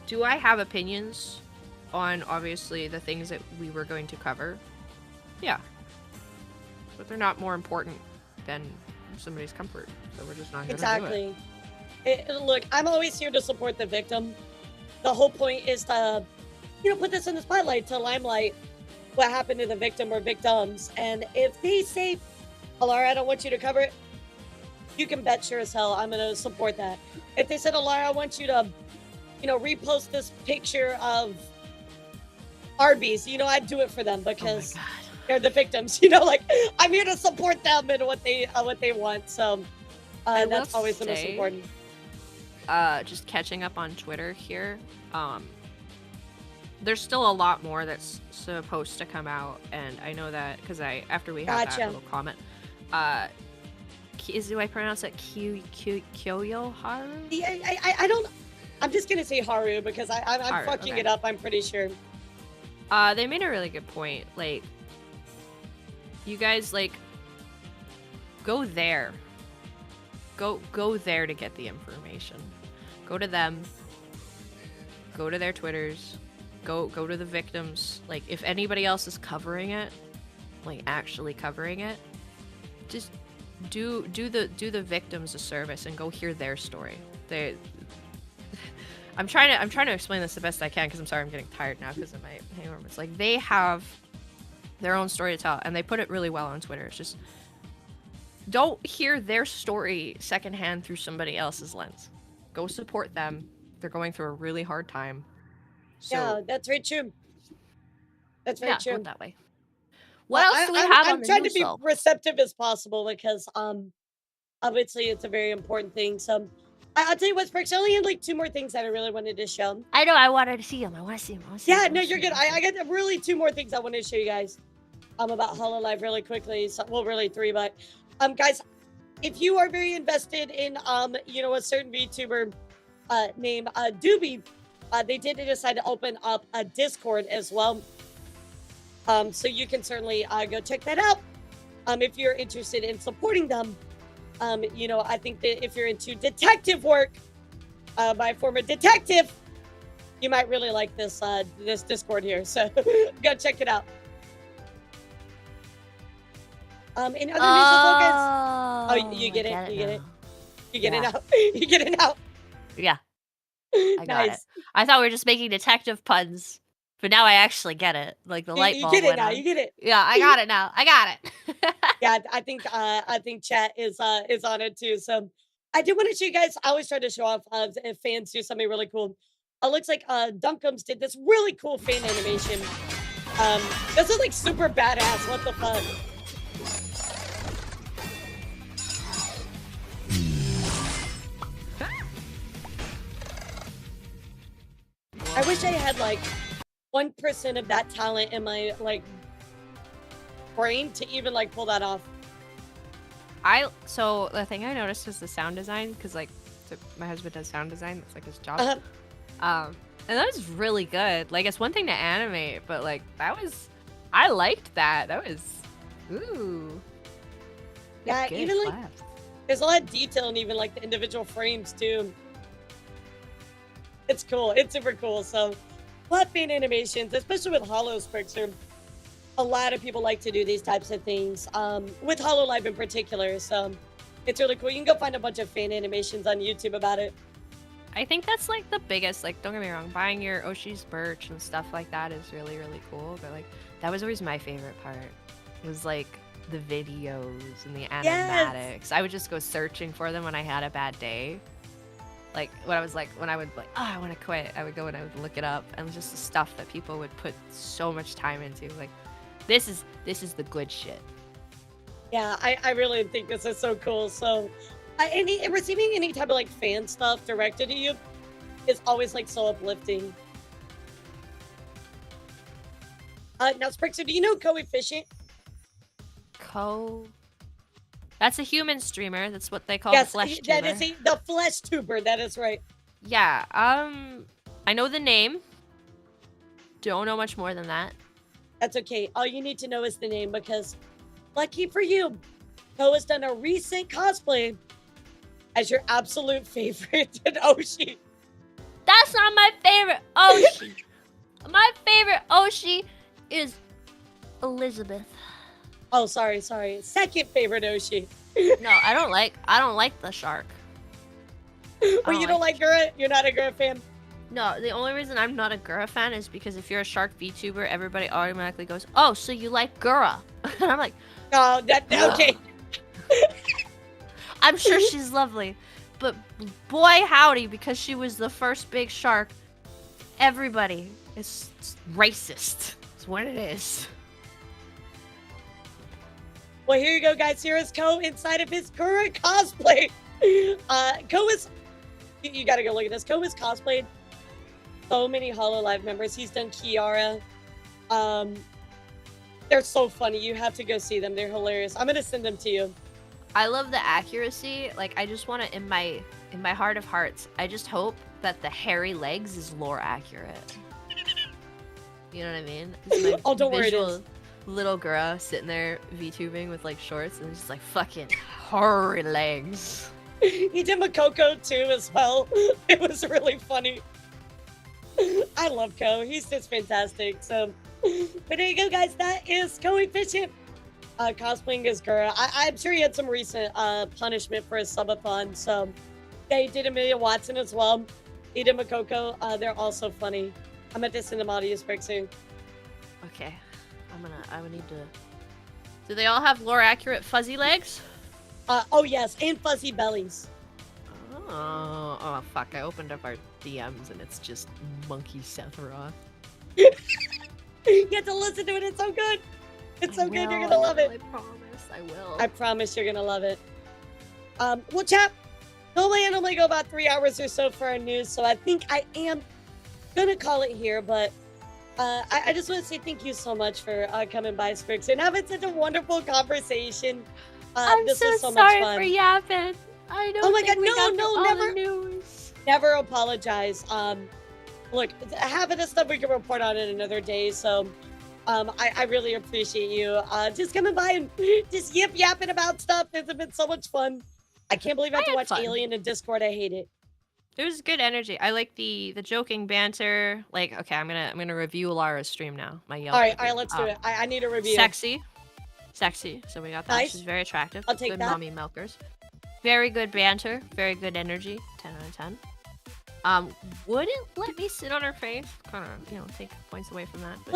Speaker 4: do I have opinions on, obviously, the things that we were going to cover? Yeah. But they're not more important than somebody's comfort, so we're just not going to do it.
Speaker 1: Look, I'm always here to support the victim. The whole point is to, put this in the spotlight, to limelight what happened to the victim or victims. And if they say, Elara, I don't want you to cover it, you can bet sure as hell I'm going to support that. If they said, Elara, I want you to, repost this picture of Arby's, I'd do it for them because they're the victims. Like, I'm here to support them and what they want. So that's always the most important.
Speaker 4: Just catching up on Twitter here. There's still a lot more that's supposed to come out, and I know that because after we had that little comment, do I pronounce it Kyoyo Haru?
Speaker 1: Yeah, I don't. I'm just gonna say Haru because I'm
Speaker 4: Haru,
Speaker 1: fucking
Speaker 4: okay.
Speaker 1: it up. I'm pretty sure.
Speaker 4: They made a really good point. Like, you guys, like, go there. Go there to get the information. Go to them. Go to their Twitters. Go to the victims. Like, if anybody else is covering it, like actually covering it, just do the victims a service and go hear their story. I'm trying to explain this the best I can because I'm sorry I'm getting tired now because of my hangover. It's like they have their own story to tell and they put it really well on Twitter. It's just don't hear their story secondhand through somebody else's lens. Go support them. They're going through a really hard time. So,
Speaker 1: yeah, that's very true. That's very
Speaker 4: put
Speaker 1: true.
Speaker 4: it that way. What else do we have on
Speaker 1: I'm
Speaker 4: the
Speaker 1: trying
Speaker 4: news,
Speaker 1: to be
Speaker 4: though?
Speaker 1: receptive as possible because obviously it's a very important thing. So I'll tell you what, Sparks. I only had like 2 more things that I really wanted to show.
Speaker 6: I know, I wanted to see him. I want to see him.
Speaker 1: Yeah, no, you're good. I got really 2 more things I want to show you guys. About Hololive really quickly. So, well, really 3, but guys, if you are very invested in you know, a certain VTuber named Doobie, they did decide to open up a Discord as well. So you can certainly go check that out. If you're interested in supporting them. You know, I think that if you're into detective work, by a former detective, you might really like this this Discord here. So go check it out. In other news as well, guys. Oh, you get it. You get it. You get it now. You get it now.
Speaker 6: Yeah. I got it. I thought we were just making detective puns, but now I actually get it. Like the light bulb.
Speaker 1: You get it now. You get it.
Speaker 6: Yeah, I got it now. I got it.
Speaker 1: Yeah, I think chat is on it too. So I did want to show you guys. I always try to show off if fans do something really cool. It looks like Dunkums did this really cool fan animation. This is like super badass. What the fuck? I wish I had like 1% of that talent in my like brain to even like pull that off.
Speaker 4: So the thing I noticed was the sound design, because like my husband does sound design. That's like his job. And that was really good. Like, it's one thing to animate, but like I liked that. That was ooh.
Speaker 1: Yeah,
Speaker 4: good
Speaker 1: even like
Speaker 4: claps.
Speaker 1: there's a lot of detail in even like the individual frames too. It's cool. It's super cool. So, a lot of fan animations, especially with Hololive. A lot of people like to do these types of things. With Hololive in particular. So, it's really cool. You can go find a bunch of fan animations on YouTube about it.
Speaker 4: I think that's like the biggest, like, don't get me wrong, buying your Oshi's merch and stuff like that is really, really cool. But like, that was always my favorite part. Was like the videos and the animatics.
Speaker 1: Yes.
Speaker 4: I would just go searching for them when I had a bad day. Like, when I would like, oh, I want to quit, I would go and I would look it up, and just the stuff that people would put so much time into. Like, this is the good shit.
Speaker 1: Yeah, I really think this is so cool. So, receiving any type of like fan stuff directed to you is always like so uplifting. Now, Sprixer, do you know Coefficient?
Speaker 4: That's a human streamer. That's what they call
Speaker 1: Yes,
Speaker 4: the flesh tuber.
Speaker 1: that is the flesh tuber. That is right.
Speaker 4: Yeah. I know the name. Don't know much more than that.
Speaker 1: That's okay. All you need to know is the name, because lucky for you, Co has done a recent cosplay as your absolute favorite Oshi.
Speaker 6: That's not my favorite Oshi. My favorite Oshi is Elizabeth.
Speaker 1: Oh, sorry. Second favorite Oshi.
Speaker 6: No, I don't like the shark.
Speaker 1: Well, you don't like Gura? You're not a Gura fan?
Speaker 6: No, the only reason I'm not a Gura fan is because if you're a shark VTuber, everybody automatically goes, "Oh, so you like Gura?" And I'm like,
Speaker 1: "Oh, okay."
Speaker 6: I'm sure she's lovely, but boy howdy, because she was the first big shark, everybody is racist. That's what it is.
Speaker 1: Well, here you go, guys. Here is Ko inside of his Gura cosplay. Ko is... You gotta go look at this. Ko has cosplayed so many Hololive members. He's done Kiara. They're so funny. You have to go see them. They're hilarious. I'm gonna send them to you.
Speaker 4: I love the accuracy. Like, I just want to, in my heart of hearts, I just hope that the hairy legs is lore accurate. You know what I mean?
Speaker 1: Oh, don't worry, it is.
Speaker 4: Little girl sitting there VTubing with like shorts and just like fucking hairy legs.
Speaker 1: He did Makoko too as well. It was really funny. I love Ko. He's just fantastic. So, but there you go, guys. That is Coefficient cosplaying as Gura. I'm sure he had some recent punishment for his subathon. So, yeah, he did Amelia Watson as well. He did Makoko. They're also funny. I'm gonna send them all to you, Sprixer.
Speaker 4: Okay. I would need to... Do they all have lore accurate fuzzy legs?
Speaker 1: Oh yes, and fuzzy bellies.
Speaker 4: Oh fuck, I opened up our DMs and it's just Monkey Sephiroth.
Speaker 1: You have to listen to it, it's so good. It's so good. You're gonna love it.
Speaker 2: I promise. I will.
Speaker 1: I promise you're gonna love it. Well, chat. Normally I normally go about 3 hours or so for our news, so I think I am gonna call it here. But I just want to say thank you so much for coming by, Sprix, and having such a wonderful conversation.
Speaker 2: I'm
Speaker 1: this
Speaker 2: so
Speaker 1: was so
Speaker 2: sorry
Speaker 1: much fun.
Speaker 2: for yapping. I don't
Speaker 1: Oh my
Speaker 2: think
Speaker 1: God,
Speaker 2: we
Speaker 1: no,
Speaker 2: got
Speaker 1: no,
Speaker 2: through all
Speaker 1: never.
Speaker 2: the news.
Speaker 1: Never apologize. Look, half of the stuff we can report on in another day, so I really appreciate you just coming by and just yapping about stuff. It's been so much fun. I can't believe I had to
Speaker 2: had
Speaker 1: watch
Speaker 2: fun.
Speaker 1: Alien in Discord. I hate it.
Speaker 4: It was good energy. I like the joking banter. Like, okay, I'm gonna review Elara's stream now. My Yelp.
Speaker 1: All right,
Speaker 4: review.
Speaker 1: let's do it. I need a review.
Speaker 4: Sexy. So we got that.
Speaker 1: Nice.
Speaker 4: She's very attractive.
Speaker 1: I'll take
Speaker 4: good
Speaker 1: that.
Speaker 4: mommy milkers. Very good banter. Very good energy. 10 out of 10. Wouldn't let me sit on her face. Kind of, take points away from that. But